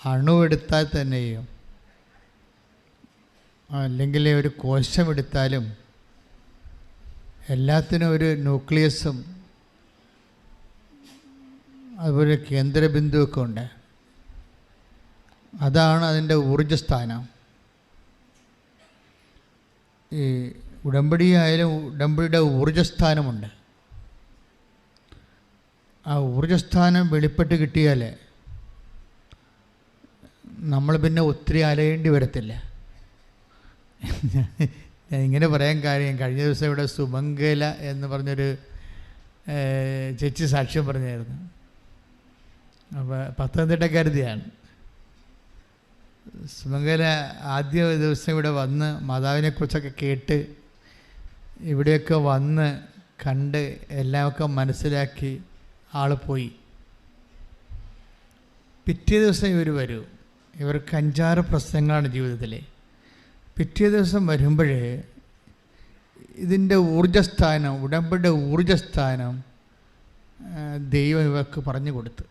അണുവെടുത്താൽ തന്നെയും അല്ലെങ്കിൽ ഒരു കോശമെടുത്താലും എല്ലാത്തിനും ഒരു ന്യൂക്ലിയസും അതുപോലെ കേന്ദ്രബിന്ദുവൊക്കെ ഉണ്ട്. അതാണ് അതിൻ്റെ ഊർജ്ജസ്ഥാനം. ഈ ഉടമ്പടിയായാലും ഉടമ്പടിയുടെ ഊർജ്ജസ്ഥാനമുണ്ട്. ആ ഊർജ്ജസ്ഥാനം വെളിപ്പെട്ട് കിട്ടിയാൽ നമ്മൾ പിന്നെ ഒത്തിരി അലയേണ്ടി വരത്തില്ല. ഞാൻ ഇങ്ങനെ പറയാൻ കാര്യം, കഴിഞ്ഞ ദിവസം ഇവിടെ സുമംഗല എന്ന് പറഞ്ഞൊരു ചേച്ചി സാക്ഷ്യം പറഞ്ഞായിരുന്നു. അപ്പോൾ പത്തനംതിട്ടക്കാരത്തിയാണ്. സുമംഗല ആദ്യ ദിവസം ഇവിടെ വന്ന് മാതാവിനെക്കുറിച്ചൊക്കെ കേട്ട് ഇവിടെയൊക്കെ വന്ന് കണ്ട് എല്ലാമൊക്കെ മനസ്സിലാക്കി ആൾ പോയി. പിറ്റേ ദിവസം ഇവർ വരൂ. ഇവർക്ക് 5-6 പ്രശ്നങ്ങളാണ് ജീവിതത്തിൽ. പിറ്റേ ദിവസം വരുമ്പോഴേ ഇതിൻ്റെ ഊർജ്ജസ്ഥാനം, ഉടമ്പടിയുടെ ഊർജ്ജസ്ഥാനം ദൈവം ഇവർക്ക് പറഞ്ഞു കൊടുത്തു.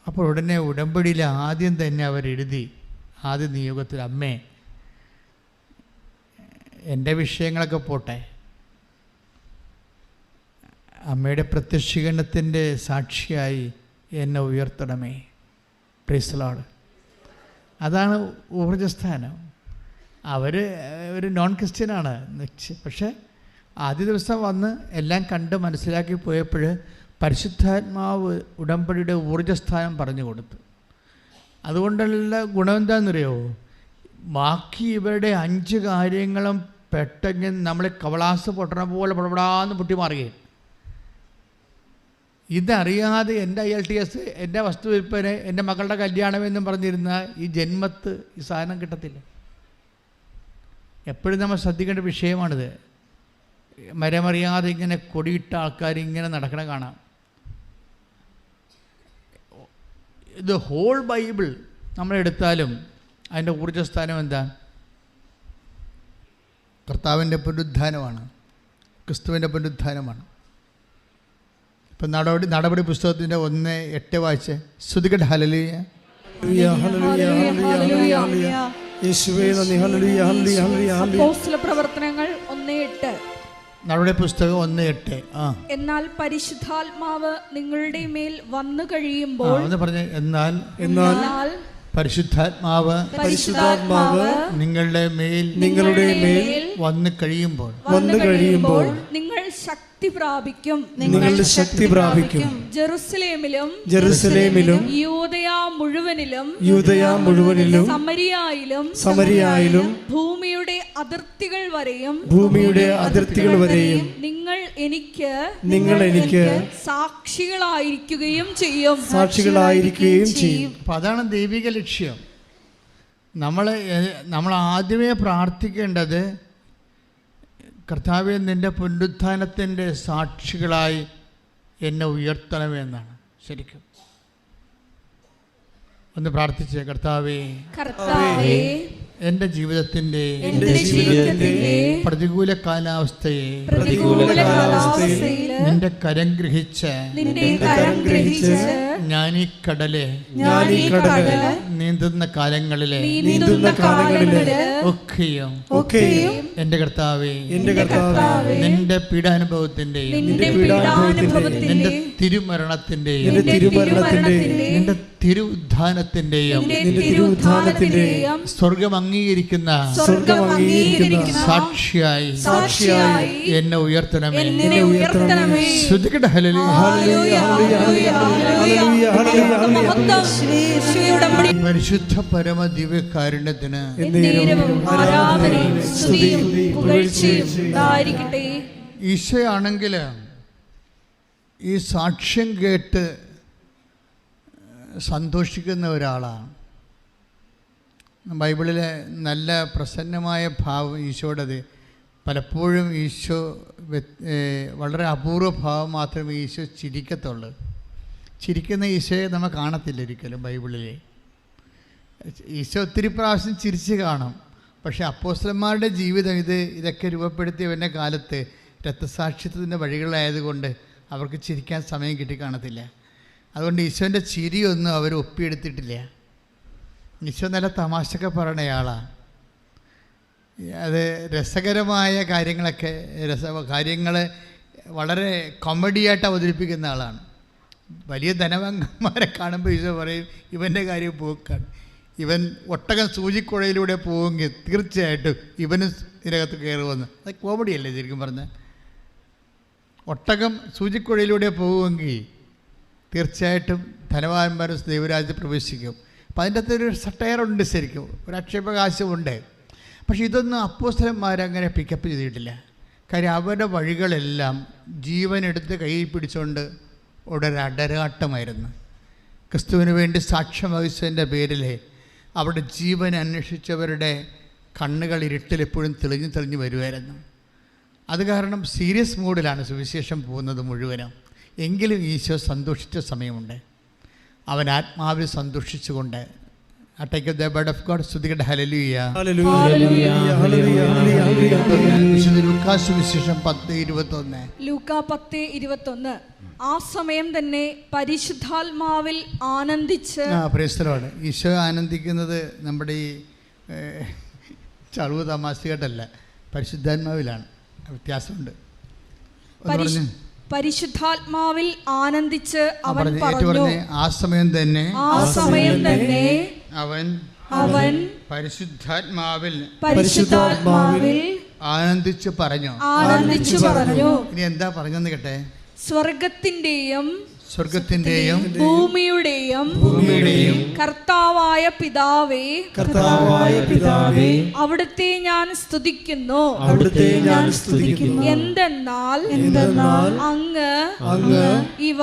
അപ്പോൾ ഉടനെ ഉടമ്പടിയിൽ ആദ്യം തന്നെ അവരെഴുതി, ആദ്യ നിയോഗത്തിൽ, അമ്മേ എൻ്റെ വിഷയങ്ങളൊക്കെ പോട്ടെ, അമ്മയുടെ പ്രത്യക്ഷീകരണത്തിൻ്റെ സാക്ഷിയായി എന്നെ ഉയർത്തണമേ. Price the Lord. അതാണ് ഊർജ്ജസ്ഥാനം. അവർ ഒരു നോൺ ക്രിസ്ത്യനാണ്, പക്ഷേ ആദ്യ ദിവസം വന്ന് എല്ലാം കണ്ട് മനസ്സിലാക്കി പോയപ്പോൾ പരിശുദ്ധാത്മാവ് ഉടമ്പടിയുടെ ഊർജ്ജസ്ഥാനം പറഞ്ഞു കൊടുത്തു. അതുകൊണ്ടുള്ള ഗുണം എന്താണെന്നറിയോ? ബാക്കി ഇവരുടെ 5 കാര്യങ്ങളും പെട്ടെന്ന് നമ്മളെ കവളാസ് പൊട്ടണ പോലെ പടപടാന്ന് പൊട്ടി മാറുകയും. ഇതറിയാതെ എൻ്റെ IELTS, എൻ്റെ വസ്തു വിൽപ്പന, എൻ്റെ മക്കളുടെ കല്യാണമെന്നും പറഞ്ഞിരുന്ന ഈ ജന്മത്ത് ഈ സാധനം കിട്ടത്തില്ല. എപ്പോഴും നമ്മൾ ശ്രദ്ധിക്കേണ്ട വിഷയമാണിത്. മരമറിയാതെ ഇങ്ങനെ കൊടിയിട്ട ആൾക്കാർ ഇങ്ങനെ നടക്കണ കാണാം. ഇത് ഹോൾ ബൈബിൾ നമ്മളെടുത്താലും അതിൻ്റെ ഊർജ്ജസ്ഥാനം എന്താ? കർത്താവിൻ്റെ പുനരുദ്ധാനമാണ്, ക്രിസ്തുവിൻ്റെ പുനരുദ്ധാനമാണ്. ഇപ്പം നടപടി പുസ്തകത്തിൻ്റെ 1:8 വായിച്ച് സ്തുതിക്കട്ടെ. ഹല്ലേലൂയ, യേശുവേ നന്ദി, ഹല്ലേലൂയ, ഹല്ലേലൂയ, ഹല്ലേലൂയ. അപ്പോസ്തലപ്രവർത്തനങ്ങൾ 1:8. നടപടി പുസ്തകം 1:8. എന്നാൽ പരിശുദ്ധാത്മാവ് നിങ്ങളുടെ മേൽ വന്നു കഴിയുമ്പോൾ, എന്നാൽ പരിശുദ്ധാത്മാവ് നിങ്ങളുടെ മേൽ വന്നു കഴിയുമ്പോൾ നിങ്ങൾ ശക്തി പ്രാപിക്കും. ശക്തി പ്രാപിക്കും. ജെറുസലേമിലും യൂദയാ മുഴുവനിലും സമരിയായിലും ഭൂമിയുടെ അതിർത്തികൾ വരെയും നിങ്ങൾ എനിക്ക് സാക്ഷികളായിരിക്കുകയും ചെയ്യും. അപ്പം അതാണ് ദൈവിക ലക്ഷ്യം. നമ്മൾ ആദ്യമേ പ്രാർത്ഥിക്കേണ്ടത്, കർത്താവേ നിൻ്റെ പുനരുത്ഥാനത്തിൻ്റെ സാക്ഷികളായി എന്നെ ഉയർത്തണമെന്നാണ്. ശരിക്കും ഒന്ന് പ്രാർത്ഥിച്ചേ. കർത്താവേ എൻ്റെ ജീവിതത്തിൻ്റെ പ്രതികൂല കാലാവസ്ഥയെ നിന്റെ കരം ഗ്രഹിച്ച് ഞാനീ കടലെ നീന്തുന്ന കാലങ്ങളിലെ ഒക്കെയും എൻ്റെ കർത്താവേ നിന്റെ പീഡാനുഭവത്തിൻ്റെയും നിന്റെ തിരുമരണത്തിൻ്റെയും നിന്റെ തിരുഉദ്ധാനത്തിൻ്റെയും സ്വർഗം അംഗീകരിക്കുന്ന സാക്ഷിയായി എന്നെ ഉയർത്തണമേ. ശ്രദ്ധിക്കട്ടെ. പരിശുദ്ധ പരമ ദിവ്യകാരുണ്യത്തിന് ഈശോയാണെങ്കിൽ ഈ സാക്ഷ്യം കേട്ട് സന്തോഷിക്കുന്ന ഒരാളാണ്. ബൈബിളിലെ നല്ല പ്രസന്നമായ ഭാവം ഈശോയുടേത്. പലപ്പോഴും ഈശോ വളരെ അപൂർവ ഭാവം മാത്രമേ ഈശോ ചിരിക്കത്തുള്ളൂ. ചിരിക്കുന്ന ഈശോയെ നമ്മൾ കാണത്തില്ല ഒരിക്കലും ബൈബിളിൽ. ഈശോ ഒത്തിരി പ്രാവശ്യം ചിരിച്ച് കാണും. പക്ഷേ അപ്പോസ്തലന്മാരുടെ ജീവിതം ഇതൊക്കെ രൂപപ്പെടുത്തിയവൻ്റെ കാലത്ത് രക്തസാക്ഷിത്വത്തിൻ്റെ വഴികളായതുകൊണ്ട് അവർക്ക് ചിരിക്കാൻ സമയം കിട്ടി കാണത്തില്ല. അതുകൊണ്ട് ഈശോൻ്റെ ചിരിയൊന്നും അവർ ഒപ്പിയെടുത്തിട്ടില്ല. ഈശോ നല്ല തമാശയൊക്കെ പറയണയാളാണ്. അത് രസകരമായ കാര്യങ്ങളൊക്കെ കാര്യങ്ങൾ വളരെ കോമഡിയായിട്ട് അവതരിപ്പിക്കുന്ന ആളാണ്. വലിയ ധനവാന്മാരെ കാണുമ്പോൾ ഈശോ പറയും ഇവൻ്റെ കാര്യം പോക്കാണ്. ഇവൻ ഒട്ടകം സൂചിക്കുഴയിലൂടെ പോവുമെങ്കിൽ തീർച്ചയായിട്ടും ഇവനും ഇതിനകത്ത് കയറുമെന്ന്. അത് കോമഡിയല്ലേ ശരിക്കും പറഞ്ഞാൽ? ഒട്ടകം സൂചിക്കുഴയിലൂടെ പോവുമെങ്കിൽ തീർച്ചയായിട്ടും ധനവാന്മാരും ദൈവരാജ്യത്തിൽ പ്രവേശിക്കും. അപ്പം അതിൻ്റെ അകത്തൊരു സട്ടയറുണ്ട്, ശരിക്കും ഒരു ആക്ഷേപകാശമുണ്ട്. പക്ഷേ ഇതൊന്നും അപ്പോസ്തലന്മാരങ്ങനെ പിക്കപ്പ് ചെയ്തിട്ടില്ല. കാര്യം അവരുടെ വഴികളെല്ലാം ജീവനെടുത്ത് കയ്യിൽ പിടിച്ചുകൊണ്ട് ഒരു അടരാട്ടമായിരുന്നു. ക്രിസ്തുവിന് വേണ്ടി സാക്ഷ്യം വഹിച്ചതിൻ്റെ പേരിൽ അവിടെ ജീവൻ അന്വേഷിച്ചവരുടെ കണ്ണുകൾ ഇരുട്ടിൽ എപ്പോഴും തെളിഞ്ഞു വരുമായിരുന്നു. അത് കാരണം സീരിയസ് മൂഡിലാണ് സുവിശേഷം പോകുന്നത് മുഴുവനും. എങ്കിലും ഈശോ സന്തോഷിച്ച സമയമുണ്ട്. അവൻ ആത്മാവിൽ സന്തോഷിച്ചുകൊണ്ട് Take the word of God. Sudhikata hallelujah. Hallelujah. Hallelujah. Hallelujah. Luka സുവിശേഷം 10:21. ലൂക്കാ 10:21. ആ സമയം തന്നെ പരിശുദ്ധാത്മാവിൽ ആനന്ദിച്ച്. Praise the Lord. ഈശോ ആനന്ദിക്കുന്നത് നമ്മുടെ ഈ ചളുവ തമാശകട്ടല്ല, പരിശുദ്ധാത്മാവിലാണ്. വ്യത്യാസമുണ്ട്. പരിശുദ്ധാത്മാവിൽ ആനന്ദിച്ച് അവൻ പറഞ്ഞു. ആ സമയം തന്നെ അവൻ പരിശുദ്ധാത്മാവിൽ ആനന്ദിച്ചു പറഞ്ഞു. ഇനി എന്താ പറഞ്ഞെന്ന് കേട്ടെ? സ്വർഗത്തിന്റെയും ഭൂമിയുടെയും കർത്താവായ പിതാവേ, അവിടുത്തെ ഞാൻ സ്തുതിക്കുന്നു. എന്തെന്നാൽ അങ്ങ് ഇവ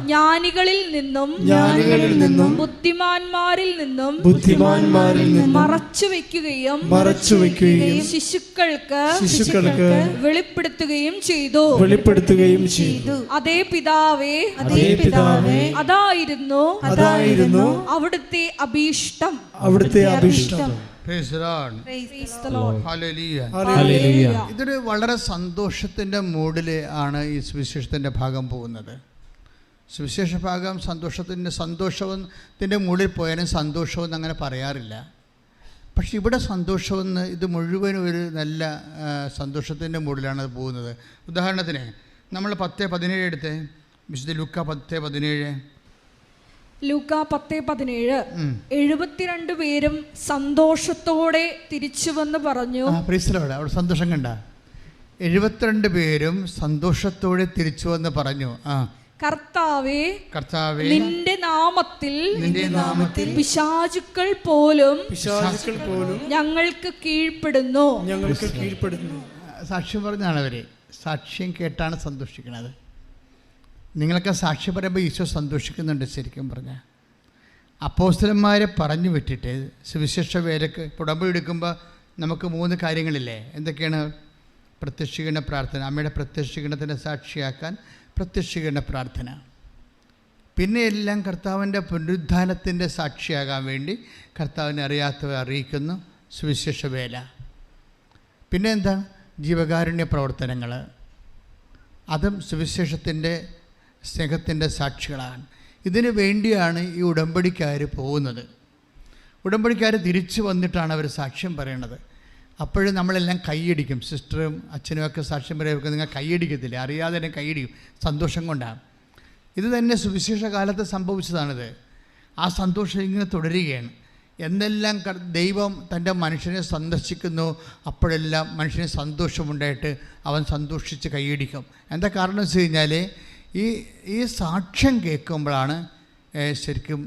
ജ്ഞാനികളിൽ നിന്നും ബുദ്ധിമാന്മാരിൽ നിന്നും മറച്ചു വെക്കുകയും ശിശുക്കൾക്ക് വെളിപ്പെടുത്തുകയും ചെയ്തു. അതേ പിതാവേ, അതായിരുന്നു അവിടുത്തെ അഭീഷ്ടം. ഇതൊരു വളരെ സന്തോഷത്തിന്റെ മൂഡിൽ ആണ് ഈ സുവിശേഷത്തിന്റെ ഭാഗം പോകുന്നത്. സുവിശേഷ ഭാഗം സന്തോഷത്തിൻ്റെ മൂടിൽ പോയാലും സന്തോഷമെന്ന് അങ്ങനെ പറയാറില്ല. പക്ഷെ ഇവിടെ സന്തോഷമെന്ന് ഇത് മുഴുവനും ഒരു നല്ല സന്തോഷത്തിൻ്റെ മൂടിലാണ് അത് പോകുന്നത്. ഉദാഹരണത്തിന് നമ്മൾ 10:17 എടുത്ത് വിശുദ്ധ ലൂക്കാ 10:17. ലൂക്കാ 10:17. 72 പേരും സന്തോഷത്തോടെ തിരിച്ചു വന്ന് പറഞ്ഞു. അവിടെ സന്തോഷം കണ്ട. 72 പേരും സന്തോഷത്തോടെ തിരിച്ചു വന്ന് പറഞ്ഞു, കർത്താവേ, നിന്റെ നാമത്തിൽ പിശാചുക്കൾ പോലും ഞങ്ങൾക്ക് കീഴ്പ്പെടുന്നു. സാക്ഷ്യം പറഞ്ഞാണ് അവര്. സാക്ഷ്യം കേട്ടാണ് സന്തോഷിക്കുന്നത്. നിങ്ങളൊക്കെ സാക്ഷ്യം പറയുമ്പോൾ ഈശോ സന്തോഷിക്കുന്നുണ്ട്. ശരിക്കും പറഞ്ഞാൽ അപ്പോസ്തലന്മാരെ പറഞ്ഞു വിട്ടിട്ട് സുവിശേഷ വേലക്ക് ഉടമ്പടി എടുക്കുമ്പോൾ നമുക്ക് 3 കാര്യങ്ങളില്ലേ? എന്തൊക്കെയാണ്? പ്രത്യക്ഷീകരണ പ്രാർത്ഥന, അമ്മയുടെ പ്രത്യക്ഷീകരണത്തിൻ്റെ സാക്ഷിയാക്കാൻ പ്രത്യക്ഷീകരണ പ്രാർത്ഥന. പിന്നെ എല്ലാം കർത്താവിൻ്റെ പുനരുദ്ധാനത്തിൻ്റെ സാക്ഷിയാകാൻ വേണ്ടി കർത്താവിനെ അറിയാത്തവരെ അറിയിക്കുന്നു, സുവിശേഷ വേല. പിന്നെ എന്താ? ജീവകാരുണ്യ പ്രവർത്തനങ്ങൾ. അതും സുവിശേഷത്തിൻ്റെ സ്നേഹത്തിൻ്റെ സാക്ഷികളാണ്. ഇതിനു വേണ്ടിയാണ് ഈ ഉടമ്പടിക്കാർ പോകുന്നത്. ഉടമ്പടിക്കാർ തിരിച്ചു വന്നിട്ടാണ് അവർ സാക്ഷ്യം പറയണത്. അപ്പോഴും നമ്മളെല്ലാം കൈയടിക്കും. സിസ്റ്ററും അച്ഛനും ഒക്കെ സാക്ഷ്യം പറയുമ്പോൾ നിങ്ങൾ കൈയടിക്കത്തില്ല, അറിയാതെ തന്നെ കൈയടിക്കും, സന്തോഷം കൊണ്ടാണ്. ഇത് തന്നെ സുവിശേഷ കാലത്ത് സംഭവിച്ചതാണിത്. ആ സന്തോഷം ഇങ്ങനെ തുടരുകയാണ്. എന്തെല്ലാം ദൈവം തൻ്റെ മനുഷ്യനെ സന്ദർശിക്കുന്നു അപ്പോഴെല്ലാം മനുഷ്യന് സന്തോഷമുണ്ടായിട്ട് അവൻ സന്തോഷിച്ച് കൈയടിക്കും. എന്താ കാരണം വെച്ച് കഴിഞ്ഞാൽ ഈ സാക്ഷ്യം കേൾക്കുമ്പോഴാണ് ശരിക്കും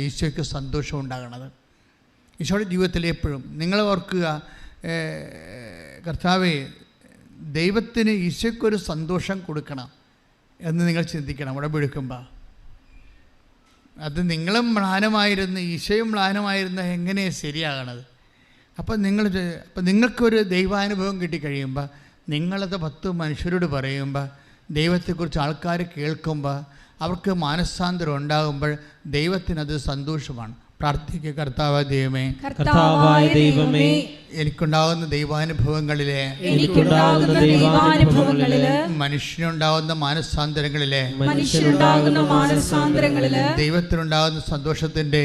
ഈശോയ്ക്ക് സന്തോഷം ഉണ്ടാകുന്നത്. ഈശോയുടെ ജീവിതത്തിൽ എപ്പോഴും നിങ്ങൾ ഓർക്കുക, കർത്താവേ, ദൈവത്തിന് ഈശോയ്ക്കൊരു സന്തോഷം കൊടുക്കണം എന്ന് നിങ്ങൾ ചിന്തിക്കണം. ഉടമ്പെടുക്കുമ്പോൾ അത് നിങ്ങളും മ്ലാനമായിരുന്നു, ഈശോയും മ്ലാനമായിരുന്നു, എങ്ങനെയാണ് ശരിയാകണത്? അപ്പം നിങ്ങൾക്കൊരു ദൈവാനുഭവം കിട്ടിക്കഴിയുമ്പോൾ നിങ്ങളത് 10 മനുഷ്യരോട് പറയുമ്പോൾ ദൈവത്തെക്കുറിച്ച് ആൾക്കാർ കേൾക്കുമ്പോൾ അവർക്ക് മാനസാന്തരം ഉണ്ടാകുമ്പോൾ ദൈവത്തിനത് സന്തോഷമാണ്. പ്രാർത്ഥിക്കുക. കർത്താവായ ദൈവമേ, കർത്താവായ ദൈവമേ, എനിക്കുണ്ടാകുന്ന ദൈവാനുഭവങ്ങളിലെ മനുഷ്യനുണ്ടാകുന്ന മാനസാന്തരങ്ങളിലെ ദൈവത്തിനുണ്ടാകുന്ന സന്തോഷത്തിന്റെ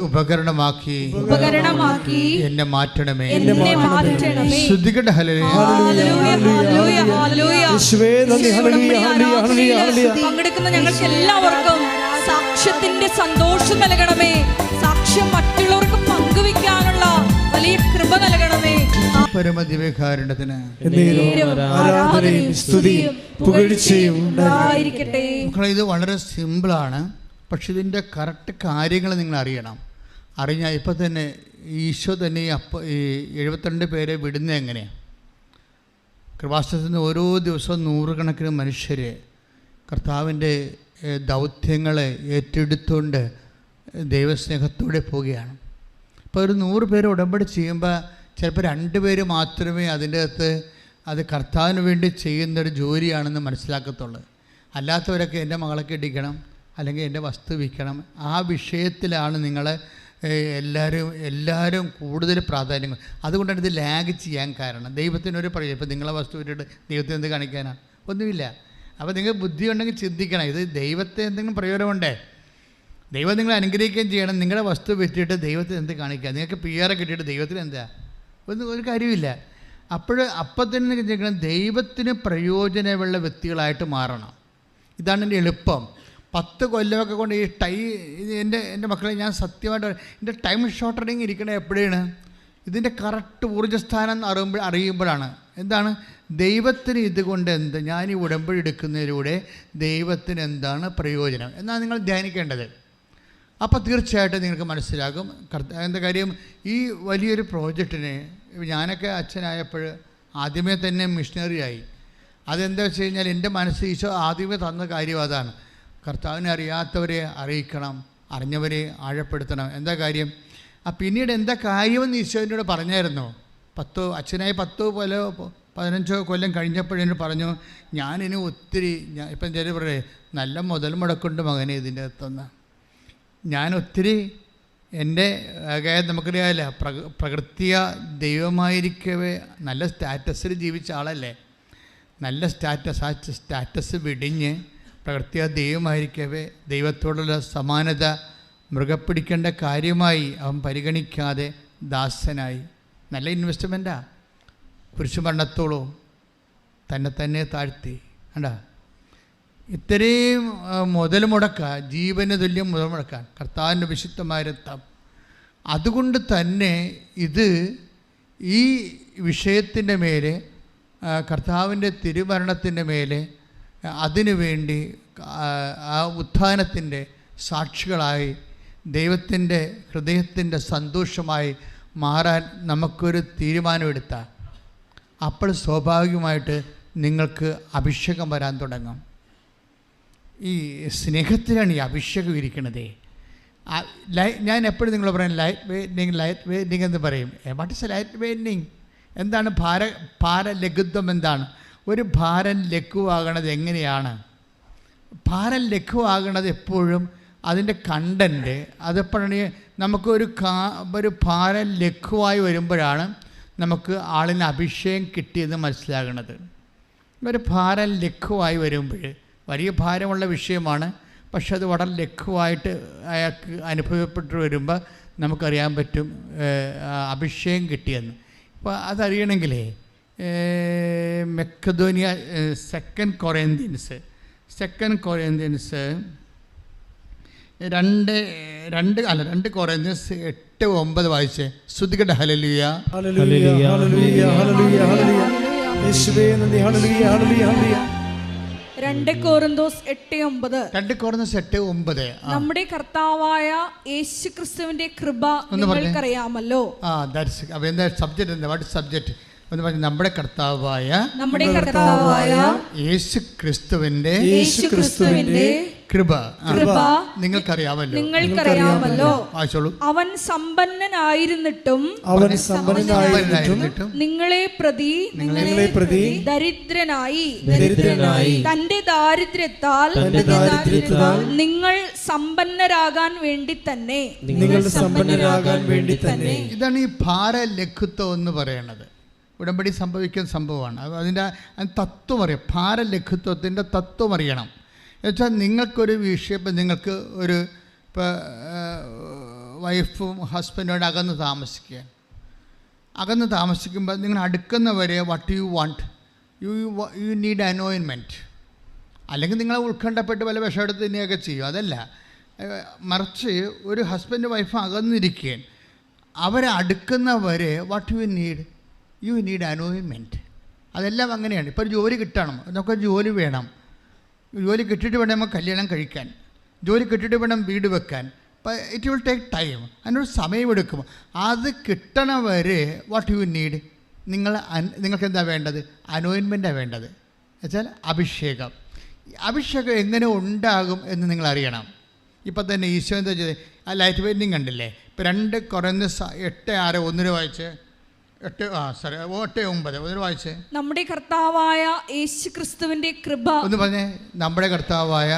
ഉപകരണമാക്കി എന്നെ മാറ്റണമേ. ശ്രുതികട പങ്കെടുക്കുന്ന ഞങ്ങൾക്ക് എല്ലാവർക്കും സാക്ഷ്യത്തിന്റെ സന്തോഷം നൽകണമേ. സാക്ഷ്യം മറ്റുള്ളവർക്ക് പങ്കുവെക്കാനുള്ള വലിയ കൃപ നൽകണമേ. പരമദിവ്യകാരുണ്യത്തിന് ആരാധനയും സ്തുതിയും പുകഴ്ചയും ഉണ്ടായിരിക്കട്ടെ. ഇത് വളരെ സിമ്പിളാണ്, പക്ഷെ ഇതിൻ്റെ കറക്റ്റ് കാര്യങ്ങൾ നിങ്ങൾ അറിഞ്ഞാൽ ഇപ്പം തന്നെ ഈശോ തന്നെ ഈ 72 പേരെ വിടുന്നത് എങ്ങനെയാണ്? കൃപാസനത്തിൽ നിന്ന് ഓരോ ദിവസവും 100 കണക്കിന് മനുഷ്യർ കർത്താവിൻ്റെ ദൗത്യങ്ങളെ ഏറ്റെടുത്തുകൊണ്ട് ദൈവസ്നേഹത്തോടെ പോവുകയാണ്. ഇപ്പോൾ ഒരു 100 പേര് ഉടമ്പടി ചെയ്യുമ്പോൾ ചിലപ്പോൾ 2 പേര് മാത്രമേ അതിൻ്റെ അകത്ത് അത് കർത്താവിന് വേണ്ടി ചെയ്യുന്നൊരു ജോലിയാണെന്ന് മനസ്സിലാക്കത്തുള്ളൂ. അല്ലാത്തവരൊക്കെ എൻ്റെ മകളെ കെട്ടിക്കണം, അല്ലെങ്കിൽ എൻ്റെ വസ്തു വിൽക്കണം, ആ വിഷയത്തിലാണ് നിങ്ങൾ എല്ലാവരും കൂടുതൽ പ്രാധാന്യം. അതുകൊണ്ടാണ് ഇത് ലാഗ് ചെയ്യാൻ കാരണം. ദൈവത്തിനൊരു പറയും, ഇപ്പോൾ നിങ്ങളെ വസ്തു വിട്ടിട്ട് ദൈവത്തിന് എന്ത് കാണിക്കാനാണ്? ഒന്നുമില്ല. അപ്പോൾ നിങ്ങൾ ബുദ്ധി ഉണ്ടെങ്കിൽ ചിന്തിക്കണം, ഇത് ദൈവത്തെ എന്തെങ്കിലും പ്രയോജനമുണ്ടേ? ദൈവം നിങ്ങളെ അനുഗ്രഹിക്കുകയും ചെയ്യണം. നിങ്ങളുടെ വസ്തു വിറ്റിട്ട് ദൈവത്തിന് എന്ത് കാണിക്കുക? നിങ്ങൾക്ക് PR കിട്ടിയിട്ട് ദൈവത്തിന് എന്താ? ഒരു കാര്യമില്ല. അപ്പം തന്നെ ചിന്തിക്കണം, ദൈവത്തിന് പ്രയോജനമുള്ള വ്യക്തികളായിട്ട് മാറണം. ഇതാണ് എൻ്റെ എളുപ്പം. 10 കൊല്ലമൊക്കെ കൊണ്ട് എൻ്റെ മക്കളെ ഞാൻ സത്യമായിട്ട് എൻ്റെ ടൈം ഷോർട്ടറിങ് ഇരിക്കണേ എപ്പോഴാണ്? ഇതിൻ്റെ കറക്റ്റ് ഊർജ്ജസ്ഥാനം അറിയുമ്പോഴാണ്. എന്താണ് ദൈവത്തിന് ഇതുകൊണ്ട് എന്ത്? ഞാൻ ഈ ഉടമ്പടി എടുക്കുന്നതിലൂടെ ദൈവത്തിന് എന്താണ് പ്രയോജനം എന്നാണ് നിങ്ങൾ ധ്യാനിക്കേണ്ടത്. അപ്പോൾ തീർച്ചയായിട്ടും നിങ്ങൾക്ക് മനസ്സിലാകും. എന്താ കാര്യം, ഈ വലിയൊരു പ്രോജക്റ്റിന് ഞാനൊക്കെ അച്ഛനായപ്പോൾ ആദ്യമേ തന്നെ മിഷണറിയായി. അതെന്താ വെച്ച് കഴിഞ്ഞാൽ എൻ്റെ മനസ്സ് ഈശോ ആദ്യമേ തന്ന കാര്യം അതാണ്. കർത്താവിനെ അറിയാത്തവരെ അറിയിക്കണം, അറിഞ്ഞവരെ ആഴപ്പെടുത്തണം. എന്താ കാര്യം? പിന്നീട് എന്താ കാര്യമെന്ന് ഈശോനോട് പറഞ്ഞായിരുന്നു. അച്ഛനായി 10-15 കൊല്ലം കഴിഞ്ഞപ്പോഴെന്ന് പറഞ്ഞു, ഞാനിനി ഒത്തിരി ഇപ്പം ചില പറയേ നല്ല മുതൽ മുടക്കുണ്ട് മകനെ ഇതിൻ്റെ അകത്തുനിന്ന്. ഞാൻ ഒത്തിരി എൻ്റെ നമുക്കറിയാമല്ല, പ്രകൃതിയ ദൈവമായിരിക്കവേ നല്ല സ്റ്റാറ്റസിൽ ജീവിച്ച ആളല്ലേ. നല്ല സ്റ്റാറ്റസ് വെടിഞ്ഞ് പ്രകൃതിയ ദൈവമായിരിക്കവേ ദൈവത്തോടുള്ള സമാനത മൃഗപ്പിടിക്കേണ്ട കാര്യമായി അവൻ പരിഗണിക്കാതെ ദാസനായി. നല്ല ഇൻവെസ്റ്റ്മെൻറ്റാണ്. കുരിശുമരണത്തോളൂ തന്നെ താഴ്ത്തി. കണ്ടാ, ഇത്രയും മുതൽ മുടക്കാൻ, ജീവന് തുല്യം മുതൽ മുടക്കാൻ കർത്താവിൻ്റെ വിശുദ്ധമായ രക്തം. അതുകൊണ്ട് തന്നെ ഈ വിഷയത്തിൻ്റെ മേലെ, കർത്താവിൻ്റെ തിരുമരണത്തിൻ്റെ മേലെ, അതിനുവേണ്ടി ആ ഉത്ഥാനത്തിൻ്റെ സാക്ഷികളായി ദൈവത്തിൻ്റെ ഹൃദയത്തിൻ്റെ സന്തോഷമായി മാറാൻ നമുക്കൊരു തീരുമാനമെടുത്താൽ അപ്പോൾ സ്വാഭാവികമായിട്ട് നിങ്ങൾക്ക് അഭിഷേകം വരാൻ തുടങ്ങും. ഈ സ്നേഹത്തിലാണ് ഈ അഭിഷേകം ഇരിക്കുന്നത്. ഞാൻ എപ്പോഴും നിങ്ങൾ പറയും ലൈറ്റ് വെയ്റ്റിംഗ് എന്ന് പറയും. What is light weighting? എന്താണ് ഭാരലഘുത്വം? എന്താണ് ഒരു ഭാരം ലഘുവാകണത്? എങ്ങനെയാണ് ഭാരം ലഘുവാകണത്? എപ്പോഴും അതിൻ്റെ കണ്ടൻറ്റ് അതെപ്പോഴാണ് നമുക്കൊരു ഭാരം ലഘുവായി വരുമ്പോഴാണ് നമുക്ക് ആളിന് അഭിഷേകം കിട്ടിയെന്ന് മനസ്സിലാകണത്. ഒരു ഭാരം ലഘുവായി വരുമ്പോൾ, വലിയ ഭാരമുള്ള വിഷയമാണ്, പക്ഷെ അത് വളരെ ലഘുവായിട്ട് അയാൾക്ക് അനുഭവപ്പെട്ടു വരുമ്പോൾ നമുക്കറിയാൻ പറ്റും അഭിഷേകം കിട്ടിയെന്ന്. അപ്പോൾ അതറിയണമെങ്കിലേ മക്കെദോനിയ 2 കൊറിന്ത്യൻസ് 2 കൊറിന്ത്യൻസ് 8-9 വായിച്ചേ. ശ്രുതികട ഹല്ലേലൂയ ഹല്ലേലൂയ ഹല്ലേലൂയ ഹല്ലേലൂയ ഹല്ലേലൂയ. യേശുവേ നന്ദി. ഹല്ലേലൂയ ഹല്ലേലൂയ ഹല്ലേലൂയ. 2 കൊരിന്തോസ് 8:9. നമ്മുടെ കർത്താവായ യേശുക്രിസ്തുവിന്റെ കൃപ നിങ്ങൾക്കറിയാമല്ലോ. നമ്മുടെ കർത്താവായ യേശുക്രിസ്തുവിന്റെ കൃപ നിങ്ങൾക്കറിയാമല്ലോ. അവൻ സമ്പന്നനായിരുന്നിട്ടും നിങ്ങളെ പ്രതി ദരിദ്രനായി തന്റെ ദാരിദ്ര്യത്താൽ നിങ്ങൾ സമ്പന്നരാകാൻ വേണ്ടി തന്നെ. നിങ്ങൾ സമ്പന്നരാകാൻ വേണ്ടി തന്നെ. ഇതാണ് ഈ ഭാരലഘുത്വം എന്ന് പറയുന്നത്. ഉടമ്പടി സംഭവിക്കുന്ന സംഭവമാണ്. അതിൻ്റെ തത്വം അറിയാം. ഭാരലഘുത്വത്തിൻ്റെ തത്വം അറിയണം. എന്നുവെച്ചാൽ നിങ്ങൾക്കൊരു വിഷയം, ഇപ്പം നിങ്ങൾക്ക് ഒരു ഇപ്പോൾ വൈഫും ഹസ്ബൻഡോട് അകന്ന് താമസിക്കുമ്പോൾ നിങ്ങൾ അടുക്കുന്നവരെ what you want, you need anointment. അല്ലെങ്കിൽ നിങ്ങൾ ഉത്കണ്ഠപ്പെട്ട് പല വിഷമെടുത്ത് തന്നെയൊക്കെ ചെയ്യും. അതല്ല, മറിച്ച് ഒരു ഹസ്ബൻഡ് വൈഫ് അകന്നിരിക്കുകയും അവരെ അടുക്കുന്നവരെ വാട്ട് യു നീഡ് അനോയിൻമെൻറ്റ്. അതെല്ലാം അങ്ങനെയാണ്. ഇപ്പോൾ ഒരു ജോലി കിട്ടണം, നമുക്ക് ജോലി വേണം. ജോലി കിട്ടിയിട്ട് വേണം നമുക്ക് കല്യാണം കഴിക്കാൻ, ജോലി കിട്ടിയിട്ട് വേണം വീട് വെക്കാൻ. അപ്പോൾ ഇറ്റ് വിൽ ടേക്ക് ടൈം, അതിനൊരു സമയമെടുക്കും. അത് കിട്ടണവരെ വാട്ട് യു നീഡ്, നിങ്ങൾക്ക് എന്താ വേണ്ടത്? അനോയിൻമെൻറ്റാണ് വേണ്ടത്. എന്നുവെച്ചാൽ അഭിഷേകം. അഭിഷേകം എങ്ങനെ ഉണ്ടാകും എന്ന് നിങ്ങൾ അറിയണം. ഇപ്പം തന്നെ ഈശോ എന്താ ചെയ്തത്? ആ ലൈറ്റ് പെയിൻറ്റിങ് കണ്ടില്ലേ? ഇപ്പോൾ 2 കൊരിന്ത്യർ 8:6 വായിച്ച് 8:9 വായിച്ച്. നമ്മുടെ കർത്താവായ യേശു ക്രിസ്തുവിന്റെ കൃപ. ഒന്ന് പറഞ്ഞേ. നമ്മുടെ കർത്താവായ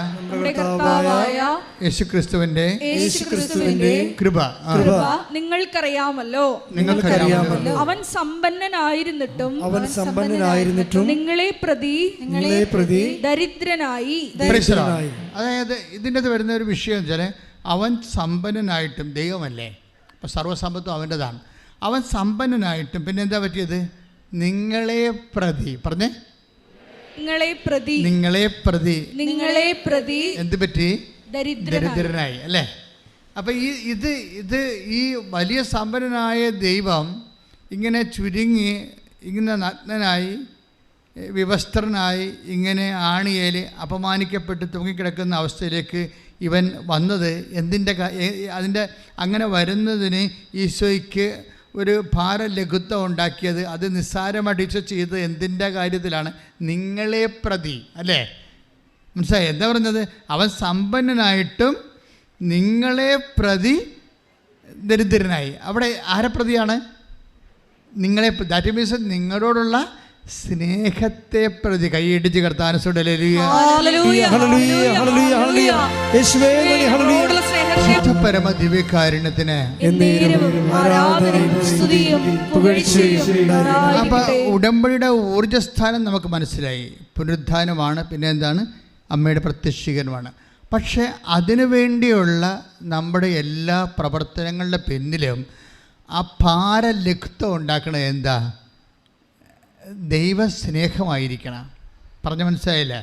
യേശു ക്രിസ്തുവിന്റെ കൃപ നിങ്ങൾക്കറിയാമല്ലോ. അവൻ സമ്പന്നനായിരുന്നിട്ടും നിങ്ങളെ പ്രതി ദരിദ്രനായി. അതായത് ഇതിൻ്റെ അത് വരുന്ന ഒരു വിഷയം വെച്ചാൽ അവൻ സമ്പന്നനായിട്ടും, ദൈവമല്ലേ, അപ്പം സർവ്വസമ്പത്തും അവൻ്റെതാണ്. അവൻ സമ്പന്നനായിട്ടും പിന്നെ എന്താ പറ്റിയത്? നിങ്ങളെ പ്രതി എന്ത് പറ്റി? ദരിദ്രനായി. അല്ലേ? അപ്പം ഈ വലിയ സമ്പന്നനായ ദൈവം ഇങ്ങനെ ചുരുങ്ങി, ഇങ്ങനെ നഗ്നനായി, വിവസ്ത്രനായി, ഇങ്ങനെ ആണിയേൽ അപമാനിക്കപ്പെട്ട് തൂങ്ങിക്കിടക്കുന്ന അവസ്ഥയിലേക്ക് ഇവൻ വന്നത് അതിൻ്റെ അങ്ങനെ വരുന്നതിന് ഈശോയ്ക്ക് ഒരു ഭാരലഘുത്വം ഉണ്ടാക്കിയത്, അത് നിസ്സാരമായിട്ട് ചെയ്ത് എന്തിൻ്റെ കാര്യത്തിലാണ്? നിങ്ങളെ പ്രതി. അല്ലേ? മനസ്സിലായി എന്താ പറഞ്ഞത്? അവൻ സമ്പന്നനായിട്ടും നിങ്ങളെ പ്രതി ദരിദ്രനായി. അവിടെ ആരെ പ്രതിയാണ്? നിങ്ങളെ. ദാറ്റ് മീൻസ് നിങ്ങളോടുള്ള സ്നേഹത്തെ പ്രതി. കൈയിടിച്ച് കർത്താനോട് പരമ ദിവ്യകാരുണ്യത്തിന്. അപ്പൊ ഉടമ്പടിയുടെ ഊർജ്ജസ്ഥാനം നമുക്ക് മനസ്സിലായി. പുനരുദ്ധാനമാണ്, പിന്നെ എന്താണ്? അമ്മയുടെ പ്രത്യക്ഷീകരണമാണ്. പക്ഷെ അതിനു വേണ്ടിയുള്ള നമ്മുടെ എല്ലാ പ്രവർത്തനങ്ങളുടെ പിന്നിലും ആ ഭാരലഘുത്വം ഉണ്ടാക്കണത് എന്താ? ദൈവസ്നേഹമായിരിക്കണം. പറഞ്ഞ മനസ്സിലായില്ല?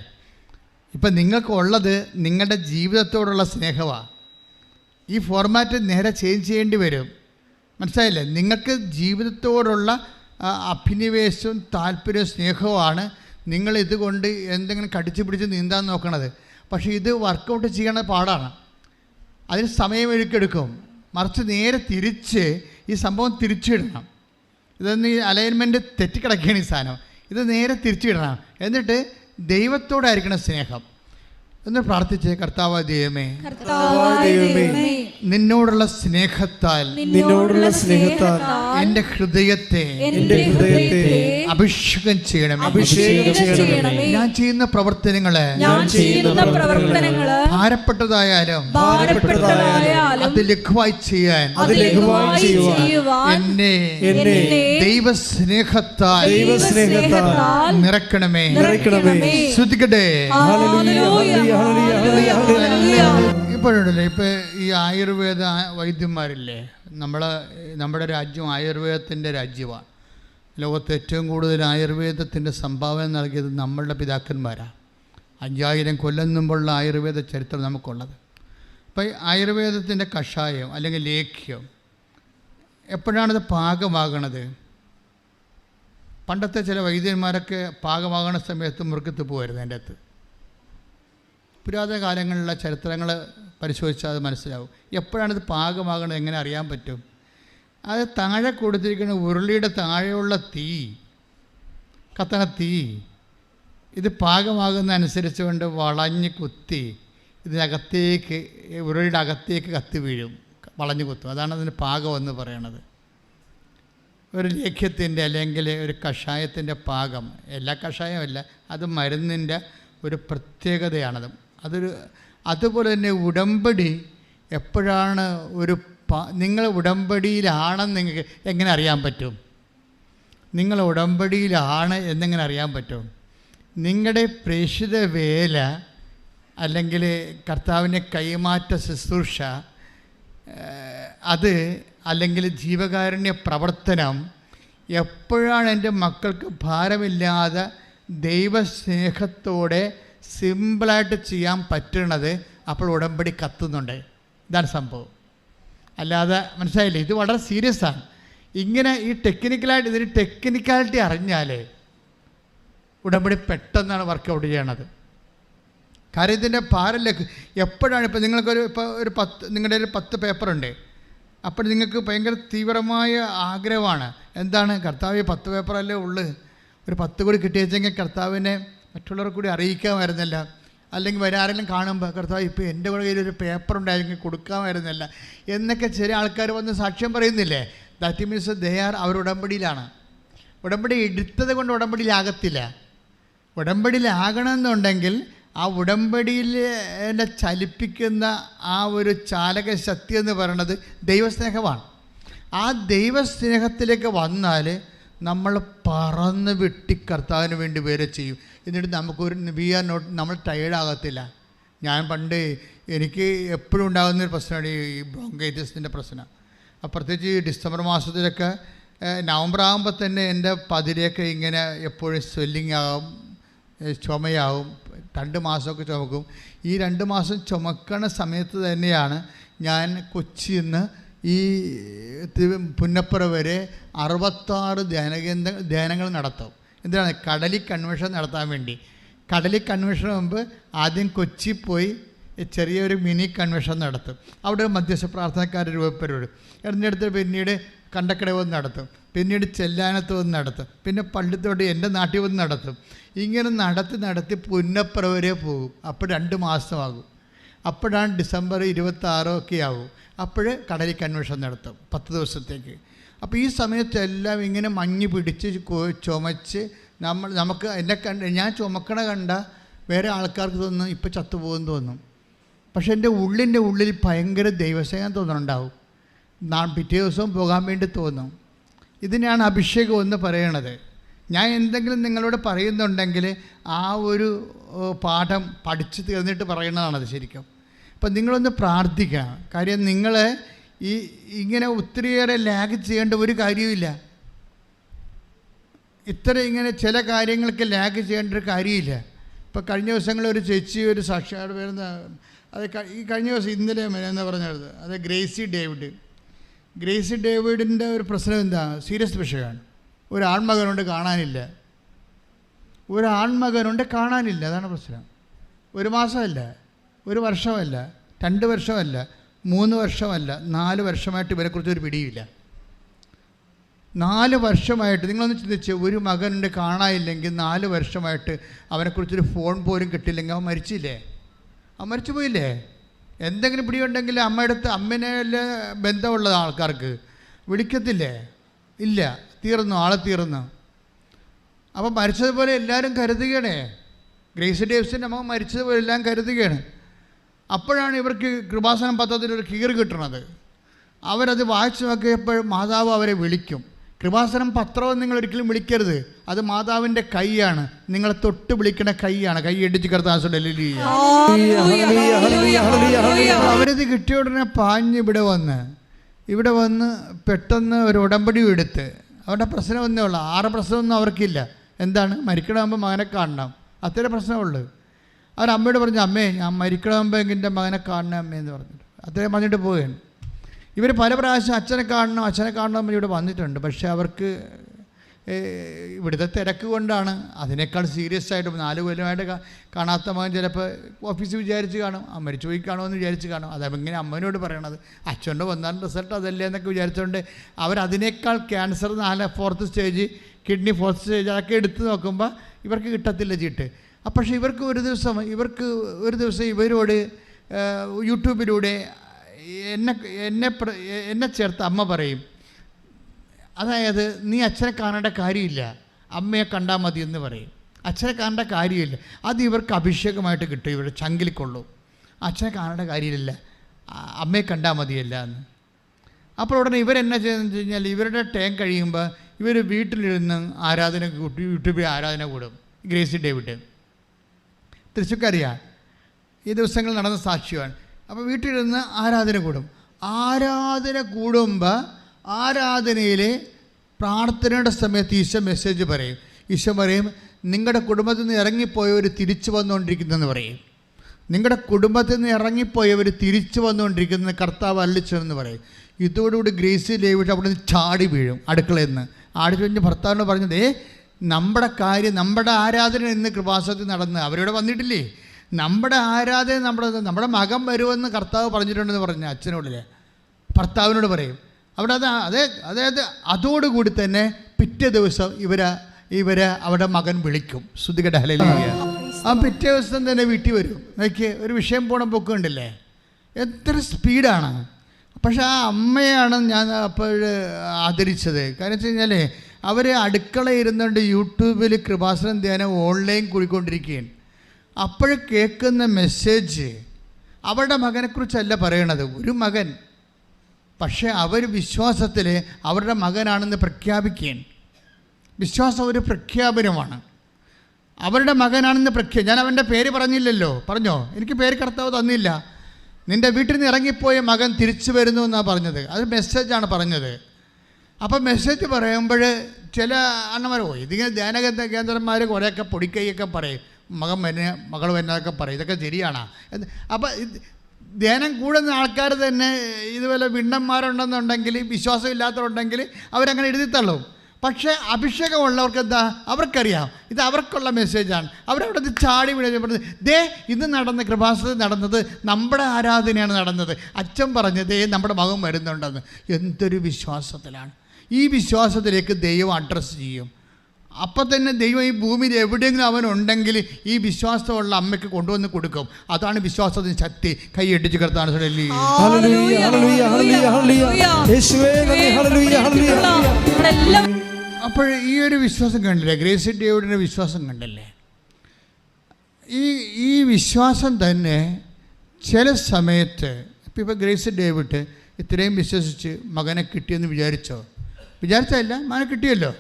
ഇപ്പം നിങ്ങൾക്കുള്ളത് നിങ്ങളുടെ ജീവിതത്തോടുള്ള സ്നേഹമാണ്. ഈ ഫോർമാറ്റ് നേരെ ചേഞ്ച് ചെയ്യേണ്ടി വരും. മനസ്സിലായില്ലേ? നിങ്ങൾക്ക് ജീവിതത്തോടുള്ള അഭിനിവേശവും താല്പര്യവും സ്നേഹവുമാണ് നിങ്ങൾ ഇതുകൊണ്ട് എന്തെങ്കിലും കടിച്ചു പിടിച്ച് നീന്താൻ നോക്കണത്. പക്ഷേ ഇത് വർക്കൗട്ട് ചെയ്യണ പാടാണ്. അതിന് സമയമൊരുക്കെടുക്കും. മറിച്ച് നേരെ തിരിച്ച് ഈ സംഭവം തിരിച്ചിടണം. ഇതൊന്ന് ഈ അലൈൻമെൻറ്റ് തെറ്റിക്കിടക്കുകയാണ് ഈ സാധനം. ഇത് നേരെ തിരിച്ചിടണം. എന്നിട്ട് ദൈവത്തോടായിരിക്കണം സ്നേഹം. എന്ന് പ്രാർത്ഥിച്ച്, കർത്താവായ ദൈവമേ, നിന്നോടുള്ള സ്നേഹത്താൽ എൻ്റെ ഹൃദയത്തെ അഭിഷേകം ചെയ്യണമേ. ഞാൻ ചെയ്യുന്ന പ്രവർത്തനങ്ങളെ ഭാരപ്പെട്ടതായാലും അത് ലഘുവായി ചെയ്യാൻ എന്നെ ദൈവസ്നേഹത്താൽ നിറക്കണമേ. ശ്രദ്ധിക്കട്ടെ. ഇപ്പോഴുണ്ടല്ലോ, ഇപ്പോൾ ഈ ആയുർവേദ വൈദ്യന്മാരില്ലേ, നമ്മുടെ രാജ്യം ആയുർവേദത്തിൻ്റെ രാജ്യമാണ്. ലോകത്ത് ഏറ്റവും കൂടുതൽ ആയുർവേദത്തിൻ്റെ സംഭാവന നൽകിയത് നമ്മളുടെ പിതാക്കന്മാരാണ്. 5000 കൊല്ലം മുമ്പുള്ള ആയുർവേദ ചരിത്രം നമുക്കുള്ളത്. അപ്പോൾ ഈ ആയുർവേദത്തിൻ്റെ കഷായം അല്ലെങ്കിൽ ലേഖ്യം എപ്പോഴാണത് പാകമാകണത്? പണ്ടത്തെ ചില വൈദ്യന്മാരൊക്കെ പാകമാകണ സമയത്ത് മുറുക്കത്ത് പോകുമായിരുന്നു. അതിൻ്റെ അകത്ത് പുരാതന കാലങ്ങളിലുള്ള ചരിത്രങ്ങൾ പരിശോധിച്ചാൽ അത് മനസ്സിലാവും. എപ്പോഴാണിത് പാകമാകണത് എങ്ങനെ അറിയാൻ പറ്റും? അത് താഴെ കൊടുത്തിരിക്കുന്ന ഉരുളിയുടെ താഴെയുള്ള തീ, കത്തണ തീ, ഇത് പാകമാകുന്ന അനുസരിച്ച് കൊണ്ട് വളഞ്ഞ് കുത്തി ഇതിനകത്തേക്ക്, ഉരുളിയുടെ അകത്തേക്ക് കത്തി വീഴും, വളഞ്ഞു കുത്തും. അതാണ് അതിന് പാകമെന്ന് പറയണത്. ഒരു ലേഖ്യത്തിൻ്റെ അല്ലെങ്കിൽ ഒരു കഷായത്തിൻ്റെ പാകം, എല്ലാ കഷായമല്ല, അത് മരുന്നിൻ്റെ ഒരു പ്രത്യേകതയാണത്. അതുപോലെ തന്നെ ഉടമ്പടി എപ്പോഴാണ് നിങ്ങൾ ഉടമ്പടിയിലാണെന്ന് നിങ്ങൾക്ക് എങ്ങനെ അറിയാൻ പറ്റും? നിങ്ങൾ ഉടമ്പടിയിലാണ് എന്നെങ്ങനെ അറിയാൻ പറ്റും? നിങ്ങളുടെ പ്രേക്ഷിത വേല അല്ലെങ്കിൽ കർത്താവിൻ്റെ കൈമാറ്റ ശുശ്രൂഷ അത് അല്ലെങ്കിൽ ജീവകാരുണ്യ പ്രവർത്തനം എപ്പോഴാണ് എൻ്റെ മക്കൾക്ക് ഭാരമില്ലാതെ ദൈവസ്നേഹത്തോടെ സിമ്പിളായിട്ട് ചെയ്യാൻ പറ്റണത്, അപ്പോൾ ഉടമ്പടി കത്തുന്നുണ്ട്. ഇതാണ് സംഭവം. അല്ലാതെ മനസ്സിലായില്ലേ? ഇത് വളരെ സീരിയസ് ആണ്. ഇങ്ങനെ ഈ ഇതിന് ടെക്നിക്കാലിറ്റി അറിഞ്ഞാൽ ഉടമ്പടി പെട്ടെന്നാണ് വർക്കൗട്ട് ചെയ്യണത്. കാര്യം ഇതിൻ്റെ ഭാരമില്ല. എപ്പോഴാണ് ഇപ്പോൾ നിങ്ങൾക്കൊരു നിങ്ങളുടെ ഒരു 10 പേപ്പറുണ്ട്, അപ്പോൾ നിങ്ങൾക്ക് ഭയങ്കര തീവ്രമായ ആഗ്രഹമാണ്. എന്താണ്? കർത്താവ് 10 പേപ്പറല്ലേ ഉള്ളു, ഒരു 10 കൂടി കിട്ടിയെങ്കിൽ കർത്താവിനെ മറ്റുള്ളവർ കൂടി അറിയിക്കാമായിരുന്നില്ല. അല്ലെങ്കിൽ ആരെങ്കിലും കാണുമ്പോൾ കർത്താവ് ഇപ്പോൾ എൻ്റെ കൂടെ കയ്യിൽ ഒരു പേപ്പർ ഉണ്ടായിരുന്നെങ്കിൽ കൊടുക്കാമായിരുന്നില്ല എന്നൊക്കെ ചില ആൾക്കാർ വന്ന് സാക്ഷ്യം പറയുന്നില്ലേ? ദാറ്റ് മീൻസ് അവർ ഉടമ്പടിയിലാണ്. ഉടമ്പടി എടുത്തത് കൊണ്ട് ഉടമ്പടിയിലാകത്തില്ല. ഉടമ്പടിയിലാകണമെന്നുണ്ടെങ്കിൽ ആ ഉടമ്പടിയിൽ ചലിപ്പിക്കുന്ന ആ ഒരു ചാലക ശക്തി എന്ന് പറയുന്നത് ദൈവസ്നേഹമാണ്. ആ ദൈവസ്നേഹത്തിലേക്ക് വന്നാൽ നമ്മൾ പറന്ന് വെട്ടി കർത്താവിന് വേണ്ടി വേറെ ചെയ്യും. എന്നിട്ട് നമുക്കൊരു നമ്മൾ ടയേർഡാകത്തില്ല. ഞാൻ പണ്ട് എനിക്ക് എപ്പോഴും ഉണ്ടാകുന്നൊരു പ്രശ്നമാണ് ഈ ബ്രോങ്കൈറ്റിസിൻ്റെ പ്രശ്നം. പ്രത്യേകിച്ച് ഈ ഡിസംബർ മാസത്തിലൊക്കെ നവംബർ ആകുമ്പോൾ തന്നെ എൻ്റെ പതിരെയൊക്കെ ഇങ്ങനെ എപ്പോഴും സ്വെല്ലിങ് ആകും, ചുമയാവും. 2 മാസമൊക്കെ ചുമക്കും. ഈ 2 മാസം ചുമക്കണ സമയത്ത് തന്നെയാണ് ഞാൻ കൊച്ചിയിൽ നിന്ന് ഈ പുന്നപ്പുറ വരെ 66 ധ്യാനങ്ങൾ നടത്തും. എന്തിനാണ്? കടലിൽ കൺവെൻഷൻ നടത്താൻ വേണ്ടി. കടലിൽ കൺവെൻഷന് മുമ്പ് ആദ്യം കൊച്ചി പോയി ചെറിയൊരു മിനി കൺവെൻഷൻ നടത്തും. അവിടെ മധ്യസ്ഥ പ്രാർത്ഥനക്കാർ രൂപപ്പെടും. എന്നിടത്ത് പിന്നീട് കണ്ടക്കട വന്ന് നടത്തും, പിന്നീട് ചെല്ലാനത്ത് വന്ന് നടത്തും, പിന്നെ പള്ളിത്തോട്ട് എൻ്റെ നാട്ടിൽ വന്ന് നടത്തും. ഇങ്ങനെ നടത്തി പുന്നപ്പുറ വരെ പോകും. അപ്പോൾ 2 മാസമാകും. അപ്പോഴാണ് ഡിസംബർ 26 ഒക്കെ ആകും. അപ്പോൾ കടലിൽ കൺവെൻഷൻ നടത്തും 10 ദിവസത്തേക്ക്. അപ്പോൾ ഈ സമയത്തെല്ലാം ഇങ്ങനെ മഞ്ഞ് പിടിച്ച് ചുമച്ച് നമുക്ക് ഞാൻ ചുമക്കണ കണ്ട വേറെ ആൾക്കാർക്ക് തോന്നും ഇപ്പം ചത്തുപോകുമെന്ന് തോന്നും. പക്ഷെ എൻ്റെ ഉള്ളിൽ ഭയങ്കര ദൈവസ്നേഹം തോന്നുന്നുണ്ടാവും. പിറ്റേ ദിവസവും പോകാൻ വേണ്ടി തോന്നും. ഇതിനെയാണ് അഭിഷേകം എന്ന് പറയണത്. ഞാൻ എന്തെങ്കിലും നിങ്ങളോട് പറയുന്നുണ്ടെങ്കിൽ ആ ഒരു പാഠം പഠിച്ച് തീർന്നിട്ട് പറയുന്നതാണത് ശരിക്കും. അപ്പം നിങ്ങളൊന്ന് പ്രാർത്ഥിക്കണം. കാര്യം നിങ്ങൾ ഇങ്ങനെ ഒത്തിരിയേറെ ലാഗ് ചെയ്യേണ്ട ഒരു കാര്യമില്ല. ഇങ്ങനെ ചില കാര്യങ്ങൾക്ക് ലാഗ് ചെയ്യേണ്ട ഒരു കാര്യമില്ല. ഇപ്പോൾ കഴിഞ്ഞ ദിവസങ്ങളിൽ ഒരു ചേച്ചി ഒരു സാക്ഷാത് വരുന്ന അത് ഈ കഴിഞ്ഞ ദിവസം ഇന്നലെ എന്ന് പറഞ്ഞത് അത് ഗ്രേസി ഡേവിഡിൻ്റെ ഒരു പ്രശ്നം എന്താ? സീരിയസ് വിഷയമാണ്. ഒരു ആൺമകനുണ്ട്, കാണാനില്ല. അതാണ് പ്രശ്നം. 1 മാസമല്ല, 1 വർഷമല്ല, 2 വർഷമല്ല, 3 വർഷമല്ല, 4 വർഷമായിട്ട് ഇവരെക്കുറിച്ചൊരു പിടിയില്ല. 4 വർഷമായിട്ട് നിങ്ങളൊന്ന് ചിന്തിച്ച്, ഒരു മകനുണ്ട് കാണാനില്ലെങ്കിൽ 4 വർഷമായിട്ട് അവനെക്കുറിച്ചൊരു ഫോൺ പോലും കിട്ടില്ലെങ്കിൽ അവൻ മരിച്ചില്ലേ? അവൻ മരിച്ചു പോയില്ലേ? എന്തെങ്കിലും പിടിയുണ്ടെങ്കിൽ അമ്മേനെ ബന്ധമുള്ള ആൾക്കാർക്ക് വിളിക്കത്തില്ലേ? ഇല്ല, ആളെ തീർന്നു. അപ്പം മരിച്ചതുപോലെ എല്ലാവരും കരുതുകയാണേ. ഗ്രേസി ഡേവിസിൻ്റെ അമ്മ മരിച്ചതുപോലെ എല്ലാം കരുതുകയാണ്. അപ്പോഴാണ് ഇവർക്ക് കൃപാസനം പത്രത്തിലൊരു കീറ് കിട്ടുന്നത്. അവരത് വായിച്ചു നോക്കിയപ്പോൾ മാതാവ് അവരെ വിളിക്കും. കൃപാസനം പത്രവും നിങ്ങൾ ഒരിക്കലും വിളിക്കരുത്. അത് മാതാവിൻ്റെ കൈയാണ്, നിങ്ങളെ തൊട്ട് വിളിക്കുന്ന കൈയാണ്. കൈ ഇടിച്ച് കർത്താസുണ്ട്. അവരിത് കിട്ടിയ ഉടനെ പാഞ്ഞ് ഇവിടെ വന്ന് പെട്ടെന്ന് ഒരു ഉടമ്പടി എടുത്ത്. അവരുടെ പ്രശ്നം ഒന്നേ ഉള്ളൂ. 6 പ്രശ്നമൊന്നും അവർക്കില്ല. എന്താണ്? മരിക്കണമാകുമ്പോൾ മകനെ കാണണം, അത്രേ പ്രശ്നമുള്ളൂ. അവരമ്മയോട് പറഞ്ഞു, അമ്മേ ഞാൻ മരിക്കണമാകുമ്പോൾ എൻ്റെ മകനെ കാണണം അമ്മേ എന്ന് പറഞ്ഞിട്ട് അത്രയും പറഞ്ഞിട്ട് പോവുകയാണ്. ഇവർ പല പ്രാവശ്യം അച്ഛനെ കാണണം ഇവിടെ വന്നിട്ടുണ്ട്. പക്ഷേ അവർക്ക് ഇവിടുത്തെ തിരക്ക് കൊണ്ടാണ്. അതിനേക്കാൾ സീരിയസ് ആയിട്ട് 4 കൊല്ലമായിട്ട് കാണാത്ത മകൻ ചിലപ്പോൾ ഓഫീസിൽ വിചാരിച്ച് കാണും, മരിച്ചു പോയി കാണുമെന്ന് വിചാരിച്ച് കാണും. അതെങ്ങനെ അമ്മനോട് പറയണത്? അച്ഛൻ്റെ വന്നാലും റിസൾട്ട് അതല്ലേ എന്നൊക്കെ വിചാരിച്ചുകൊണ്ട് അവരതിനേക്കാൾ cancer 4th stage, kidney 4th stage അതൊക്കെ എടുത്ത് നോക്കുമ്പോൾ ഇവർക്ക് കിട്ടത്തില്ല ചീട്ട്. പക്ഷേ ഇവർക്ക് ഒരു ദിവസം ഇവരോട് യൂട്യൂബിലൂടെ എന്നെ ചേർത്ത് അമ്മ പറയും, അതായത് നീ അച്ഛനെ കാണേണ്ട കാര്യമില്ല, അമ്മയെ കണ്ടാൽ മതി എന്ന് പറയും. അച്ഛനെ കാണേണ്ട കാര്യമില്ല. അത് ഇവർക്ക് അഭിഷേകമായിട്ട് കിട്ടും, ഇവരുടെ ചങ്കിൽ കൊള്ളും. അച്ഛനെ കാണേണ്ട കാര്യമില്ല, അമ്മയെ കണ്ടാൽ മതിയല്ല എന്ന്. അപ്പോൾ ഉടനെ ഇവരെന്നാ ചെയ്യുന്നത് വെച്ച് കഴിഞ്ഞാൽ ഇവരുടെ ടൈം കഴിയുമ്പോൾ ഇവർ വീട്ടിലിരുന്ന് ആരാധന കൂട്ടി, യൂട്യൂബിൽ ആരാധന കൂടും. ഗ്രേസി ഡേവിഡ് തൃശ്ശൂർക്കറിയാം, ഈ ദിവസങ്ങൾ നടന്ന സാക്ഷ്യമാണ്. അപ്പോൾ വീട്ടിലിരുന്ന് ആരാധന കൂടും. ആരാധന കൂടുമ്പോൾ ആരാധനയിൽ പ്രാർത്ഥനയുടെ സമയത്ത് ഈശോ മെസ്സേജ് പറയും. ഈശോ പറയും, നിങ്ങളുടെ കുടുംബത്തിൽ നിന്ന് ഇറങ്ങിപ്പോയവർ തിരിച്ചു വന്നുകൊണ്ടിരിക്കുന്നതെന്ന് പറയും. നിങ്ങളുടെ കുടുംബത്തിൽ നിന്ന് ഇറങ്ങിപ്പോയവർ തിരിച്ചു വന്നുകൊണ്ടിരിക്കുന്നത് കർത്താവ് അരുളിച്ചെന്ന് പറയും. ഇതോടുകൂടി ഗ്രേസി ഡേവിഡ് അവിടെ നിന്ന് ചാടി വീഴും അടുക്കളയിൽ നിന്ന്. ആടി കഴിഞ്ഞ് ഭർത്താവിനോട് പറഞ്ഞത്, നമ്മുടെ കാര്യം, നമ്മുടെ ആരാധന ഇന്ന് കൃപാസനത്തിൽ നടന്ന് അവരിവിടെ വന്നിട്ടില്ലേ, നമ്മുടെ ആരാധന നമ്മുടെ മകൻ വരുമെന്ന് കർത്താവ് പറഞ്ഞിട്ടുണ്ടെന്ന് പറഞ്ഞ അച്ഛനോടില്ലേ ഭർത്താവിനോട് പറയും. അവിടെ അതായത് അതോടുകൂടി തന്നെ പിറ്റേ ദിവസം ഇവരെ അവരുടെ മകൻ വിളിക്കും. സ്തുതിക്കട്ടെ, ഹല്ലേലൂയ. ആ പിറ്റേ ദിവസം തന്നെ വീട്ടിൽ വരും. നോക്കിയേ, ഒരു വിഷയം പോണ പൊക്ക് കണ്ടില്ലേ, എത്ര സ്പീഡാണ്. പക്ഷേ ആ അമ്മയാണ് ഞാൻ അപ്പോൾ ആദരിച്ചത്. കാരണം വെച്ച് കഴിഞ്ഞാൽ അവർ അടുക്കള ഇരുന്നുകൊണ്ട് യൂട്യൂബിൽ കൃപാസനം ധ്യാനം ഓൺലൈൻ കൂടിക്കൊണ്ടിരിക്കുകയാണ്. അപ്പോൾ കേൾക്കുന്ന മെസ്സേജ് അവരുടെ മകനെക്കുറിച്ചല്ല പറയണത്, ഒരു മകൻ. പക്ഷേ അവർ വിശ്വാസത്തിൽ അവരുടെ മകനാണെന്ന് പ്രഖ്യാപിക്കുകയാണ്. വിശ്വാസം ഒരു പ്രഖ്യാപനമാണ്. അവരുടെ മകനാണെന്ന് ഞാൻ അവൻ്റെ പേര് പറഞ്ഞില്ലല്ലോ. പറഞ്ഞോ? എനിക്ക് പേര് കർത്താവ് തന്നില്ല. നിൻ്റെ വീട്ടിൽ നിന്ന് ഇറങ്ങിപ്പോയ മകൻ തിരിച്ചു വരുന്നു എന്നാണ് പറഞ്ഞത്. അത് മെസ്സേജാണ് പറഞ്ഞത്. അപ്പം മെസ്സേജ് പറയുമ്പോൾ ചില അണ്ണന്മാരോ ഇതിങ്ങനെ ധ്യാന കേന്ദ്രന്മാർ കുറേയൊക്കെ പൊടിക്കൈയൊക്കെ പറയും, മകൻ വന്നെ മകൾ വന്നതൊക്കെ പറയും. ഇതൊക്കെ ശരിയാണ്. അപ്പം ധ്യാനം കൂടുന്ന ആൾക്കാർ തന്നെ ഇതുപോലെ വിണ്ണന്മാരുണ്ടെന്നുണ്ടെങ്കിൽ, വിശ്വാസം ഇല്ലാത്തവരുണ്ടെങ്കിൽ അവരങ്ങനെ എഴുതിത്തള്ളും. പക്ഷേ അഭിഷേകമുള്ളവർക്ക് എന്താ, അവർക്കറിയാം ഇത് അവർക്കുള്ള മെസ്സേജാണ്. അവരവിടെ നിന്ന് ചാടി വീഴുന്നത്, ദേ ഇന്ന് നടന്ന കൃപാസനത്തിൽ നടന്നത് നമ്മുടെ ആരാധനയാണ് നടന്നത്. അച്ഛൻ പറഞ്ഞത് നമ്മുടെ മകൻ വരുന്നുണ്ടെന്ന്. എന്തൊരു വിശ്വാസത്തിലാണ്. ഈ വിശ്വാസത്തിലേക്ക് ദൈവം അഡ്രസ്സ് ചെയ്യും. അപ്പം തന്നെ ദൈവം ഈ ഭൂമിയിൽ എവിടെയെങ്കിലും അവനുണ്ടെങ്കിൽ ഈ വിശ്വാസമുള്ള അമ്മയ്ക്ക് കൊണ്ടുവന്ന് കൊടുക്കും. അതാണ് വിശ്വാസത്തിന് ശക്തി. കൈ ഇടിച്ച് കിടത്താണ്. അപ്പോൾ ഈ ഒരു വിശ്വാസം കണ്ടില്ലേ, ഗ്രേസി ഡേവിഡിൻ്റെ വിശ്വാസം കണ്ടില്ലേ, ഈ വിശ്വാസം തന്നെ ചില സമയത്ത് ഇപ്പോൾ ഗ്രേസി ഡേവിഡ് ഇത്രയും വിശ്വസിച്ച് മകനെ കിട്ടിയെന്ന് വിചാരിച്ചല്ല, മകനെ കിട്ടിയല്ലോ.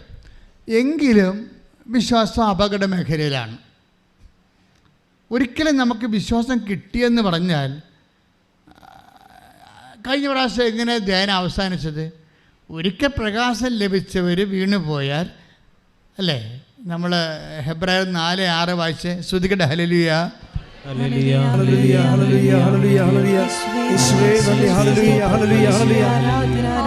എങ്കിലും വിശ്വാസം അപകട മേഖലയിലാണ്. ഒരിക്കലും നമുക്ക് വിശ്വാസം കിട്ടിയെന്ന് പറഞ്ഞാൽ, കഴിഞ്ഞ പ്രാവശ്യം എങ്ങനെ ധ്യാനം അവസാനിച്ചത്, ഒരിക്കൽ പ്രകാശം ലഭിച്ചവർ വീണുപോയാൽ അല്ലേ, നമ്മൾ ഹെബ്രായർ 4:6 വായിച്ച് ശ്രുതിക്കട്ടെ. ഹല്ലേലൂയ, ഹല്ലേലൂയ, ഹല്ലേലൂയ, ഹല്ലേലൂയ, ഹല്ലേലൂയ, ഹല്ലേലൂയ. യേശുവേ നന്ദി. ഹല്ലേലൂയ, ഹല്ലേലൂയ, ഹല്ലേലൂയ,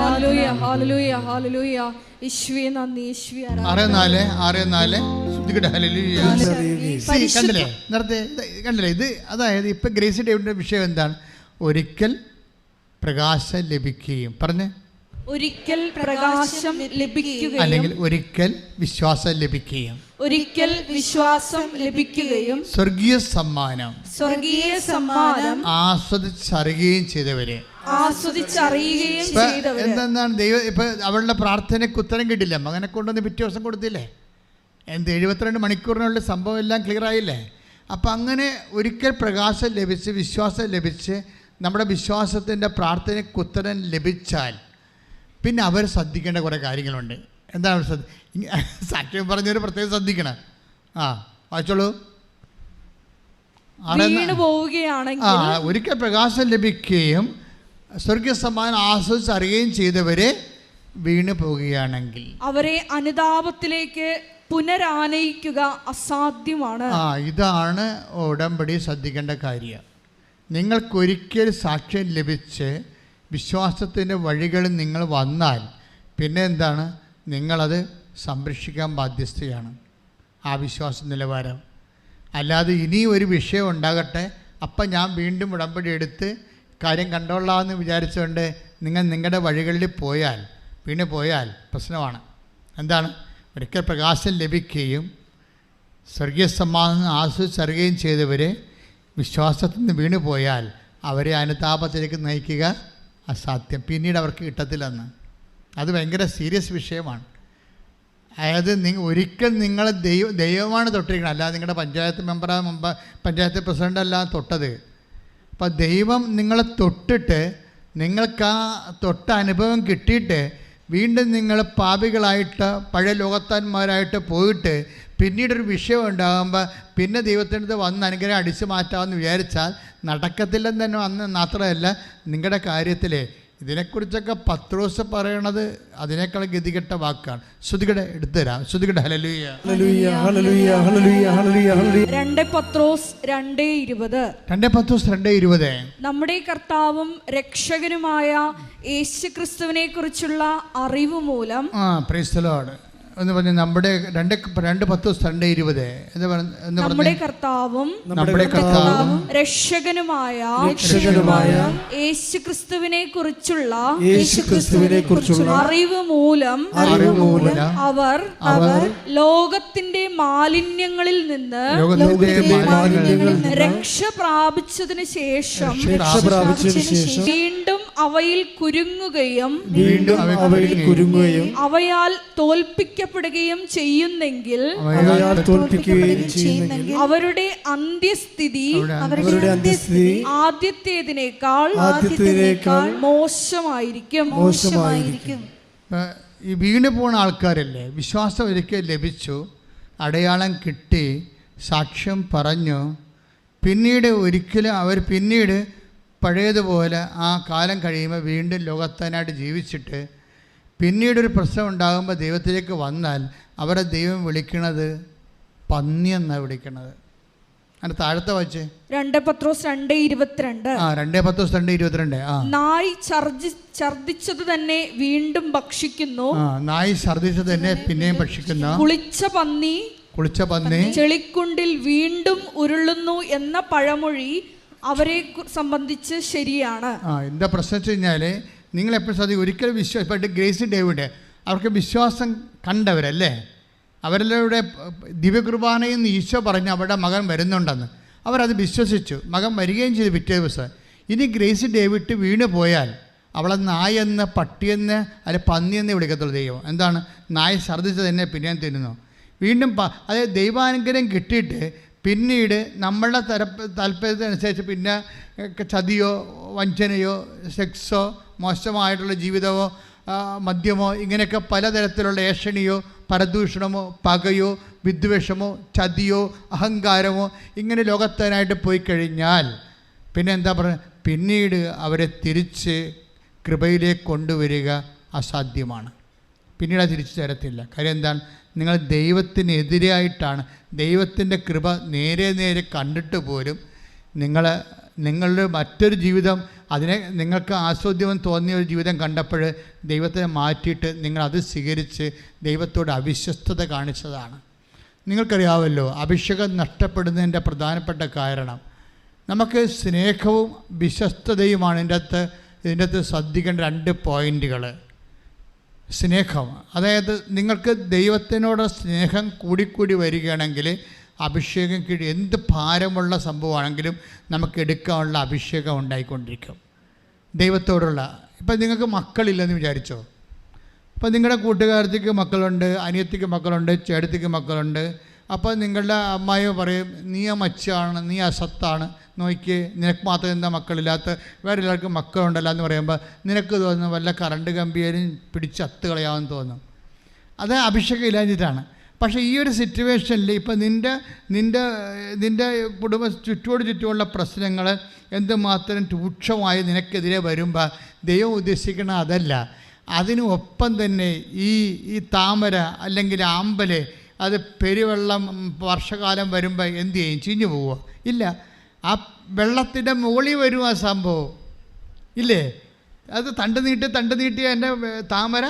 ഹല്ലേലൂയ, ഹല്ലേലൂയ, ഹല്ലേലൂയ. യേശുവേ നന്ദി, യേശുവേ ആരാധന. 6:4 ശ്രുതിക്കട്ടെ. ഹല്ലേലൂയ. കണ്ടില്ലേ, നേരത്തെ കണ്ടില്ലേ, ഇത് അതായത് ഇപ്പം ഗ്രേസി ഡേവിഡിൻ്റെ വിഷയം എന്താണ്, ഒരിക്കൽ പ്രകാശം ലഭിക്കുകയും പറഞ്ഞ് ഒരിക്കൽ പ്രകാശം ലഭിക്കുകയും അല്ലെങ്കിൽ ഒരിക്കൽ വിശ്വാസം ലഭിക്കുകയും ഒരിക്കൽ വിശ്വാസം ലഭിക്കുകയും സ്വർഗീയ സമ്മാനം ആസ്വദിച്ചറിയുകയും ചെയ്തവര് എന്തെന്നാണ് ദൈവം. ഇപ്പം അവളുടെ പ്രാർത്ഥനയ്ക്ക് ഉത്തരം കിട്ടില്ല, മകനെ കൊണ്ടുവന്ന് പിറ്റേ ദിവസം കൊടുത്തില്ലേ, 72 മണിക്കൂറിനുള്ള സംഭവം എല്ലാം ക്ലിയർ ആയില്ലേ. അപ്പം അങ്ങനെ ഒരിക്കൽ പ്രകാശം ലഭിച്ച് വിശ്വാസം ലഭിച്ച് നമ്മുടെ വിശ്വാസത്തിൻ്റെ പ്രാർത്ഥനയ്ക്ക് ഉത്തരം ലഭിച്ചാൽ പിന്നെ അവർ ശ്രദ്ധിക്കേണ്ട കുറേ കാര്യങ്ങളുണ്ട്. എന്താണ് സാക്ഷ്യം പറഞ്ഞവർ പ്രത്യേകം ശ്രദ്ധിക്കണം. വായിച്ചോളൂ. ഒരിക്കൽ പ്രകാശം ലഭിക്കുകയും സ്വർഗീയ സമ്മാനം ആസ്വദിച്ചറിയുകയും ചെയ്തവരെ വീണു പോവുകയാണെങ്കിൽ അവരെ അനുതാപത്തിലേക്ക് പുനരാനയിക്കുക അസാധ്യമാണ്. ഇതാണ് ഉടമ്പടി ശ്രദ്ധിക്കേണ്ട കാര്യം. നിങ്ങൾക്കൊരിക്കൽ സാക്ഷ്യം ലഭിച്ച് വിശ്വാസത്തിൻ്റെ വഴികളിൽ നിങ്ങൾ വന്നാൽ പിന്നെ എന്താണ്, നിങ്ങളത് സംരക്ഷിക്കാൻ ബാധ്യസ്ഥയാണ്. ആ വിശ്വാസ നിലവാരം. അല്ലാതെ ഇനി ഒരു വിഷയം ഉണ്ടാകട്ടെ, അപ്പം ഞാൻ വീണ്ടും ഉടമ്പടി എടുത്ത് കാര്യം കണ്ടോളാമെന്ന് വിചാരിച്ചുകൊണ്ട് നിങ്ങൾ നിങ്ങളുടെ വഴികളിൽ പോയാൽ പ്രശ്നമാണ്. എന്താണ്, ഒരിക്കൽ പ്രകാശം ലഭിക്കുകയും സ്വർഗീയ സമ്മാനം ആസ്വദിച്ചറിയുകയും ചെയ്തവരെ വിശ്വാസത്തിൽ നിന്ന് വീണുപോയാൽ അവരെ അനുതാപത്തിലേക്ക് നയിക്കുക അസാധ്യം. പിന്നീട് അവർക്ക് കിട്ടത്തില്ലെന്ന്. അത് ഭയങ്കര സീരിയസ് വിഷയമാണ്. അതായത് ഒരിക്കൽ നിങ്ങൾ ദൈവമാണ് തൊട്ടിരിക്കണം, അല്ലാതെ നിങ്ങളുടെ പഞ്ചായത്ത് മെമ്പറാ പഞ്ചായത്ത് പ്രസിഡൻ്റ് അല്ല തൊട്ടത്. അപ്പം ദൈവം നിങ്ങളെ തൊട്ടിട്ട് നിങ്ങൾക്ക് ആ തൊട്ട അനുഭവം കിട്ടിയിട്ട് വീണ്ടും നിങ്ങൾ പാപികളായിട്ട് പഴയ ലോകത്താന്മാരായിട്ട് പോയിട്ട് പിന്നീടൊരു വിഷയം ഉണ്ടാകുമ്പോൾ പിന്നെ ദൈവത്തിൻ്റെ അടുത്ത് വന്ന് അനുഗ്രഹം അടിച്ചു മാറ്റാമെന്ന് വിചാരിച്ചാൽ നടക്കത്തില്ലെന്ന് തന്നെ വന്ന് മാത്രമല്ല, നിങ്ങളുടെ കാര്യത്തിൽ ഇതിനെക്കുറിച്ചൊക്കെ പത്രോസ് പറയണത് അതിനേക്കാൾ ഗതികെട്ട വാക്കാണ്. ശ്രുതികടെ എടുത്തുതരാം. ശ്രുതികടെ ഹല്ലേലൂയ ഹല്ലേലൂയ ഹല്ലേലൂയ ഹല്ലേലൂയ ഹല്ലേലൂയ ഹല്ലേലൂയ. 2 പത്രോസ് 2:20. 2 പത്രോസ് 2:20. നമ്മുടെ കർത്താവും രക്ഷകനുമായ യേശുക്രിസ്തുവിനെ കുറിച്ചുള്ള അറിവ് മൂലം. പ്രൈസ് ദി ലോർഡ് എന്ന് പറഞ്ഞ് നമ്മുടെ 2 പത്രോസ് 2:20 നമ്മുടെ കർത്താവും രക്ഷകനുമായ യേശുക്രിസ്തുവിനെ കുറിച്ചുള്ള അറിവ് മൂലം അവർ ലോകത്തിന്റെ മാലിന്യങ്ങളിൽ നിന്ന് രക്ഷ പ്രാപിച്ചതിന് ശേഷം വീണ്ടും അവയിൽ കുരുങ്ങുകയും അവയാൽ തോൽപ്പിക്കപ്പെടുകയും ചെയ്യുന്നെങ്കിൽ അവരുടെ അന്ത്യസ്ഥിതി ആദ്യത്തേതിനേക്കാൾ മോശമായിരിക്കും. ഈ വീണ് പോണ ആൾക്കാരല്ലേ, വിശ്വാസം ഒരിക്കൽ ലഭിച്ചു, അടയാളം കിട്ടി, സാക്ഷ്യം പറഞ്ഞു, പിന്നീട് ഒരിക്കലും അവർ പിന്നീട് പഴയതുപോലെ ആ കാലം കഴിയുമ്പോൾ വീണ്ടും ലോകത്താനായിട്ട് ജീവിച്ചിട്ട് പിന്നീടൊരു പ്രശ്നം ഉണ്ടാകുമ്പോൾ ദൈവത്തിലേക്ക് വന്നാൽ അവരെ ദൈവം വിളിക്കണത് പന്നി എന്നാണ് വിളിക്കണത്. അതിന് താഴത്തെ വായിച്ചേ 2 പത്രോസ് 2:22. 2 പത്രോസ് 2:22. നായ് ഛർദിച്ചത് തന്നെ വീണ്ടും ഭക്ഷിക്കുന്നു. നായ് ഛർദിച്ചത് തന്നെ പിന്നെയും ഭക്ഷിക്കുന്നു. കുളിച്ച പന്നി ചെളിക്കുണ്ടിൽ വീണ്ടും ഉരുളുന്നു എന്ന പഴമൊഴി അവരെ സംബന്ധിച്ച് ശരിയാണ്. എന്താ പ്രശ്നം വെച്ച് കഴിഞ്ഞാൽ, നിങ്ങളെപ്പോഴും ശ്രദ്ധിക്കും, ഒരിക്കലും ഇപ്പം ഗ്രേസി ഡേവിഡ് അവർക്ക് വിശ്വാസം കണ്ടവരല്ലേ, അവരുടെ ദിവ്യകുർബാനയിൽ നിന്ന് ഈശോ പറഞ്ഞു അവരുടെ മകൻ വരുന്നുണ്ടെന്ന്. അവരത് വിശ്വസിച്ചു, മകൻ വരികയും ചെയ്തു പിറ്റേ ദിവസം. ഇനി ഗ്രേസി ഡേവിഡ് വീണ് പോയാൽ അവളെ നായെന്ന്, പട്ടിയെന്ന്, അല്ലെ പന്നിയെന്ന് വിളിക്കത്തുള്ളൂ ദൈവം. എന്താണ്? നായ ഛർദ്ദിച്ചത് തന്നെ പിന്നെയും തിന്നുന്നു. വീണ്ടും അതായത് ദൈവാനുഗ്രഹം കിട്ടിയിട്ട് പിന്നീട് നമ്മളുടെ താല്പര്യത്തിനനുസരിച്ച് പിന്നെ ചതിയോ വഞ്ചനയോ സെക്സോ മോശമായിട്ടുള്ള ജീവിതമോ മദ്യമോ ഇങ്ങനെയൊക്കെ പലതരത്തിലുള്ള ഏഷണിയോ പരദൂഷണമോ പകയോ വിദ്വേഷമോ ചതിയോ അഹങ്കാരമോ ഇങ്ങനെ ലോകത്താനായിട്ട് പോയി കഴിഞ്ഞാൽ പിന്നെ എന്താ പറയുക, പിന്നീട് അവരെ തിരിച്ച് കൃപയിലേക്ക് കൊണ്ടുവരിക അസാധ്യമാണ്. പിന്നീട് അത് തിരിച്ചു തരത്തില്ല. കാര്യം എന്താണ്? നിങ്ങൾ ദൈവത്തിനെതിരായിട്ടാണ്. ദൈവത്തിൻ്റെ കൃപ നേരെ കണ്ടിട്ട് പോലും നിങ്ങളുടെ മറ്റൊരു ജീവിതം, അതിനെ നിങ്ങൾക്ക് ആസ്വാദ്യം തോന്നിയ ഒരു ജീവിതം കണ്ടപ്പോൾ ദൈവത്തിനെ മാറ്റിയിട്ട് നിങ്ങളത് സ്വീകരിച്ച് ദൈവത്തോട് അവിശ്വസ്തത കാണിച്ചതാണ്. നിങ്ങൾക്കറിയാമല്ലോ, അഭിഷേകം നഷ്ടപ്പെടുന്നതിൻ്റെ പ്രധാനപ്പെട്ട കാരണം നമുക്ക് സ്നേഹവും വിശ്വസ്തതയുമാണ്. ഇതിൻ്റെ അകത്ത് ശ്രദ്ധിക്കേണ്ട 2 പോയിൻ്റുകൾ. സ്നേഹം, അതായത് നിങ്ങൾക്ക് ദൈവത്തിനോട് സ്നേഹം കൂടിക്കൂടി വരികയാണെങ്കിൽ അഭിഷേകം കീഴ് എന്ത് ഭാരമുള്ള സംഭവമാണെങ്കിലും നമുക്ക് എടുക്കാനുള്ള അഭിഷേകം ഉണ്ടായിക്കൊണ്ടിരിക്കും ദൈവത്തോടുള്ള. ഇപ്പം നിങ്ങൾക്ക് മക്കളില്ലെന്ന് വിചാരിച്ചോ, അപ്പോൾ നിങ്ങളുടെ കൂട്ടുകാരത്തിക്ക് മക്കളുണ്ട്, അനിയത്തിക്ക് മക്കളുണ്ട്, ചേട്ടത്തിക്ക് മക്കളുണ്ട്. അപ്പോൾ നിങ്ങളുടെ അമ്മായി പറയും, നീ മച്ചാണ്, നീ അസത്താണ്, നോക്കി നിനക്ക് മാത്രം എന്താ മക്കളില്ലാത്ത, വേറെ എല്ലാവർക്കും മക്കളുണ്ടല്ലോ എന്ന് പറയുമ്പോൾ നിനക്ക് തോന്നുന്നു വല്ല കറണ്ട് കമ്പിയേലും പിടിച്ച് അത്ത് കളയാമെന്ന് തോന്നും. അത് അഭിഷേകം ഇല്ലാഞ്ഞിട്ടാണ്. പക്ഷേ ഈ ഒരു സിറ്റുവേഷനിൽ ഇപ്പം നിൻ്റെ കുടുംബ ചുറ്റുമുള്ള പ്രശ്നങ്ങൾ എന്തുമാത്രം രൂക്ഷമായി നിനക്കെതിരെ വരുമ്പോൾ ദൈവം ഉദ്ദേശിക്കണ അതല്ല. അതിനൊപ്പം തന്നെ ഈ താമര അല്ലെങ്കിൽ ആമ്പല് അത് പെരുവെള്ളം വർഷകാലം വരുമ്പോൾ എന്തു ചെയ്യും? ചീഞ്ഞു പോവുക? ഇല്ല. ആ വെള്ളത്തിൻ്റെ മുകളിൽ വരും ആ സംഭവം, ഇല്ലേ? അത് തണ്ട് നീട്ടി എൻ്റെ താമര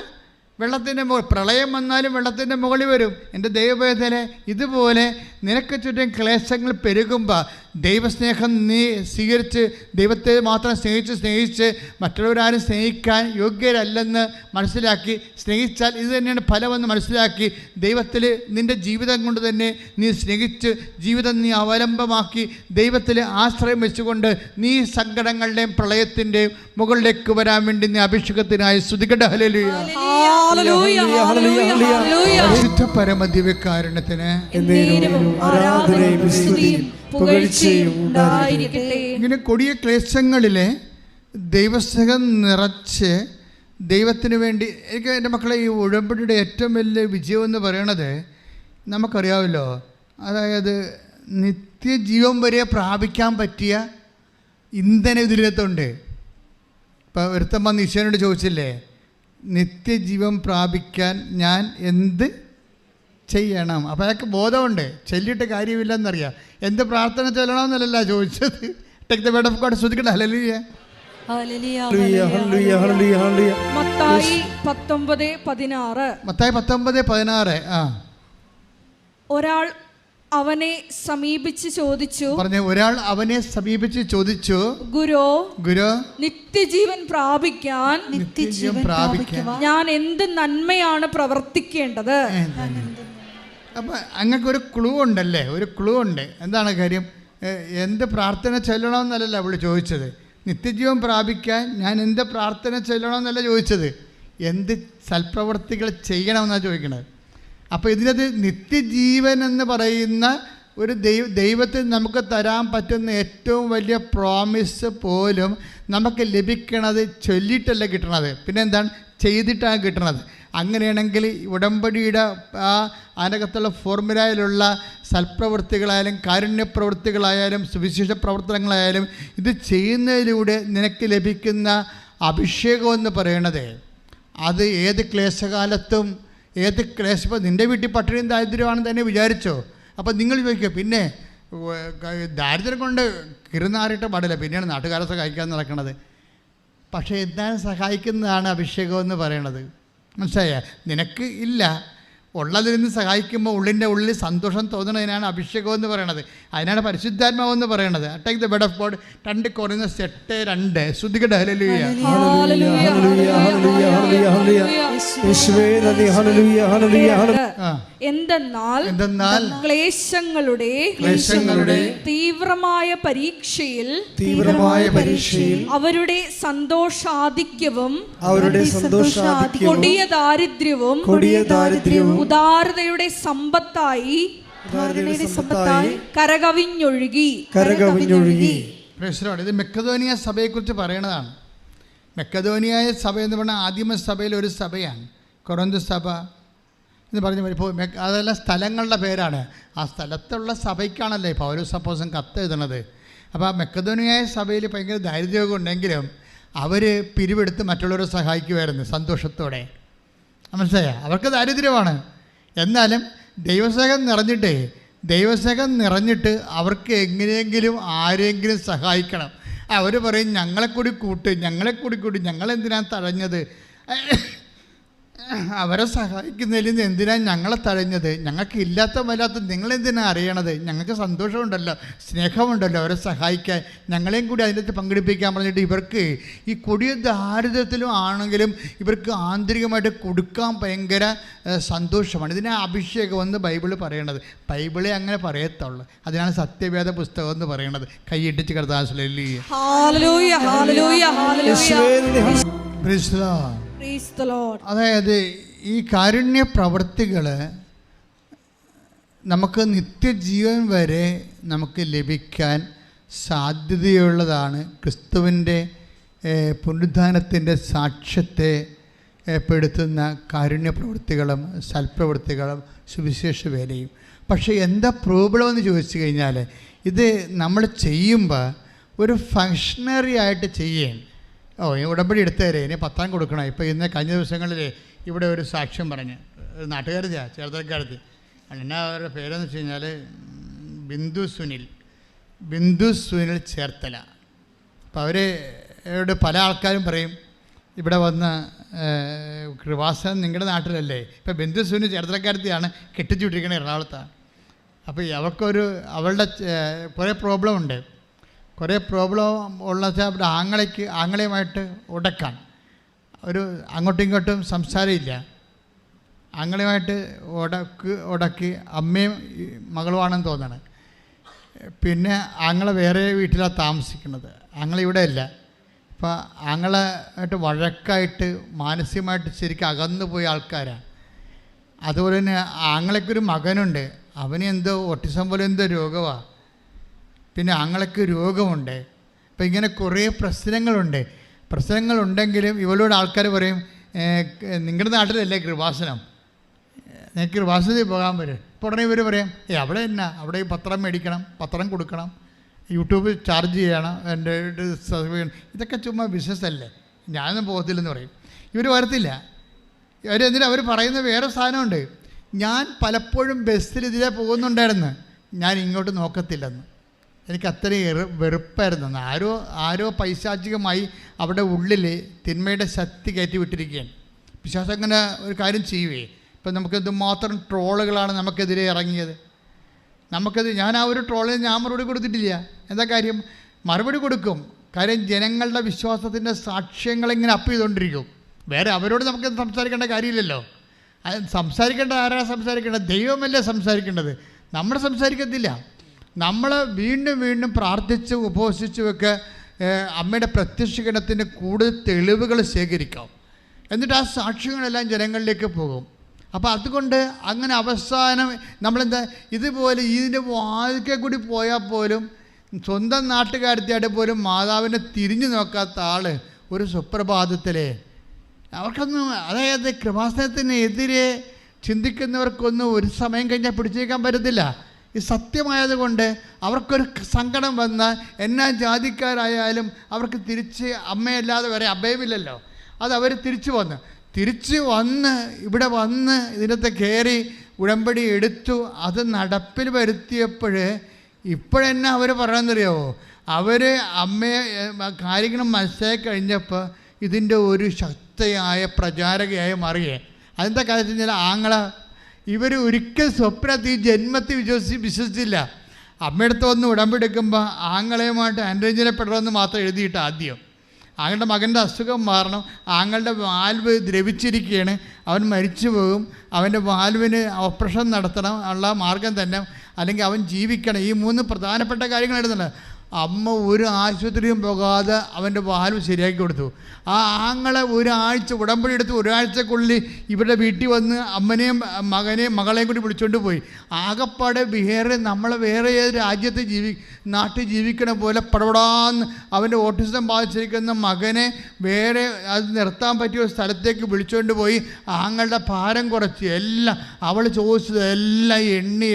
വെള്ളത്തിൻ്റെ പ്രളയം വന്നാലും വെള്ളത്തിൻ്റെ മുകളിൽ വരും. എൻ്റെ ദൈവവേദന ഇതുപോലെ നിനക്ക് ചുറ്റും ക്ലേശങ്ങൾ പെരുകുമ്പോൾ ദൈവസ്നേഹം നീ സ്വീകരിച്ച് ദൈവത്തെ മാത്രം സ്നേഹിച്ച് മറ്റുള്ളവരാരും സ്നേഹിക്കാൻ യോഗ്യരല്ലെന്ന് മനസ്സിലാക്കി സ്നേഹിച്ചാൽ ഇത് തന്നെയാണ് ഫലമെന്ന് മനസ്സിലാക്കി ദൈവത്തിൽ നിൻ്റെ ജീവിതം കൊണ്ട് തന്നെ നീ സ്നേഹിച്ച് ജീവിതം നീ അവലംബമാക്കി ദൈവത്തിൽ ആശ്രയം വെച്ചുകൊണ്ട് നീ സങ്കടങ്ങളുടെയും പ്രളയത്തിൻ്റെയും മുകളിലേക്ക് വരാൻ വേണ്ടി നീ അഭിഷേകത്തിനായി സ്തുതിക്കട്ടെ. ഹല്ലേലൂയ. ഹല്ലേലൂയ, ഹല്ലേലൂയ, ഹല്ലേലൂയ. പരിശുദ്ധ പരമദിവ്യകാരുണ്യത്തിന് എന്നേരവും ആരാധനയും സ്തുതിയും പുകഴ്ചയും ഉണ്ടായിരിക്കട്ടെ. ഇങ്ങനെ കൊടിയ ക്ലേശങ്ങളിലെ ദൈവസ്നേഹം നിറച്ച് ദൈവത്തിന് വേണ്ടി എനിക്ക് എൻ്റെ മക്കളെ ഈ ഉടമ്പടിയുടെ ഏറ്റവും വലിയ വിജയം എന്ന് പറയണത് നമുക്കറിയാമല്ലോ, അതായത് നിത്യജീവൻ വരെ പ്രാപിക്കാൻ പറ്റിയ ഇന്ധനം ഇതിനകത്തുണ്ട്. ഇപ്പോൾ ഒരുത്തൻ വന്ന് ഈശോനോട് ചോദിച്ചില്ലേ, നിത്യജീവൻ പ്രാപിക്കാൻ ഞാൻ എന്ത് ചെയ്യണം? അപ്പോൾ അയാൾക്ക് ബോധമുണ്ട്, ചൊല്ലിയിട്ട് കാര്യമില്ലെന്നറിയാം. എന്ത് പ്രാർത്ഥന ചൊല്ലണമെന്നല്ല ചോദിച്ചത്. Take the word of God. ശ്രദ്ധിക്കട്ടെ. ഹല്ലേലൂയ, മത്തായി 19:16. മത്തായി 19:16. ഒരാൾ അവനെ സമീപിച്ച് ചോദിച്ചു, പറഞ്ഞു, ഒരാൾ അവനെ സമീപിച്ച് ചോദിച്ചു, ഗുരു, നിത്യജീവൻ പ്രാപിക്കാൻ ഞാൻ എന്ത് നന്മയാണ് പ്രവർത്തിക്കേണ്ടത്? അപ്പം അങ്ങക്കൊരു ക്ലൂ ഉണ്ടല്ലേ, ഒരു ക്ലൂ ഉണ്ട്. എന്താണ് കാര്യം? എന്ത് പ്രാർത്ഥന ചൊല്ലണമെന്നല്ല അവൾ ചോദിച്ചത്. നിത്യജീവൻ പ്രാപിക്കാൻ ഞാൻ എന്ത് പ്രാർത്ഥന ചൊല്ലണമെന്നല്ല ചോദിച്ചത്, എന്ത് സൽപ്രവർത്തികൾ ചെയ്യണമെന്നാണ് ചോദിക്കണത്. അപ്പോൾ ഇതിനകത്ത് നിത്യജീവൻ എന്ന് പറയുന്ന ഒരു ദൈവത്തിൽ നമുക്ക് തരാൻ പറ്റുന്ന ഏറ്റവും വലിയ പ്രോമിസ് പോലും നമുക്ക് ലഭിക്കണത് ചൊല്ലിയിട്ടല്ല കിട്ടണത്, പിന്നെ എന്താണ്, ചെയ്തിട്ടാണ് കിട്ടണത്. അങ്ങനെയാണെങ്കിൽ ഉടമ്പടിയുടെ അതിനകത്തുള്ള ഫോർമുലയിലുള്ള സൽപ്രവൃത്തികളായാലും കാരുണ്യപ്രവൃത്തികളായാലും സുവിശേഷ പ്രവർത്തനങ്ങളായാലും ഇത് ചെയ്യുന്നതിലൂടെ നിനക്ക് ലഭിക്കുന്ന അഭിഷേകം എന്ന് പറയണത് അത് ഏത് ക്ലേശകാലത്തും ഏത് ക്ലേശം, ഇപ്പോൾ നിൻ്റെ വീട്ടിൽ പട്ടിണിയും ദാരിദ്ര്യമാണെന്ന് തന്നെ വിചാരിച്ചോ. അപ്പോൾ നിങ്ങൾ ചോദിക്കുക, പിന്നെ ദാരിദ്ര്യം കൊണ്ട് കിറുനാറിയിട്ട് പാടില്ല, പിന്നെയാണ് നാട്ടുകാരെ സഹായിക്കാൻ നടക്കുന്നത്. പക്ഷേ എന്താണ് സഹായിക്കുന്നതാണ് അഭിഷേകം എന്ന് പറയണത്. മനസ്സിലായ? നിനക്ക് ഇല്ല, ഉള്ളതിൽ നിന്ന് സഹായിക്കുമ്പോൾ ഉള്ളിൻ്റെ ഉള്ളിൽ സന്തോഷം തോന്നുന്നതിനാണ് അഭിഷേകം എന്ന് പറയണത്. അതിനാണ് പരിശുദ്ധാത്മാവ് എന്ന് പറയണത്. Take the word of God. 2 കൊറിന്തോസ് 8:2. ശ്രുതികട. ഹല്ലേലൂയ, എന്തെന്നാൽ ക്ലേശങ്ങളുടെ തീവ്രമായ പരീക്ഷയിൽ അവരുടെ സന്തോഷാധിക്യവും കൊടിയ ദാരിദ്ര്യവും ഉദാരതയുടെ സമ്പത്തായി കരകവിഞ്ഞൊഴുകി. ഇത് മക്കെദോനിയ സഭയെക്കുറിച്ച് പറയണതാണ്. മക്കെദോനിയ സഭ എന്ന് പറഞ്ഞാൽ ആദിമ സഭയിൽ ഒരു സഭയാണ് കൊറിന്ത് സഭ എന്ന് പറഞ്ഞു. ഇപ്പോൾ അതെല്ലാം സ്ഥലങ്ങളുടെ പേരാണ്. ആ സ്ഥലത്തുള്ള സഭയ്ക്കാണല്ലേ പൗലോസ് അപ്പോസ്തലൻ കത്ത് എഴുതണത്. അപ്പോൾ ആ മക്കെദോനിയ സഭയിൽ ഭയങ്കര ദാരിദ്ര്യമൊക്കെ ഉണ്ടെങ്കിലും അവർ പിരിവെടുത്ത് മറ്റുള്ളവരെ സഹായിക്കുമായിരുന്നു സന്തോഷത്തോടെ. മനസ്സിലായ? അവർക്ക് ദാരിദ്ര്യമാണ്, എന്നാലും ദൈവസ്നേഹം നിറഞ്ഞിട്ട് അവർക്ക് എങ്ങനെയെങ്കിലും ആരെങ്കിലും സഹായിക്കണം. അവർ പറയും, ഞങ്ങളെ കൂടി കൂട്ടി, ഞങ്ങളെന്തിനാണ് തഴഞ്ഞത്? അവരെ സഹായിക്കുന്നതിൽ നിന്ന് എന്തിനാണ് ഞങ്ങളെ തഴഞ്ഞത്? ഞങ്ങൾക്ക് ഇല്ലാത്ത വല്ലാത്ത നിങ്ങളെന്തിനാണ് അറിയണത്? ഞങ്ങൾക്ക് സന്തോഷമുണ്ടല്ലോ, സ്നേഹമുണ്ടല്ലോ അവരെ സഹായിക്കാൻ, ഞങ്ങളെയും കൂടി അതിനകത്ത് പങ്കെടുപ്പിക്കാൻ പറഞ്ഞിട്ട് ഇവർക്ക് ഈ കൊടിയ ദാരിദ്ര്യത്തിലും ആണെങ്കിലും ഇവർക്ക് ആന്തരികമായിട്ട് കൊടുക്കാൻ ഭയങ്കര സന്തോഷമാണ്. ഇതിനെ അഭിഷേകം എന്ന് ബൈബിള് പറയണത്. ബൈബിളെ അങ്ങനെ പറയത്തുള്ളൂ. അതിനാണ് സത്യവേദ പുസ്തകം എന്ന് പറയണത്. കൈയിട്ടിച്ച് കർത്താവേ. അതായത് ഈ കാരുണ്യ പ്രവൃത്തികൾ നമുക്ക് നിത്യജീവൻ വരെ നമുക്ക് ലഭിക്കാൻ സാധ്യതയുള്ളതാണ്. ക്രിസ്തുവിൻ്റെ പുനരുദ്ധാനത്തിൻ്റെ സാക്ഷ്യത്തെ പെടുത്തുന്ന കാരുണ്യ പ്രവൃത്തികളും സൽപ്രവൃത്തികളും സുവിശേഷ വേലയും. പക്ഷേ എന്താ പ്രോബ്ലം എന്ന് ചോദിച്ചു കഴിഞ്ഞാൽ, ഇത് നമ്മൾ ചെയ്യുമ്പോൾ ഒരു ഫങ്ഷണറി ആയിട്ട് ചെയ്യേണ്ട. ഉടമ്പടി എടുത്തേരെ, ഇനി പത്രം കൊടുക്കണം. ഇപ്പോൾ ഇന്ന് കഴിഞ്ഞ ദിവസങ്ങളിൽ ഇവിടെ ഒരു സാക്ഷ്യം പറഞ്ഞ് നാട്ടുകാരത്തിയാണ്, ചേർത്തലക്കാരത്തി. എന്നാ അവരുടെ പേരെന്ന് വെച്ച് കഴിഞ്ഞാൽ ബിന്ദു സുനിൽ ചേർത്തല. അപ്പോൾ അവരോട് പല ആൾക്കാരും പറയും, ഇവിടെ വന്ന് കൃപാസൻ നിങ്ങളുടെ നാട്ടിലല്ലേ? ഇപ്പോൾ ബിന്ദു സുനിൽ ചേർത്തലക്കാരത്തിയാണ്, കെട്ടിച്ചു വിട്ടിരിക്കുന്നത് എറണാകുളത്താണ്. അപ്പോൾ അവളുടെ കുറേ പ്രോബ്ലം ഉണ്ട്. കുറേ പ്രോബ്ലം ഉള്ളത് അവിടെ ആങ്ങളയുമായിട്ട് ഉടക്കാൻ അങ്ങോട്ടും ഇങ്ങോട്ടും സംസാരമില്ല. ആങ്ങളയുമായിട്ട് ഉടക്കി അമ്മയും മകളുമാണെന്ന് തോന്നണം. പിന്നെ ആങ്ങളെ വേറെ വീട്ടിലാണ് താമസിക്കുന്നത്, ആങ്ങളിവിടെ അല്ല. അപ്പോൾ ആങ്ങളായിട്ട് വഴക്കായിട്ട് മാനസികമായിട്ട് ശരിക്കും അകന്നു പോയ ആൾക്കാരാണ്. അതുപോലെ തന്നെ ആങ്ങളയ്ക്കൊരു മകനുണ്ട്, അവന് എന്തോ ഓട്ടിസം പോലെ എന്തോ രോഗമാണ്. പിന്നെ ആങ്ങളയ്ക്ക് രോഗമുണ്ട്. അപ്പം ഇങ്ങനെ കുറേ പ്രശ്നങ്ങളുണ്ടെങ്കിലും ഇവളോട് ആൾക്കാർ പറയും, നിങ്ങളുടെ നാട്ടിലല്ലേ കൃപാസനം, നിങ്ങൾക്ക് കൃപാസനത്തിൽ പോകാൻ വരും. ഇപ്പോൾ ഉടനെ ഇവർ പറയും, അവിടെ എന്നാ, അവിടെ പത്രം മേടിക്കണം, പത്രം കൊടുക്കണം, യൂട്യൂബ് ചാർജ് ചെയ്യണം, എൻ്റെ ഇതൊക്കെ ചുമ്മാ ബിസിനസ്സല്ലേ, ഞാനൊന്നും പോകത്തില്ലെന്ന് പറയും. ഇവർ വരത്തില്ല. അവർ പറയുന്ന വേറെ സാധനമുണ്ട്, ഞാൻ പലപ്പോഴും ബസ്സിൽ ഇതിലേ പോകുന്നുണ്ടായിരുന്നു, ഞാൻ ഇങ്ങോട്ട് നോക്കത്തില്ലെന്ന്. എനിക്ക് അത്രയും വെറുപ്പായിരുന്നു. ആരോ പൈശാചികമായി അവിടെ ഉള്ളിൽ തിന്മയുടെ ശക്തി കയറ്റി വിട്ടിരിക്കുകയാണ്. വിശ്വാസം അങ്ങനെ ഒരു കാര്യം ചെയ്യുവേ. ഇപ്പം നമുക്ക് എന്തുമാത്രം ട്രോളുകളാണ് നമുക്കെതിരെ ഇറങ്ങിയത്. ഞാൻ ആ ഒരു ട്രോളിന് ഞാൻ മറുപടി കൊടുത്തിട്ടില്ല. എന്താ കാര്യം? മറുപടി കൊടുക്കും. കാര്യം ജനങ്ങളുടെ വിശ്വാസത്തിൻ്റെ സാക്ഷ്യങ്ങളിങ്ങനെ അപ്പ് ചെയ്തുകൊണ്ടിരിക്കും. വേറെ അവരോട് നമുക്ക് സംസാരിക്കേണ്ട കാര്യമില്ലല്ലോ. സംസാരിക്കേണ്ട ആരാണ് സംസാരിക്കേണ്ടത്? ദൈവമല്ലേ സംസാരിക്കേണ്ടത്. നമ്മൾ സംസാരിക്കത്തില്ല. നമ്മൾ വീണ്ടും പ്രാർത്ഥിച്ച് ഉപവസിച്ചുമൊക്കെ അമ്മയുടെ പ്രത്യക്ഷീകരണത്തിന് കൂടുതൽ തെളിവുകൾ ശേഖരിക്കാം. എന്നിട്ട് ആ സാക്ഷ്യങ്ങളെല്ലാം ജനങ്ങളിലേക്ക് പോകും. അപ്പോൾ അതുകൊണ്ട് അങ്ങനെ അവസാനം നമ്മളെന്താ ഇതുപോലെ ഇതിൻ്റെ വാതിൽക്കൽ കൂടി പോയാൽ പോലും സ്വന്തം നാട്ടുകാരത്തിയായിട്ട് പോലും മാതാവിനെ തിരിഞ്ഞു നോക്കാത്ത ആൾ ഒരു സുപ്രഭാതത്തിലെ അവർക്കൊന്നും, അതായത് കൃപാസനത്തിനെതിരെ ചിന്തിക്കുന്നവർക്കൊന്നും ഒരു സമയം കഴിഞ്ഞാൽ പിടിച്ചേക്കാൻ പറ്റത്തില്ല. ഈ സത്യമായതുകൊണ്ട് അവർക്കൊരു സങ്കടം വന്നാൽ എന്നാ ജാതിക്കാരായാലും അവർക്ക് തിരിച്ച് അമ്മയല്ലാതെ വരെ അഭയമില്ലല്ലോ. അത് അവർ തിരിച്ചു വന്ന് ഇവിടെ വന്ന് ഇതിനകത്ത് കയറി ഉടമ്പടി എടുത്തു. അത് നടപ്പിൽ വരുത്തിയപ്പോൾ ഇപ്പോഴെന്നാ അവർ പറയാമെന്നറിയാമോ? അവർ അമ്മയെ കാര്യങ്ങൾ മനസ്സിലാക്കി കഴിഞ്ഞപ്പോൾ ഇതിൻ്റെ ഒരു ശക്തിയായ പ്രചാരകയായി മാറിയേ. അതെന്താ കാര്യം വെച്ചാൽ ആങ്ങള ഇവർ ഒരിക്കൽ സ്വപ്നത്തിൽ ജന്മത്തിൽ വിശ്വസിച്ചില്ല. അമ്മയടുത്ത് വന്ന് ഉടമ്പെടുക്കുമ്പോൾ ആങ്ങളെയുമായിട്ട് അനുരഞ്ജനപ്പെടണമെന്ന് മാത്രം എഴുതിയിട്ട് ആദ്യം ആങ്ങളുടെ മകൻ്റെ അസുഖം മാറണം, ആങ്ങളുടെ വാൽവ് ദ്രവിച്ചിരിക്കുകയാണ്, അവൻ മരിച്ചു പോകും, അവൻ്റെ വാൽവിന് ഓപ്പറേഷൻ നടത്തണം ഉള്ള മാർഗം തന്നെ, അല്ലെങ്കിൽ അവൻ ജീവിക്കണം. ഈ 3 പ്രധാനപ്പെട്ട കാര്യങ്ങൾ എഴുതുന്നത്. അമ്മ ഒരു ആശുപത്രിയും പോകാതെ അവൻ്റെ വാൽവ് ശരിയാക്കി കൊടുത്തു. ആ ആങ്ങളെ ഒരാഴ്ച ഉടമ്പടി എടുത്ത് ഒരാഴ്ചക്കുള്ളിൽ ഇവരുടെ വീട്ടിൽ വന്ന് അമ്മനെയും മകളെയും കൂടി വിളിച്ചുകൊണ്ട് പോയി. ആകപ്പാടെ നമ്മളെ വേറെ ഏത് രാജ്യത്ത് നാട്ടിൽ ജീവിക്കണ പോലെ പടപടാന്ന് അവൻ്റെ ഓട്ടിസം ബാധിച്ചിരിക്കുന്ന മകനെ വേറെ അത് നിർത്താൻ പറ്റിയ ഒരു സ്ഥലത്തേക്ക് വിളിച്ചുകൊണ്ട് പോയി ആങ്ങളുടെ ഭാരം കുറച്ച് എല്ലാം അവൾ ചോദിച്ചത് എല്ലാം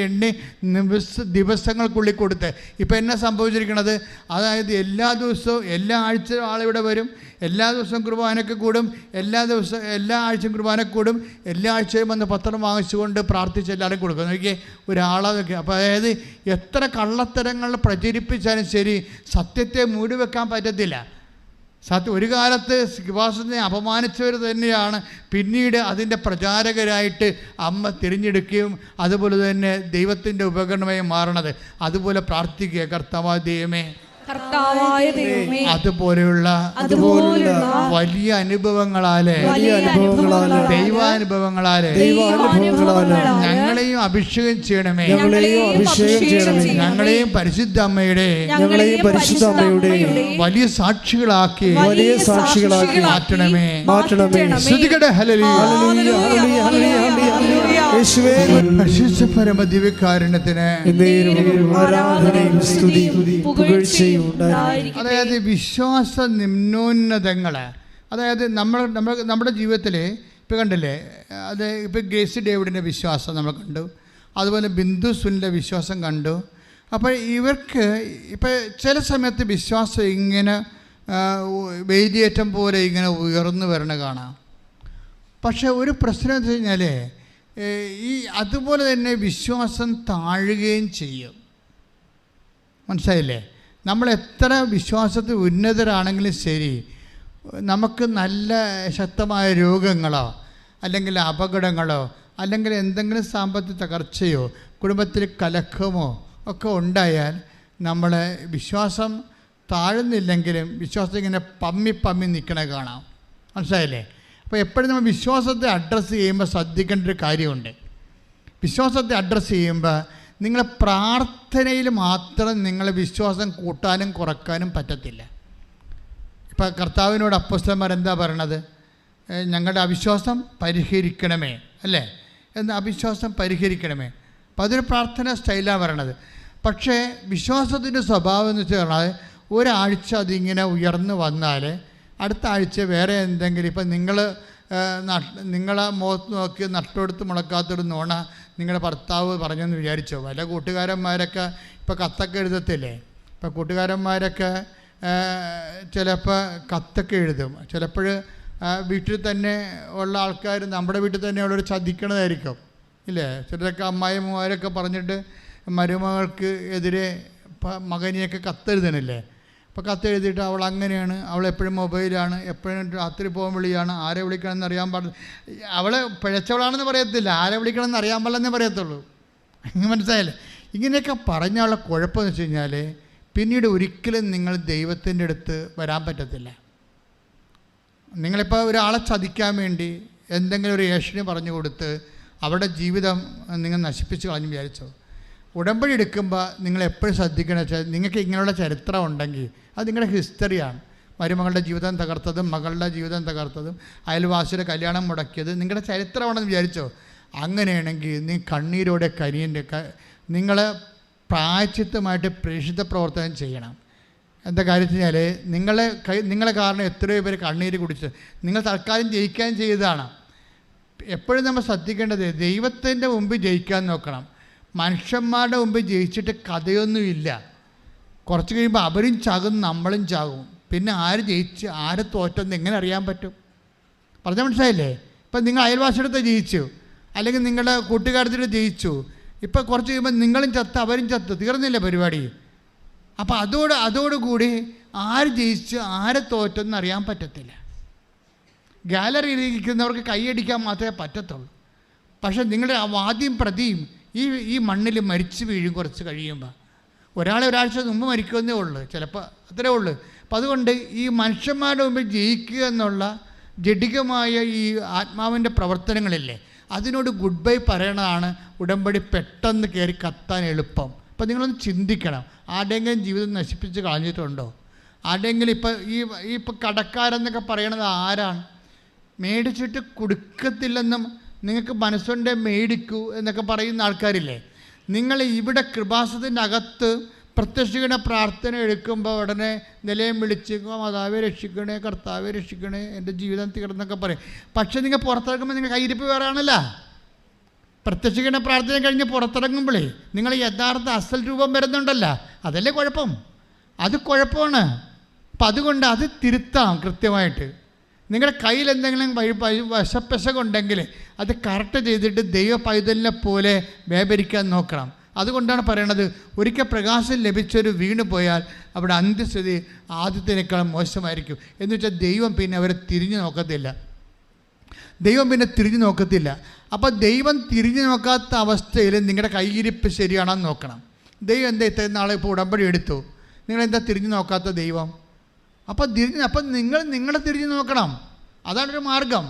എണ്ണി ദിവസങ്ങൾക്കുള്ളിൽ കൊടുത്ത്. ഇപ്പം എന്നാ സംഭവിച്ചിരിക്കണത്? അതായത് എല്ലാ ദിവസവും എല്ലാ ആഴ്ചയും ആളിവിടെ വരും, എല്ലാ ദിവസവും കുർബാനയ്ക്ക് കൂടും, എല്ലാ ആഴ്ചയും കുർബാനയ്ക്ക് കൂടും, എല്ലാ ആഴ്ചയും വന്ന് പത്രം വാങ്ങിച്ചുകൊണ്ട് പ്രാർത്ഥിച്ച് എല്ലാവരും കൊടുക്കും. നോക്കിയേ ഒരാളതൊക്കെ. അപ്പോൾ അതായത് എത്ര കള്ളത്തരങ്ങൾ പ്രചരിപ്പിച്ചാലും ശരി സത്യത്തെ മൂടിവെക്കാൻ പറ്റത്തില്ല. ഒരു കാലത്ത് കൃപാസനത്തെ അപമാനിച്ചവർ തന്നെയാണ് പിന്നീട് അതിൻ്റെ പ്രചാരകരായിട്ട് അമ്മ തിരഞ്ഞെടുക്കുകയും അതുപോലെ തന്നെ ദൈവത്തിൻ്റെ ഉപകരണമായി മാറണത്. അതുപോലെ പ്രാർത്ഥിക്കുക, കർത്താവായ ദൈവമേ, അതുപോലെയുള്ള വലിയ അനുഭവങ്ങളാലെ ദൈവാനുഭവങ്ങളാലെ ഞങ്ങളെയും അഭിഷേകം ചെയ്യണമേ. ഞങ്ങളെയും പരിശുദ്ധ അമ്മയുടെ വലിയ സാക്ഷികളാക്കി മാറ്റണമേ. സ്തുതിക്കട്ടെ. പരിശുദ്ധ പരമദിവ്യകാരുണ്യത്തിന് അതായത് വിശ്വാസ നിമ്നോന്നതങ്ങൾ, അതായത് നമ്മുടെ ജീവിതത്തിൽ ഇപ്പം കണ്ടില്ലേ, അത് ഇപ്പം ഗ്രേസി ഡേവിഡിൻ്റെ വിശ്വാസം നമ്മൾ കണ്ടു, അതുപോലെ ബിന്ദു സുനിൻ്റെ വിശ്വാസം കണ്ടു. അപ്പോൾ ഇവർക്ക് ഇപ്പം ചില സമയത്ത് വിശ്വാസം ഇങ്ങനെ വേലിയേറ്റം പോലെ ഇങ്ങനെ ഉയർന്നു വരണ കാണാം. പക്ഷേ ഒരു പ്രശ്നം എന്ന് വെച്ച് കഴിഞ്ഞാൽ അതുപോലെ തന്നെ വിശ്വാസം താഴുകയും ചെയ്യും. മനസ്സിലായില്ലേ? നമ്മൾ എത്ര വിശ്വാസത്തിൽ ഉന്നതരാണെങ്കിലും ശരി, നമുക്ക് നല്ല ശക്തമായ രോഗങ്ങളോ അല്ലെങ്കിൽ അപകടങ്ങളോ അല്ലെങ്കിൽ എന്തെങ്കിലും സാമ്പത്തിക തകർച്ചയോ കുടുംബത്തിൽ കലക്കമോ ഒക്കെ ഉണ്ടായാൽ നമ്മളെ വിശ്വാസം താഴുന്നില്ലെങ്കിലും വിശ്വാസം ഇങ്ങനെ പമ്മി നിൽക്കണ കാണാം. മനസ്സിലായില്ലേ? അപ്പോൾ എപ്പോഴും നമ്മൾ വിശ്വാസത്തെ അഡ്രസ്സ് ചെയ്യുമ്പോൾ ശ്രദ്ധിക്കേണ്ട ഒരു കാര്യമുണ്ട്. വിശ്വാസത്തെ അഡ്രസ്സ് ചെയ്യുമ്പോൾ നിങ്ങളെ പ്രാർത്ഥനയിൽ മാത്രം നിങ്ങളെ വിശ്വാസം കൂട്ടാനും കുറക്കാനും പറ്റത്തില്ല. ഇപ്പം ഇപ്പം കർത്താവിനോട് അപ്പോസ്തലന്മാർ എന്താ പറയണത്? ഞങ്ങളുടെ അവിശ്വാസം പരിഹരിക്കണമേ, അല്ലേ? എന്ന് അവിശ്വാസം പരിഹരിക്കണമേ. അപ്പം അതൊരു പ്രാർത്ഥന സ്റ്റൈലാണ് പറയണത്. പക്ഷേ വിശ്വാസത്തിൻ്റെ സ്വഭാവം എന്ന് വെച്ച് പറഞ്ഞാൽ ഒരാഴ്ച അതിങ്ങനെ ഉയർന്നു വന്നാൽ അടുത്ത ആഴ്ച വേറെ എന്തെങ്കിലും, ഇപ്പം നിങ്ങളെ മുഖത്ത് നോക്കി നട്ടെടുത്ത് മുളക്കാത്തൊരു നോണ നിങ്ങളുടെ ഭർത്താവ് പറഞ്ഞെന്ന് വിചാരിച്ചോ? വല്ല കൂട്ടുകാരന്മാരൊക്കെ ഇപ്പോൾ കത്തൊക്കെ എഴുതത്തില്ലേ? ഇപ്പോൾ കൂട്ടുകാരന്മാരൊക്കെ ചിലപ്പോൾ കത്തൊക്കെ എഴുതും. ചിലപ്പോൾ വീട്ടിൽ തന്നെ ഉള്ള ആൾക്കാർ നമ്മുടെ വീട്ടിൽ തന്നെ ഉള്ളൊരു ചതിക്കണതായിരിക്കും, ഇല്ലേ? ചിലരൊക്കെ അമ്മായിമാരൊക്കെ പറഞ്ഞിട്ട് മരുമകൾക്ക് എതിരെ മകനെയൊക്കെ കത്തെഴുതണില്ലേ? അപ്പോൾ കത്തെഴുതിയിട്ട് അവൾ അങ്ങനെയാണ്, അവൾ എപ്പോഴും മൊബൈലാണ്, എപ്പോഴും രാത്രി പോകാൻ വിളിയാണ്, ആരെ വിളിക്കണമെന്ന് അറിയാൻ പാടില്ല. അവൾ പിഴച്ചവളാണെന്ന് പറയത്തില്ല, ആരെ വിളിക്കണമെന്ന് അറിയാൻ പാടില്ലെന്നേ പറയത്തുള്ളൂ. മനസ്സിലായില്ലേ? ഇങ്ങനെയൊക്കെ പറഞ്ഞുള്ള കുഴപ്പമെന്ന് വെച്ച് കഴിഞ്ഞാൽ പിന്നീട് ഒരിക്കലും നിങ്ങൾ ദൈവത്തിൻ്റെ അടുത്ത് വരാൻ പറ്റത്തില്ല. നിങ്ങളിപ്പോൾ ഒരാളെ ചതിക്കാൻ വേണ്ടി എന്തെങ്കിലും ഒരു ഏഷണി പറഞ്ഞു കൊടുത്ത് അവരുടെ ജീവിതം നിങ്ങൾ നശിപ്പിച്ച് കളഞ്ഞു വിചാരിച്ചോ? ഉടമ്പടി എടുക്കുമ്പോൾ നിങ്ങൾ എപ്പോഴും ശ്രദ്ധിക്കണമെന്ന് വെച്ചാൽ നിങ്ങൾക്ക് ഇങ്ങനെയുള്ള ചരിത്രം ഉണ്ടെങ്കിൽ അത് നിങ്ങളുടെ ഹിസ്റ്ററിയാണ്. മരുമകളുടെ ജീവിതം തകർത്തതും മകളുടെ ജീവിതം തകർത്തതും അയൽവാസിയുടെ കല്യാണം മുടക്കിയത് നിങ്ങളുടെ ചരിത്രമാണെന്ന് വിചാരിച്ചോ? അങ്ങനെയാണെങ്കിൽ നീ കണ്ണീരോടെ നിങ്ങൾ പ്രായശ്ചിത്തമായിട്ട് പ്രേക്ഷിത പ്രവർത്തനം ചെയ്യണം. എന്താ കാര്യം വെച്ച് കഴിഞ്ഞാൽ നിങ്ങളെ കാരണം എത്രയോ പേര് കണ്ണീര് കുടിച്ച് നിങ്ങൾ തൽക്കാലം ജയിക്കാൻ ചെയ്തതാണ്. എപ്പോഴും നമ്മൾ ശ്രദ്ധിക്കേണ്ടത് ദൈവത്തിൻ്റെ മുമ്പ് ജയിക്കാൻ നോക്കണം. മനുഷ്യന്മാരുടെ മുമ്പ് ജയിച്ചിട്ട് കഥയൊന്നുമില്ല. കുറച്ച് കഴിയുമ്പോൾ അവരും ചാകും, നമ്മളും ചാകും. പിന്നെ ആര് ജയിച്ച് ആര് തോറ്റെന്ന് എങ്ങനെ അറിയാൻ പറ്റും? പറഞ്ഞാൽ മനസ്സിലായില്ലേ? ഇപ്പം നിങ്ങൾ അയൽവാസിയുടെ ജയിച്ചു, അല്ലെങ്കിൽ നിങ്ങളുടെ കൂട്ടുകാരത്തിൻ്റെ ജയിച്ചു, ഇപ്പം കുറച്ച് കഴിയുമ്പോൾ നിങ്ങളും ചത്ത് അവരും ചത്ത്, തീർന്നില്ല പരിപാടി. അപ്പം അതോടുകൂടി ആര് ജയിച്ച് ആര് തോറ്റെന്ന് അറിയാൻ പറ്റത്തില്ല. ഗാലറിയിൽ ഇരിക്കുന്നവർക്ക് കൈയടിക്കാൻ മാത്രമേ പറ്റത്തുള്ളൂ. പക്ഷേ നിങ്ങളുടെ ആ വാദ്യം പ്രതിയും ഈ മണ്ണിൽ മരിച്ചു വീഴും കുറച്ച് കഴിയുമ്പോൾ. ഒരാഴ്ച മുമ്പ് മരിക്കുമെന്നേ ഉള്ളൂ, ചിലപ്പോൾ അത്രേ ഉള്ളൂ. അപ്പം അതുകൊണ്ട് ഈ മനുഷ്യന്മാരുടെ മുമ്പിൽ ജയിക്കുക എന്നുള്ള ജഡികമായ ഈ ആത്മാവിൻ്റെ പ്രവർത്തനങ്ങളില്ലേ, അതിനോട് ഗുഡ് ബൈ പറയണതാണ് ഉടമ്പടി പെട്ടെന്ന് കയറി കത്താൻ എളുപ്പം. അപ്പം നിങ്ങളൊന്ന് ചിന്തിക്കണം, ആരുടെയെങ്കിലും ജീവിതം നശിപ്പിച്ച് കളഞ്ഞിട്ടുണ്ടോ? ആരുടെയെങ്കിലും ഇപ്പം കടക്കാരെന്നൊക്കെ പറയണത് ആരാണ്? മേടിച്ചിട്ട് കൊടുക്കത്തില്ലെന്നും നിങ്ങൾക്ക് മനസ്സുണ്ടേ മേടിക്കൂ എന്നൊക്കെ പറയുന്ന ആൾക്കാരില്ലേ? നിങ്ങൾ ഇവിടെ കൃപാസനത്തിൻ്റെ അകത്ത് പ്രത്യക്ഷീകരണ പ്രാർത്ഥന എടുക്കുമ്പോൾ ഉടനെ നിലയം വിളിച്ച് മാതാവെ രക്ഷിക്കണേ, കർത്താവെ രക്ഷിക്കണേ, എൻ്റെ ജീവിതം തീർന്നൊക്കെ പറയും. പക്ഷേ നിങ്ങൾ പുറത്തിറങ്ങുമ്പോൾ നിങ്ങൾ കയ്യിരിപ്പ് വേറാണല്ലോ. പ്രത്യക്ഷീകരണ പ്രാർത്ഥന കഴിഞ്ഞ് പുറത്തിറങ്ങുമ്പോഴേ നിങ്ങൾ യഥാർത്ഥ അസൽ രൂപം വരുന്നുണ്ടല്ലോ, അതല്ലേ കുഴപ്പം. അത് കുഴപ്പമാണ്. അപ്പം അതുകൊണ്ട് അത് തിരുത്താം കൃത്യമായിട്ട്. നിങ്ങളുടെ കയ്യിൽ എന്തെങ്കിലും വശപ്പശകുണ്ടെങ്കിൽ അത് കറക്റ്റ് ചെയ്തിട്ട് ദൈവ പൈതലിനെ പോലെ വ്യാപരിക്കാൻ നോക്കണം. അതുകൊണ്ടാണ് പറയണത്, ഒരിക്കൽ പ്രകാശം ലഭിച്ചൊരു വീണ് പോയാൽ അവിടെ അന്ത്യസ്ഥിതി ആദ്യത്തിനേക്കാളും മോശമായിരിക്കും. എന്ന് വെച്ചാൽ ദൈവം പിന്നെ അവരെ തിരിഞ്ഞു നോക്കത്തില്ല. അപ്പോൾ ദൈവം തിരിഞ്ഞു നോക്കാത്ത അവസ്ഥയിൽ നിങ്ങളുടെ കൈയിരിപ്പ് ശരിയാണെന്ന് നോക്കണം. ദൈവം എന്താ ഇത്രയും നാളെ ഇപ്പോൾ ഉടമ്പടി എടുത്തു, നിങ്ങളെന്താ തിരിഞ്ഞു നോക്കാത്ത ദൈവം? അപ്പം നിങ്ങളെ തിരിഞ്ഞു നോക്കണം. അതാണൊരു മാർഗം.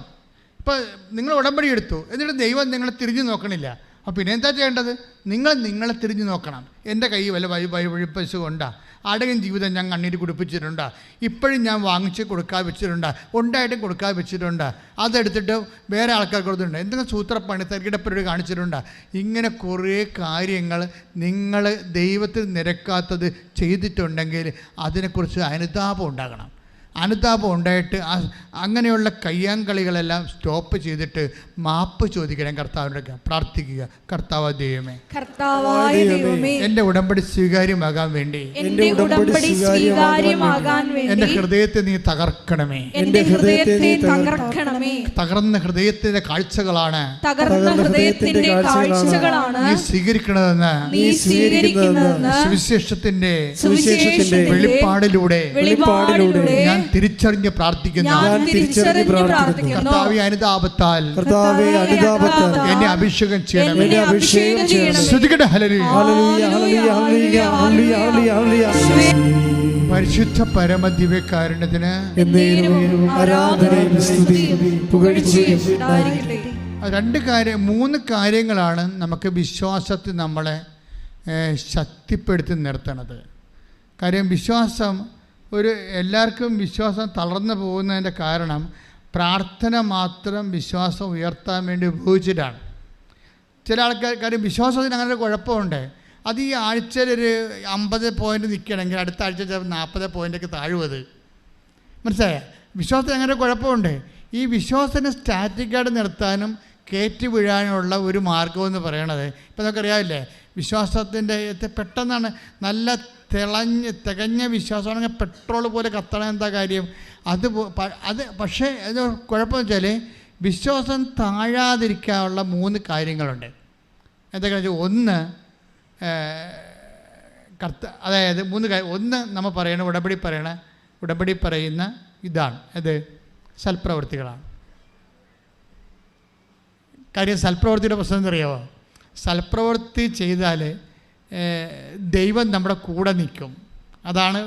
ഇപ്പം നിങ്ങൾ ഉടമ്പടി എടുത്തു, എന്നിട്ട് ദൈവം നിങ്ങളെ തിരിഞ്ഞു നോക്കണില്ല. അപ്പോൾ പിന്നെ എന്താ ചെയ്യേണ്ടത്? നിങ്ങളെ തിരിഞ്ഞു നോക്കണം. എൻ്റെ കൈ വല്ല വഴിപ്പശു കൊണ്ടാ, ആരുടെയും ജീവിതം ഞാൻ കണ്ണീര് കുടിപ്പിച്ചിട്ടുണ്ടാ, ഇപ്പോഴും ഞാൻ വാങ്ങിച്ച് കൊടുക്കാതെ വെച്ചിട്ടുണ്ടാ, ഉണ്ടായിട്ടും കൊടുക്കാതെ വെച്ചിട്ടുണ്ടാ, അതെടുത്തിട്ട് വേറെ ആൾക്കാർക്ക് കൊടുത്തിട്ടുണ്ട്, എന്തെങ്കിലും സൂത്രപ്പണി തരികിടപ്പരോട് കാണിച്ചിട്ടുണ്ടാ. ഇങ്ങനെ കുറേ കാര്യങ്ങൾ നിങ്ങൾ ദൈവത്തിൽ നിരക്കാത്തത് ചെയ്തിട്ടുണ്ടെങ്കിൽ അതിനെക്കുറിച്ച് അനുതാപം ഉണ്ടാകണം. അനുതാപം ഉണ്ടായിട്ട് അങ്ങനെയുള്ള കയ്യാങ്കളികളെല്ലാം സ്റ്റോപ്പ് ചെയ്തിട്ട് മാപ്പ് ചോദിക്കണം, കർത്താവിനോട് പ്രാർത്ഥിക്കുക. കർത്താവായ ദൈവമേ, എൻ്റെ ഉടമ്പടി സ്വീകാര്യമാകാൻ വേണ്ടി എൻ്റെ ഹൃദയത്തെ നീ തകർക്കണമേ. തകർന്ന ഹൃദയത്തിന്റെ കാഴ്ചകളാണ് നീ സ്വീകരിക്കണമെന്ന് സുവിശേഷത്തിന്റെ വെളിപ്പാടിലൂടെ ഞാൻ തിരിച്ചറിഞ്ഞ് പ്രാർത്ഥിക്കുന്നു. കർത്താവേ, അനുതാപത്താൽ എന്നെ അഭിഷേകം ചെയ്യണമേ. ശ്രുതികട പരിശുദ്ധ പരമദിവ്യകാരുണ്യത്തിന് മൂന്ന് കാര്യങ്ങളാണ് നമുക്ക് വിശ്വാസത്തിൽ നമ്മളെ ശക്തിപ്പെടുത്തി നിർത്തണത്. കാര്യം വിശ്വാസം എല്ലാവർക്കും വിശ്വാസം തളർന്നു പോകുന്നതിൻ്റെ കാരണം പ്രാർത്ഥന മാത്രം വിശ്വാസം ഉയർത്താൻ വേണ്ടി ഉപയോഗിച്ചിട്ടാണ്. ചില ആൾക്കാർ വിശ്വാസത്തിന് അങ്ങനെ ഒരു കുഴപ്പമുണ്ട്. അത് ഈ ആഴ്ചയിലൊരു 50 പോയിൻ്റ് നിൽക്കണമെങ്കിൽ അടുത്ത ആഴ്ച ചിലപ്പോൾ 40 പോയിൻ്റൊക്കെ താഴുമത്. മനസ്സിലായ? വിശ്വാസത്തിന് അങ്ങനെ ഒരു കുഴപ്പമുണ്ട്. ഈ വിശ്വാസത്തിന് സ്റ്റാറ്റിക്കായിട്ട് നിർത്താനും കയറ്റി വീഴാനുള്ള ഒരു മാർഗമെന്ന് പറയണത് ഇപ്പം നമുക്കറിയാമില്ലേ, വിശ്വാസത്തിൻ്റെ പെട്ടെന്നാണ് നല്ല തികഞ്ഞ വിശ്വാസമാണെങ്കിൽ പെട്രോൾ പോലെ കത്തണം. എന്താ കാര്യം? അത് പക്ഷേ അത് കുഴപ്പമെന്ന് വെച്ചാൽ വിശ്വാസം താഴാതിരിക്കാനുള്ള 3 കാര്യങ്ങളുണ്ട്. എന്തൊക്കെയാണെന്ന് വെച്ചാൽ, ഒന്ന് അതായത് 3 കാര്യം. ഒന്ന് നമ്മൾ പറയണ ഉടമ്പടി പറയുന്ന ഇതാണ്, അത് സൽപ്രവൃത്തികളാണ്. കാര്യം സൽപ്രവൃത്തിയുടെ പ്രശ്നം എന്തറിയാമോ? സൽപ്രവൃത്തി ചെയ്താൽ ദൈവം നമ്മുടെ കൂടെ നിൽക്കും. അതാണ്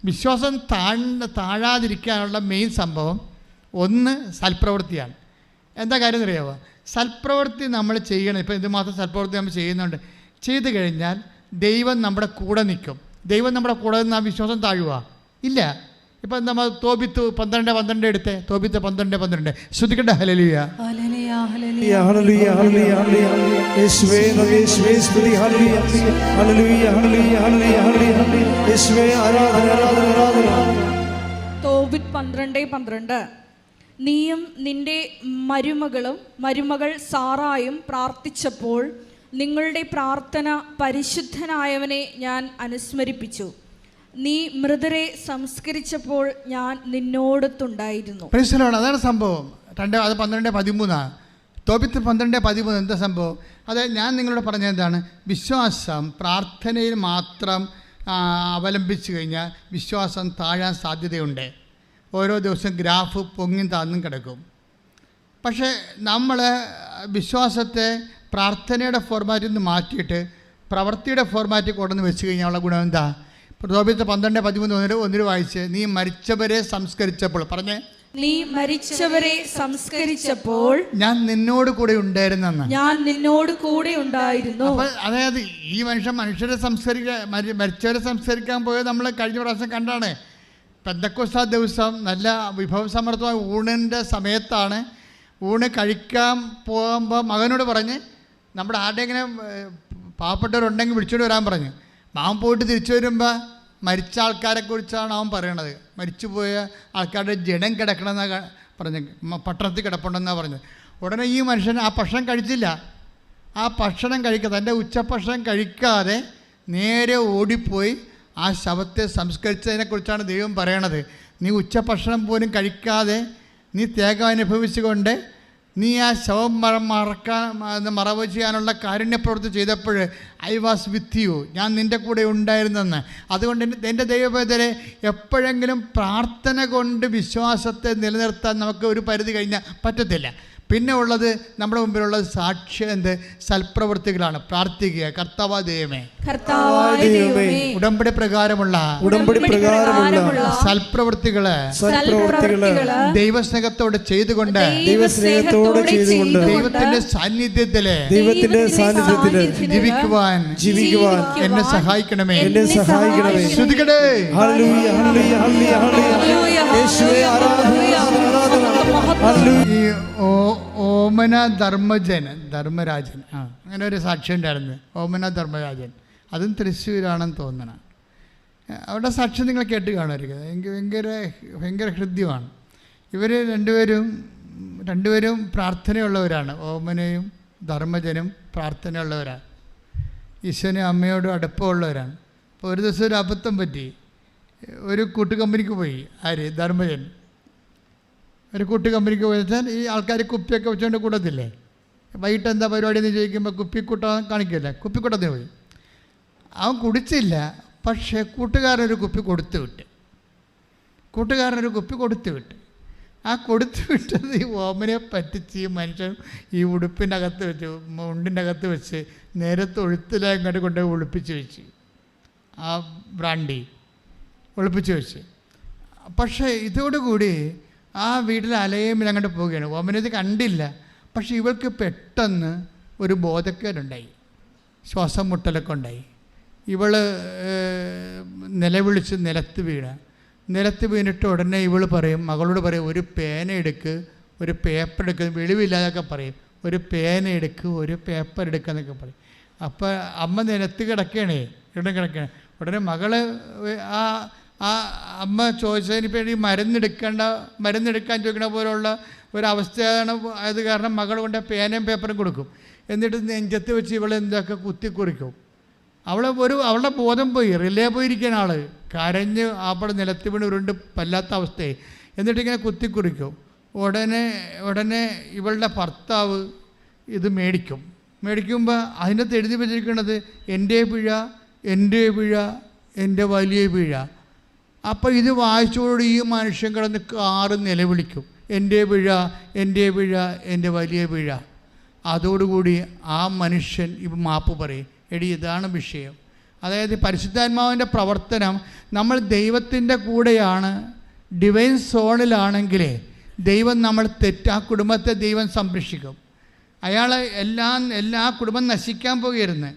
വിശ്വാസം താഴാതിരിക്കാനുള്ള മെയിൻ സംഭവം. ഒന്ന് സൽപ്രവൃത്തിയാണ്. എന്താ കാര്യം എന്നറിയാമോ? സൽപ്രവൃത്തി നമ്മൾ ചെയ്യണം. ഇപ്പോൾ എന്തുമാത്രം സൽപ്രവൃത്തി നമ്മൾ ചെയ്യുന്നുണ്ട്. ചെയ്തു കഴിഞ്ഞാൽ ദൈവം നമ്മുടെ കൂടെ നിൽക്കും. ദൈവം നമ്മുടെ കൂടെ നിന്ന് ആ വിശ്വാസം താഴുക ഇല്ല. ഇപ്പം നമ്മൾ തോബിത്ത് 12:12 എടുത്തേ. തോബിത്ത് 12:12 ശ്രദ്ധിക്കട്ടെ. ഹല്ലേലൂയ, ഹല്ലേലൂയ, ഹല്ലേലൂയ, ഹല്ലേലൂയ, യേശുവേ യേശുവേ സ്തുതി, ഹല്ലേലൂയ, ഹല്ലേലൂയ, ഹല്ലേലൂയ, ഹല്ലേലൂയ, യേശുവേ ആരാധന, ആരാധന, ആരാധന. തോബിത്ത് 12:12 നീയും നിന്റെ മരുമകൾ സാറായും പ്രാർത്ഥിച്ചപ്പോൾ നിങ്ങളുടെ പ്രാർത്ഥന പരിശുദ്ധനായവനെ ഞാൻ അനുസ്മരിപ്പിച്ചു. നീ മൃതരെ സംസ്കരിച്ചപ്പോൾ ഞാൻ നിന്നോടൊത്തുണ്ടായിരുന്നു. അതാണ് സംഭവം. 12:13 തോബിത്ത് 12:13 എന്താ സംഭവം? അത് ഞാൻ നിങ്ങളോട് പറഞ്ഞത് എന്താണ്? വിശ്വാസം പ്രാർത്ഥനയിൽ മാത്രം അവലംബിച്ചു കഴിഞ്ഞാൽ വിശ്വാസം താഴാൻ സാധ്യതയുണ്ട്. ഓരോ ദിവസം ഗ്രാഫ് പൊങ്ങും താന്നും കിടക്കും. പക്ഷേ നമ്മൾ വിശ്വാസത്തെ പ്രാർത്ഥനയുടെ ഫോർമാറ്റിൽ നിന്ന് മാറ്റിയിട്ട് പ്രവൃത്തിയുടെ ഫോർമാറ്റിൽ കൊണ്ടുവന്ന് വെച്ച് കഴിഞ്ഞാലുള്ള ഗുണം എന്താ? തോബിത്ത് 12:13 ഒന്നിന് വായിച്ച്, നീ മരിച്ചവരെ സംസ്കരിച്ചപ്പോൾ, പറഞ്ഞേ, നീ മരിച്ചവരെ സംസ്കരിച്ചപ്പോൾ ഞാൻ നിന്നോട് കൂടെ ഉണ്ടായിരുന്നെന്ന്. ഞാൻ നിന്നോട് കൂടെ ഉണ്ടായിരുന്നു. അപ്പോൾ അതായത് ഈ മനുഷ്യരെ മരിച്ചവരെ സംസ്കരിക്കാൻ പോയത് നമ്മൾ കഴിഞ്ഞ പ്രാവശ്യം കണ്ടാണ്. പെന്തക്കോസ്താ ദിവസം നല്ല വിഭവസമൃദ്ധമായ ഊണിൻ്റെ സമയത്താണ്. ഊണ് കഴിക്കാൻ പോകുമ്പോൾ മകനോട് പറഞ്ഞ്, നമ്മുടെ ആരുടെയെങ്കിലും പാവപ്പെട്ടവരുണ്ടെങ്കിൽ വിളിച്ചോണ്ട് വരാൻ പറഞ്ഞു. അവൻ പോയിട്ട് തിരിച്ചു വരുമ്പോൾ മരിച്ച ആൾക്കാരെക്കുറിച്ചാണ് അവൻ പറയണത്. മരിച്ചുപോയ ആൾക്കാരുടെ ജഡം കിടക്കണമെന്നാണ് പറഞ്ഞ്, പട്ടണത്തിൽ കിടപ്പുണ്ടെന്നാണ് പറഞ്ഞത്. ഉടനെ ഈ മനുഷ്യൻ ആ ഭക്ഷണം കഴിച്ചില്ല. ആ ഭക്ഷണം കഴിക്കാതെ, തൻ്റെ ഉച്ചഭക്ഷണം കഴിക്കാതെ നേരെ ഓടിപ്പോയി ആ ശവത്തെ സംസ്കരിച്ചതിനെക്കുറിച്ചാണ് ദൈവം പറയണത്. നീ ഉച്ചഭക്ഷണം പോലും കഴിക്കാതെ നീ ത്യാഗം അനുഭവിച്ചുകൊണ്ട് നീ ആ ശവം മറവ് ചെയ്യാനുള്ള കാരുണ്യപ്രവൃത്തി ചെയ്തപ്പോൾ ഐ വാസ് വിത്ത് യു, ഞാൻ നിൻ്റെ കൂടെ ഉണ്ടായിരുന്നെന്ന്. അതുകൊണ്ട് എൻ്റെ ദൈവപൈതലെ എപ്പോഴെങ്കിലും പ്രാർത്ഥന കൊണ്ട് വിശ്വാസത്തെ നിലനിർത്താൻ നമുക്ക് ഒരു പരിധി കഴിഞ്ഞാൽ പറ്റത്തില്ല. പിന്നെ ഉള്ളത് നമ്മുടെ മുമ്പിലുള്ളത് സാക്ഷ്യം സൽപ്രവൃത്തികളാണ്. പ്രാർത്ഥിക്കുക, കർത്താവായ ദൈവമേ, ഉടമ്പടി പ്രകാരമുള്ള സൽപ്രവൃത്തികള് ദൈവസ്നേഹത്തോട് ചെയ്തുകൊണ്ട് ദൈവത്തിന്റെ സാന്നിധ്യത്തില് ജീവിക്കുവാൻ എന്നെ സഹായിക്കണമേ. ശ്രുതിക്കട്ടെ. ഈ ഓമന ധർമ്മരാജൻ അങ്ങനെ ഒരു സാക്ഷി ഉണ്ടായിരുന്നു. ഓമന ധർമ്മരാജൻ, അതും തൃശ്ശൂരാണെന്ന് തോന്നണം. അവിടെ സാക്ഷി നിങ്ങൾ കേട്ട് കാണുമായിരിക്കും. ഭയങ്കര ഹൃദ്യമാണ്. ഇവർ രണ്ടുപേരും പ്രാർത്ഥനയുള്ളവരാണ്. ഓമനയും ധർമ്മജനും പ്രാർത്ഥനയുള്ളവരാണ്. ഈശോനും അമ്മയോടും അടുപ്പമുള്ളവരാണ്. അപ്പോൾ ഒരു ദിവസം ഒരു അബദ്ധം പറ്റി. ഒരു കൂട്ടുകമ്പനിക്ക് പോയി. ധർമ്മജൻ ഒരു കൂട്ടുകമ്പനിക്ക് പോയി വെച്ചാൽ ഈ ആൾക്കാർ കുപ്പിയൊക്കെ വെച്ചുകൊണ്ട് കൂടത്തില്ലേ. വൈകിട്ട് എന്താ പരിപാടി എന്ന് ചോദിക്കുമ്പോൾ കുപ്പിക്കൂട്ടം കാണിക്കില്ല. കുപ്പിക്കൂട്ടത്തിന് പോയി. അവൻ കുടിച്ചില്ല, പക്ഷേ കൂട്ടുകാരനൊരു കുപ്പി കൊടുത്തു വിട്ട്. ആ കൊടുത്തു വിട്ടത് ഈ ഓമനെ പറ്റിച്ച് ഈ മനുഷ്യൻ ഈ ഉടുപ്പിൻ്റെ അകത്ത് വെച്ച്, മുണ്ടിൻ്റെ അകത്ത് വെച്ച് നേരെ തൊഴുത്തിലങ്ങോട്ട് കൊണ്ട് ഒളിപ്പിച്ച് വെച്ച്, ആ ബ്രാൻഡി ഒളിപ്പിച്ച് വെച്ച്. പക്ഷേ ഇതോടുകൂടി ആ വീട്ടിൽ അലയുമ്പോൾ അങ്ങോട്ട് പോവുകയാണ്. ഓമനത് കണ്ടില്ല. പക്ഷെ ഇവൾക്ക് പെട്ടെന്ന് ഒരു ബോധക്കേടുണ്ടായി, ശ്വാസം മുട്ടലൊക്കെ ഉണ്ടായി. ഇവൾ നിലവിളിച്ച് നിലത്ത് വീണിട്ട് ഉടനെ ഇവൾ പറയും, മകളോട് പറയും, ഒരു പേന എടുക്ക്, ഒരു പേപ്പർ എടുക്കുക, വെളിവില്ലാതൊക്കെ പറയും, ഒരു പേന എടുക്ക്, ഒരു പേപ്പർ എടുക്കുക എന്നൊക്കെ പറയും. അപ്പോൾ അമ്മ നിലത്ത് കിടക്കുകയാണേ, ഉടനെ മകൾ ആ അമ്മ ചോദിച്ചതിന് വേണ്ടി മരുന്നെടുക്കാൻ ചോദിക്കണ പോലുള്ള ഒരവസ്ഥയാണ്. അത് കാരണം മകൾ കൊണ്ട് പേനയും പേപ്പറും കൊടുക്കും. എന്നിട്ട് നെഞ്ചത്ത് വെച്ച് ഇവളെന്തൊക്കെ കുത്തിക്കുറിക്കും. അവളുടെ ബോധം പോയി, റിലേ പോയിരിക്കുന്ന ആൾ കരഞ്ഞ് അവിടെ നിലത്ത് വീണ് ഉരുണ്ട് പല്ലാത്ത അവസ്ഥയായി. എന്നിട്ടിങ്ങനെ കുത്തിക്കുറിക്കും. ഉടനെ ഇവളുടെ ഭർത്താവ് ഇത് മേടിക്കുമ്പോൾ അതിനകത്ത് എഴുതി വെച്ചിരിക്കുന്നത് എൻ്റെ പിഴ, എൻ്റെ പിഴ, എൻ്റെ വലിയ പിഴ. അപ്പോൾ ഇത് വായിച്ചോട് ഈ മനുഷ്യൻ കിടന്ന് കാറ് നിലവിളിക്കും, എൻ്റെ പിഴ, എൻ്റെ പിഴ, എൻ്റെ വലിയ പിഴ. അതോടുകൂടി ആ മനുഷ്യൻ ഇപ്പം മാപ്പ് പറയും. എടി, ഇതാണ് വിഷയം. അതായത് പരിശുദ്ധാത്മാവിൻ്റെ പ്രവർത്തനം, നമ്മൾ ദൈവത്തിൻ്റെ കൂടെയാണ്, ഡിവൈൻ സോണിലാണെങ്കിലേ ദൈവം നമ്മൾ ആ കുടുംബത്തെ ദൈവം സംരക്ഷിക്കും. അയാൾ എല്ലാ കുടുംബം നശിക്കാൻ പോയിരുന്നു.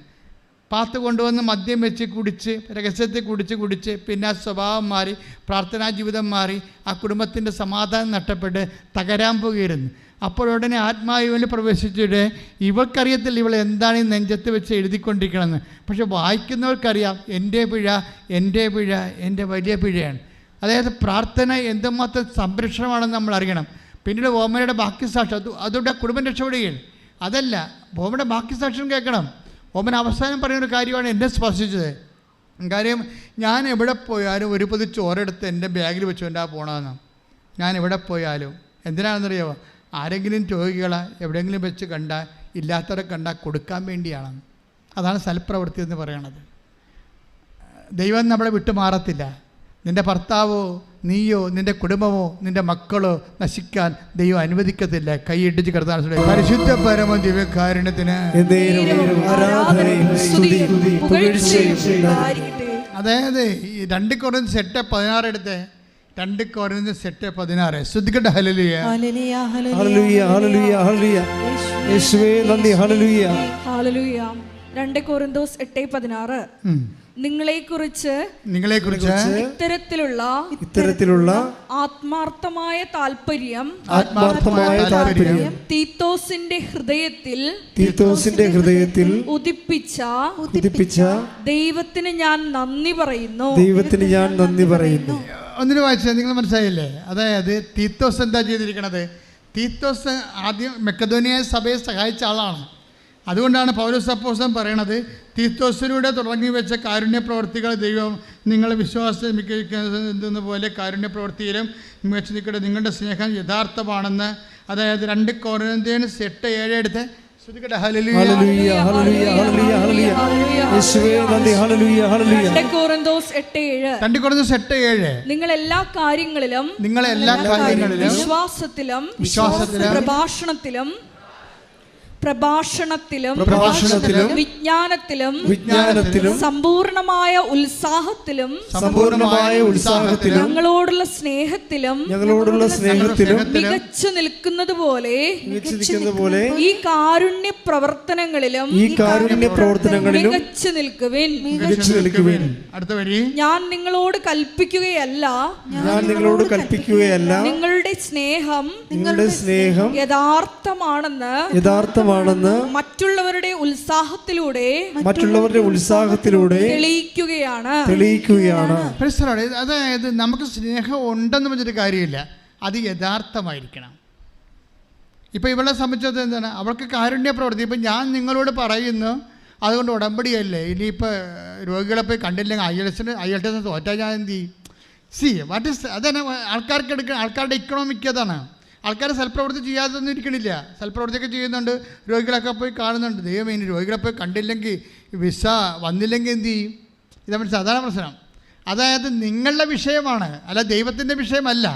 പാത്ത് കൊണ്ടുവന്ന് മദ്യം വെച്ച് കുടിച്ച്, രഹസ്യത്തിൽ കുടിച്ച് പിന്നെ ആ സ്വഭാവം മാറി, പ്രാർത്ഥനാ ജീവിതം മാറി, ആ കുടുംബത്തിൻ്റെ സമാധാനം നഷ്ടപ്പെട്ട് തകരാൻ പോകുകയായിരുന്നു. അപ്പോഴുടനെ ആത്മാവിൽ പ്രവേശിച്ചിട്ട് ഇവൾക്കറിയത്തില്ല ഇവൾ എന്താണ് ഈ നെഞ്ചത്ത് വെച്ച് എഴുതിക്കൊണ്ടിരിക്കണമെന്ന്. പക്ഷെ വായിക്കുന്നവർക്കറിയാം എൻ്റെ പിഴ, എൻ്റെ പിഴ, എൻ്റെ വലിയ പിഴയാണ്. അതായത് പ്രാർത്ഥന എന്തുമാത്രം സംരക്ഷണമാണെന്ന് നമ്മൾ അറിയണം. പിന്നീട് ഓമനയുടെ ബാക്കി സാക്ഷ്യം, അതുകൊണ്ട് കുടുംബം രക്ഷപ്പെടുകയാണ്. അതല്ല, ഓമയുടെ ബാക്കി സാക്ഷ്യം കേൾക്കണം. ഓമൻ അവസാനം പറയുന്നൊരു കാര്യമാണ് എന്നെ സ്പർശിച്ചത്. കാര്യം, ഞാൻ എവിടെ പോയാലും ഒരു പൊതി ചോറെടുത്ത് എൻ്റെ ബാഗിൽ വെച്ചുകൊണ്ടാണ് പോകണമെന്ന്. ഞാൻ എവിടെ പോയാലും എന്തിനാണെന്നറിയാമോ? ആരെങ്കിലും രോഗികളെ എവിടെയെങ്കിലും വെച്ച് കണ്ടാൽ, ഇല്ലാത്തവരെ കണ്ടാൽ കൊടുക്കാൻ വേണ്ടിയാണെന്ന്. അതാണ് സൽപ്രവൃത്തി എന്ന് പറയണത്. ദൈവം നമ്മളെ വിട്ടുമാറത്തില്ല. നിൻ്റെ ഭർത്താവോ നീയോ നിൻ്റെ കുടുംബമോ നിൻ്റെ മക്കളോ നശിക്കാൻ ദൈവം അനുവദിക്കത്തില്ല. കൈയിട്ടിച്ച് കിടത്താൻ പരിശുദ്ധ പരമ ദിവ്യകാരുണ്യത്തിന്. അതായത് ഈ 2 കൊരിന്ത്യർ 8:16 എടുത്ത് 2 കൊരിന്ത്യർ 8:16 ശ്രദ്ധിക്കട്ടെ. ഹല്ലേലൂയ, ഹല്ലേലൂയ, ഹല്ലേലൂയ, ഹല്ലേലൂയ. യേശുവേ നന്ദി. ഹല്ലേലൂയ, ഹല്ലേലൂയ. 2 കൊരിന്തോസ് 8:16 നിങ്ങളെക്കുറിച്ച് ഇത്തരത്തിലുള്ള ആത്മാർത്ഥമായ താല്പര്യം തീത്തോസിന്റെ ഹൃദയത്തിൽ ഉദിപ്പിച്ച ദൈവത്തിന് ഞാൻ നന്ദി പറയുന്നു. ഒന്നിനു വായിച്ചാൽ നിങ്ങൾ മനസ്സിലായില്ലേ? അതായത് തീത്തോസ് എന്താ ചെയ്തിരിക്കണത്? തീത്തോസ് ആദ്യം മക്കെദോനിയ സഭയെ സഹായിച്ച ആളാണ്. അതുകൊണ്ടാണ് പൗലോസ് അപ്പോസ്തലൻ പറയണത്, തീത്തോസിലൂടെ തുടങ്ങി വെച്ച കാരുണ്യ പ്രവർത്തികൾ ദൈവം നിങ്ങളെ വിശ്വാസം പോലെ കാരുണ്യ പ്രവൃത്തിയിലും മികച്ചു നിൽക്കട്ടെ. നിങ്ങളുടെ സ്നേഹം യഥാർത്ഥമാണെന്ന്. അതായത് 2 കൊരിന്ത്യർ 8:7 എടുത്ത് ശ്രദ്ധിക്കട്ടെ. ഹല്ലേലൂയ, ഹല്ലേലൂയ, ഹല്ലേലൂയ, ഹല്ലേലൂയ. യേശുവേ നന്ദി. ഹല്ലേലൂയ, ഹല്ലേലൂയ. 2 കൊരിന്തോസ് 8:7 നിങ്ങൾ എല്ലാ കാര്യങ്ങളിലും വിശ്വാസത്തിലും പ്രഭാഷണത്തിലും വിജ്ഞാനത്തിലും സമ്പൂർണമായ ഉത്സാഹത്തിലും ഞങ്ങളോടുള്ള സ്നേഹത്തിലും മികച്ചു നിൽക്കുന്നത് പോലെ ഈ കാരുണ്യ പ്രവർത്തനങ്ങളിലും മികച്ചു നിൽക്കുവിൻ. അടുത്ത വരി, ഞാൻ നിങ്ങളോട് കൽപ്പിക്കുകയല്ല നിങ്ങളുടെ സ്നേഹം യഥാർത്ഥമാണെന്ന് മറ്റുള്ളവരുടെ ഉത്സാഹത്തിലൂടെ തെളിയിക്കുകയാണ്. അതായത് നമുക്ക് സ്നേഹം ഉണ്ടെന്ന് പറഞ്ഞൊരു കാര്യമില്ല, അത് യഥാർത്ഥമായിരിക്കണം. ഇപ്പം ഇവളെ സംബന്ധിച്ചത് എന്താണ്? അവൾക്ക് കാരുണ്യ പ്രവൃത്തി. ഇപ്പം ഞാൻ നിങ്ങളോട് പറയുന്നു, അതുകൊണ്ട് ഉടമ്പടിയല്ലേ. ഇനിയിപ്പോൾ രോഗികളെ പോയി കണ്ടില്ലെങ്കിൽ അയ്യൽട്ടിന് തോറ്റാൽ ഞാൻ എന്ത് ചെയ്യും? അതാണ് ആൾക്കാരുടെ ഇക്കണോമിക്ക്. അതാണ് ആൾക്കാർ സൽപ്രവൃത്തി ചെയ്യാതൊന്നും ഇരിക്കണില്ല. സൽപ്രവൃത്തിയൊക്കെ ചെയ്യുന്നുണ്ട്, രോഗികളൊക്കെ പോയി കാണുന്നുണ്ട്. ദൈവം ഇനി രോഗികളെ പോയി കണ്ടില്ലെങ്കിൽ, വിസ വന്നില്ലെങ്കിൽ എന്ത് ചെയ്യും? ഇതാണ് സാധാരണ പ്രശ്നം. അതായത് നിങ്ങളുടെ വിഷയമാണ്, അല്ല ദൈവത്തിൻ്റെ വിഷയമല്ല.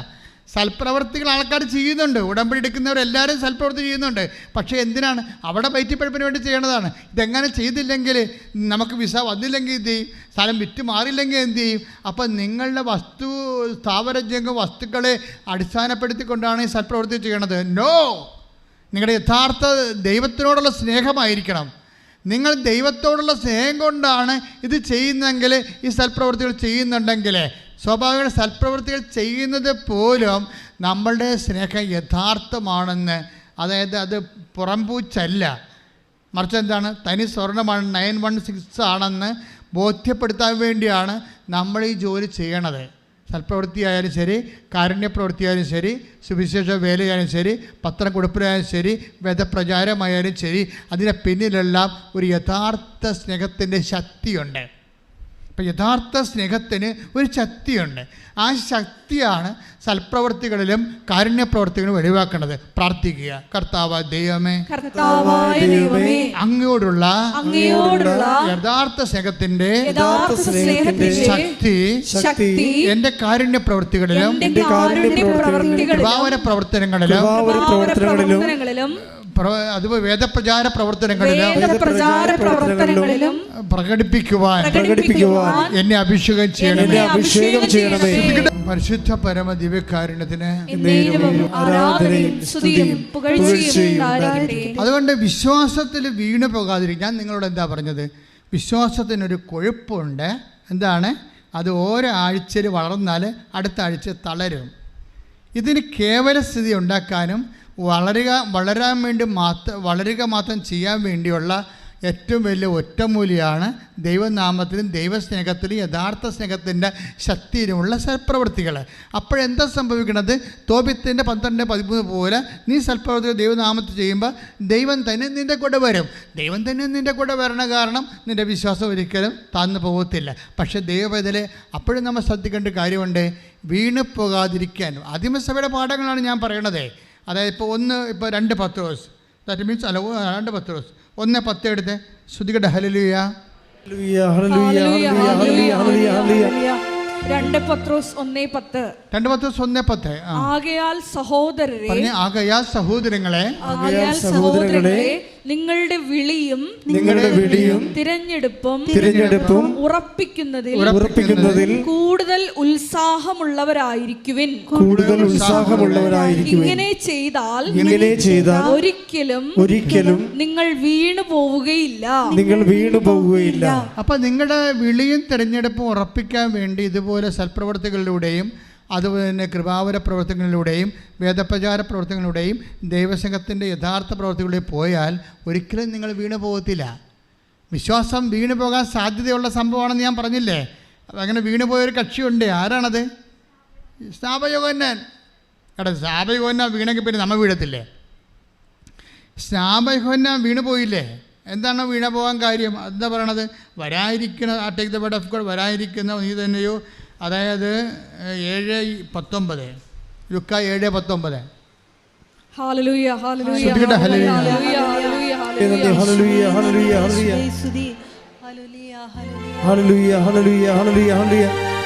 സൽപ്രവർത്തികൾ ആൾക്കാർ ചെയ്യുന്നുണ്ട്, ഉടമ്പടി എടുക്കുന്നവരെല്ലാവരും സൽപ്രവൃത്തി ചെയ്യുന്നുണ്ട്. പക്ഷേ എന്തിനാണ്? അവിടെ വയറ്റിപ്പഴപ്പിന് വേണ്ടി ചെയ്യേണ്ടതാണ്. ഇതെങ്ങനെ ചെയ്തില്ലെങ്കിൽ, നമുക്ക് വിസ വന്നില്ലെങ്കിൽ എന്ത് ചെയ്യും? സ്ഥലം വിറ്റ് മാറില്ലെങ്കിൽ എന്ത് ചെയ്യും? അപ്പം നിങ്ങളുടെ സ്ഥാവരജംഗ വസ്തുക്കളെ അടിസ്ഥാനപ്പെടുത്തിക്കൊണ്ടാണ് ഈ സൽപ്രവൃത്തി ചെയ്യണത്. നോ, നിങ്ങളുടെ യഥാർത്ഥ ദൈവത്തിനോടുള്ള സ്നേഹമായിരിക്കണം. നിങ്ങൾ ദൈവത്തോടുള്ള സ്നേഹം കൊണ്ടാണ് ഇത് ചെയ്യുന്നതെങ്കിൽ, ഈ സൽപ്രവൃത്തികൾ ചെയ്യുന്നുണ്ടെങ്കിൽ, സ്വാഭാവിക സൽപ്രവൃത്തികൾ ചെയ്യുന്നത് പോലും നമ്മളുടെ സ്നേഹം യഥാർത്ഥമാണെന്ന്, അതായത് അത് പുറംപൂച്ചല്ല, മറിച്ച് എന്താണ്, തനി സ്വർണ്ണമാണ്, 916 ആണെന്ന് ബോധ്യപ്പെടുത്താൻ വേണ്ടിയാണ് നമ്മൾ ഈ ജോലി ചെയ്യണത്. സൽപ്രവൃത്തിയായാലും ശരി, കാരുണ്യപ്രവൃത്തിയായാലും ശരി, സുവിശേഷ വേലയായാലും ശരി, പത്രം കൊടുപ്പിലായാലും ശരി, വേദപ്രചാരമായാലും ശരി, അതിൻ്റെ പിന്നിലെല്ലാം ഒരു യഥാർത്ഥ സ്നേഹത്തിൻ്റെ ശക്തിയുണ്ട്. അപ്പം യഥാർത്ഥ സ്നേഹത്തിന് ഒരു ശക്തിയുണ്ട്. ആ ശക്തിയാണ് സൽപ്രവൃത്തികളിലും കാരുണ്യപ്രവൃത്തികളിലും വെളിവാക്കുന്നത്. പ്രാർത്ഥിക്കുക, കർത്താവായ ദൈവമേ, അങ്ങയോടുള്ള യഥാർത്ഥ സ്നേഹത്തിന്റെ ശക്തി എൻ്റെ കാരുണ്യ പ്രവൃത്തികളിലും കൃപാവര പ്രവർത്തനങ്ങളിലും അതുപോലെ വേദപ്രചാര പ്രവർത്തനങ്ങളിലും പ്രകടിപ്പിക്കുവാൻ എന്നെ അഭിഷേകം ചെയ്യണമേ. പരിശുദ്ധ പരമ ദിവ്യകാരുണ്യത്തിന് അതുകൊണ്ട് വിശ്വാസത്തിൽ വീണു പോകാതിരിക്കാൻ ഞാൻ നിങ്ങളോട് എന്താ പറഞ്ഞത്? വിശ്വാസത്തിനൊരു കൊഴുപ്പുണ്ട്. എന്താണ് അത്? ഓരോ ആഴ്ചയിൽ വളർന്നാൽ അടുത്ത ആഴ്ച തളരും. ഇതിന് കേവല സ്ഥിതി ഉണ്ടാക്കാനും വളരാൻ വേണ്ടി വളരുക മാത്രം ചെയ്യാൻ വേണ്ടിയുള്ള ഏറ്റവും വലിയ ഒറ്റമൂലിയാണ് ദൈവനാമത്തിലും ദൈവസ്നേഹത്തിലും യഥാർത്ഥ സ്നേഹത്തിൻ്റെ ശക്തിയിലുമുള്ള സൽപ്രവൃത്തികൾ. അപ്പോഴെന്താ സംഭവിക്കുന്നത്? തോബിത്തിൻ്റെ 12:13 പോലെ നീ സൽപ്രവൃത്തികൾ ദൈവനാമത്തിൽ ചെയ്യുമ്പോൾ ദൈവം തന്നെ നിൻ്റെ കൂടെ വരും. ദൈവം തന്നെ നിൻ്റെ കൂടെ വരണ കാരണം നിൻ്റെ വിശ്വാസം ഒരിക്കലും താഴ്ന്നു പോകത്തില്ല. പക്ഷേ ദൈവവേദന അപ്പോഴും നമ്മൾ ശ്രദ്ധിക്കേണ്ട കാര്യമുണ്ട്, വീണു പോകാതിരിക്കാൻ. ആദിമസഭയുടെ പാഠങ്ങളാണ് ഞാൻ പറയണത്. അതായത് ഇപ്പോൾ 2 പത്രോസ്, ദാറ്റ് മീൻസ് 2 പത്രോസ് 1:10 എടുത്ത് ശ്രുതികട ഹല്ലേലൂയ. 2 പത്രോസ് 1:10. ആകയാൽ സഹോദരങ്ങളെ നിങ്ങളുടെ വിളിയും തിരഞ്ഞെടുപ്പും ഉറപ്പിക്കുന്നതിൽ കൂടുതൽ ഉത്സാഹമുള്ളവരായിരിക്കുവിൻ. ഇങ്ങനെ ചെയ്താൽ ഒരിക്കലും നിങ്ങൾ വീണു പോവുകയില്ല. അപ്പൊ നിങ്ങളുടെ വിളിയും തിരഞ്ഞെടുപ്പും ഉറപ്പിക്കാൻ വേണ്ടി ഇതുപോലെ സൽപ്രവർത്തികളിലൂടെയും അതുപോലെ തന്നെ കൃപാവര പ്രവർത്തനങ്ങളിലൂടെയും വേദപ്രചാര പ്രവർത്തനങ്ങളിലൂടെയും ദൈവസംഘത്തിൻ്റെ യഥാർത്ഥ പ്രവർത്തികളിലൂടെ പോയാൽ ഒരിക്കലും നിങ്ങൾ വീണു പോകത്തില്ല. വിശ്വാസം വീണു പോകാൻ സാധ്യതയുള്ള സംഭവമാണെന്ന് ഞാൻ പറഞ്ഞില്ലേ? അങ്ങനെ വീണുപോയൊരു കക്ഷിയുണ്ട്. ആരാണത്? സ്നാപയോഹന്നാൻ. സ്നാപയോഹന്നാൻ വീണെങ്കിൽ പിന്നെ നമ്മൾ വീഴത്തില്ലേ? സ്നാപയോഹന്നാൻ വീണു പോയില്ലേ? എന്താണ് വീണു പോകാൻ കാര്യം? എന്താ പറയണത്? വരാതിരിക്കുന്ന take the word of God, വരാതിരിക്കുന്ന നീ തന്നെയോ. അതായത് 7:19, ലുക്ക 7:19. ഹല്ലേലൂയ ഹല്ലേലൂയ ഹല്ലേലൂയ ഹല്ലേലൂയ ഹല്ലേലൂയ.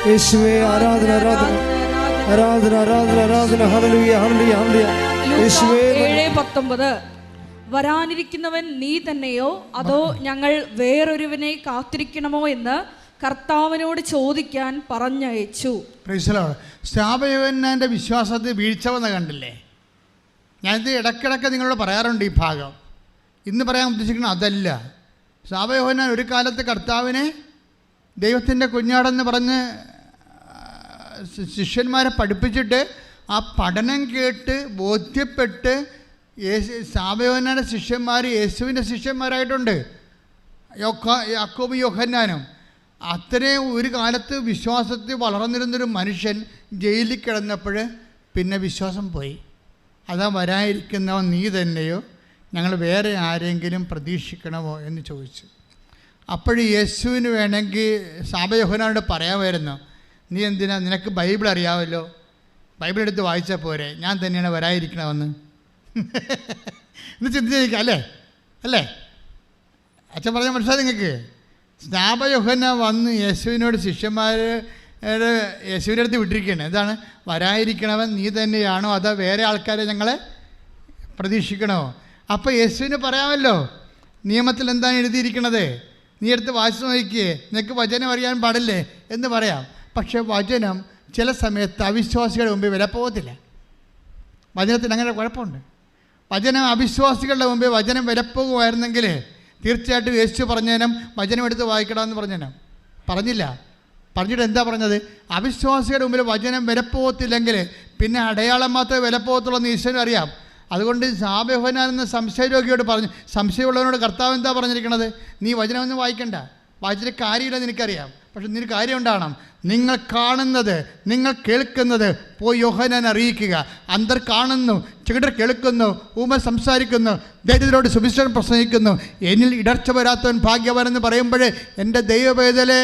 യേശുവേ ആരാധന ആരാധന ആരാധന ആരാധന ആരാധന. ഹല്ലേലൂയ ഹല്ലേലൂയ ഹല്ലേലൂയ. യേശുവേ 7:19. വരാനിരിക്കുന്നവൻ നീ തന്നെയോ അതോ ഞങ്ങൾ വേറൊരുവനെ കാത്തിരിക്കണമോ എന്ന് കർത്താവിനോട് ചോദിക്കാൻ പറഞ്ഞയച്ചു. സ്നാപയോഹന്നാൻ്റെ വിശ്വാസത്തിൽ വീഴ്ച വന്ന കണ്ടില്ലേ? ഞാനിത് ഇടയ്ക്കിടയ്ക്ക് നിങ്ങളോട് പറയാറുണ്ട് ഈ ഭാഗം. ഇന്ന് പറയാൻ ഉദ്ദേശിക്കുന്നത് അതല്ല. സ്നാപയോഹന്നാൻ ഒരു കാലത്ത് കർത്താവിനെ ദൈവത്തിൻ്റെ കുഞ്ഞാടെന്ന് പറഞ്ഞ് ശിഷ്യന്മാരെ പഠിപ്പിച്ചിട്ട് ആ പഠനം കേട്ട് ബോധ്യപ്പെട്ട് സ്നാപയോഹന്നാൻ്റെ ശിഷ്യന്മാർ യേശുവിൻ്റെ ശിഷ്യന്മാരായിട്ടുണ്ട്. യാക്കോബും യോഹന്നാനും. അത്രയും ഒരു കാലത്ത് വിശ്വാസത്തിൽ വളർന്നിരുന്നൊരു മനുഷ്യൻ ജയിലിൽ കിടന്നപ്പോൾ പിന്നെ വിശ്വാസം പോയി. അതാ വരാതിരിക്കുന്നവൻ നീ തന്നെയോ ഞങ്ങൾ വേറെ ആരെങ്കിലും പ്രതീക്ഷിക്കണമോ എന്ന് ചോദിച്ചു. അപ്പോഴും യേശുവിന് വേണമെങ്കിൽ സ്നാപയോഹന്നാനോട് പറയാമായിരുന്നു, നീ എന്തിനാ, നിനക്ക് ബൈബിൾ അറിയാമല്ലോ, ബൈബിൾ എടുത്ത് വായിച്ചാൽ പോരെ, ഞാൻ തന്നെയാണ് വരാതിരിക്കണമെന്ന് എന്ന് ചിന്തിച്ചിരിക്കുക. അല്ലേ? അച്ഛൻ പറഞ്ഞാൽ മനസ്സിലായി നിങ്ങൾക്ക്? സ്നാപയോഹന്നാൻ വന്ന് യേശുവിനോട് യേശുവിൻ്റെ അടുത്ത് വിട്ടിരിക്കുകയാണ്. എന്താണ്? വരാതിരിക്കണവൻ നീ തന്നെയാണോ അതോ വേറെ ആൾക്കാരെ ഞങ്ങളെ പ്രതീക്ഷിക്കണോ? അപ്പോൾ യേശുവിന് പറയാമല്ലോ, നിയമത്തിൽ എന്താണ് എഴുതിയിരിക്കണത്, നീ എടുത്ത് വായിച്ചു നോക്കിയേ, നിനക്ക് വചനം അറിയാൻ പാടില്ലേ എന്ന് പറയാം. പക്ഷേ വചനം ചില സമയത്ത് അവിശ്വാസികളുടെ മുമ്പിൽ വില പോകത്തില്ല. വചനത്തിന് അങ്ങനെ കുഴപ്പമുണ്ട്. വചനം അവിശ്വാസികളുടെ മുമ്പിൽ വചനം വിലപ്പോകുമായിരുന്നെങ്കിൽ തീർച്ചയായിട്ടും യേശു പറഞ്ഞേനം വചനം എടുത്ത് വായിക്കണമെന്ന് പറഞ്ഞേനം, പറഞ്ഞില്ല. പറഞ്ഞിട്ട് എന്താ പറഞ്ഞത്? അവിശ്വാസിയുടെ മുമ്പിൽ വചനം വിലപ്പോകത്തില്ലെങ്കിൽ പിന്നെ അടയാളം മാത്രമേ വിലപ്പോകത്തുള്ളൂ എന്ന് ഈശ്വരനും അറിയാം. അതുകൊണ്ട് യോഹന്നാൻ എന്ന സംശയരോഗിയോട് പറഞ്ഞു, സംശയമുള്ളവനോട് കർത്താവ് എന്താ പറഞ്ഞിരിക്കണത്? നീ വചനമൊന്നും വായിക്കണ്ട, വായിച്ചിട്ട് കാര്യമില്ലെന്ന് എനിക്കറിയാം, പക്ഷെ നിനക്ക് കാര്യം ഉണ്ടാകണം. നിങ്ങൾ കാണുന്നത്, നിങ്ങൾ കേൾക്കുന്നത് പോയി യോഹന്നാനെ അറിയിക്കുക. അന്തർ കാണുന്നു, ചെകിടർ കേൾക്കുന്നു, ഊമ സംസാരിക്കുന്നു, ദരിദ്രരോട് സുവിശേഷം പ്രസംഗിക്കുന്നു. എന്നിൽ ഇടർച്ച വരാത്തവൻ ഭാഗ്യവാനെന്ന് പറയുമ്പോൾ എൻ്റെ ദൈവവേദലെ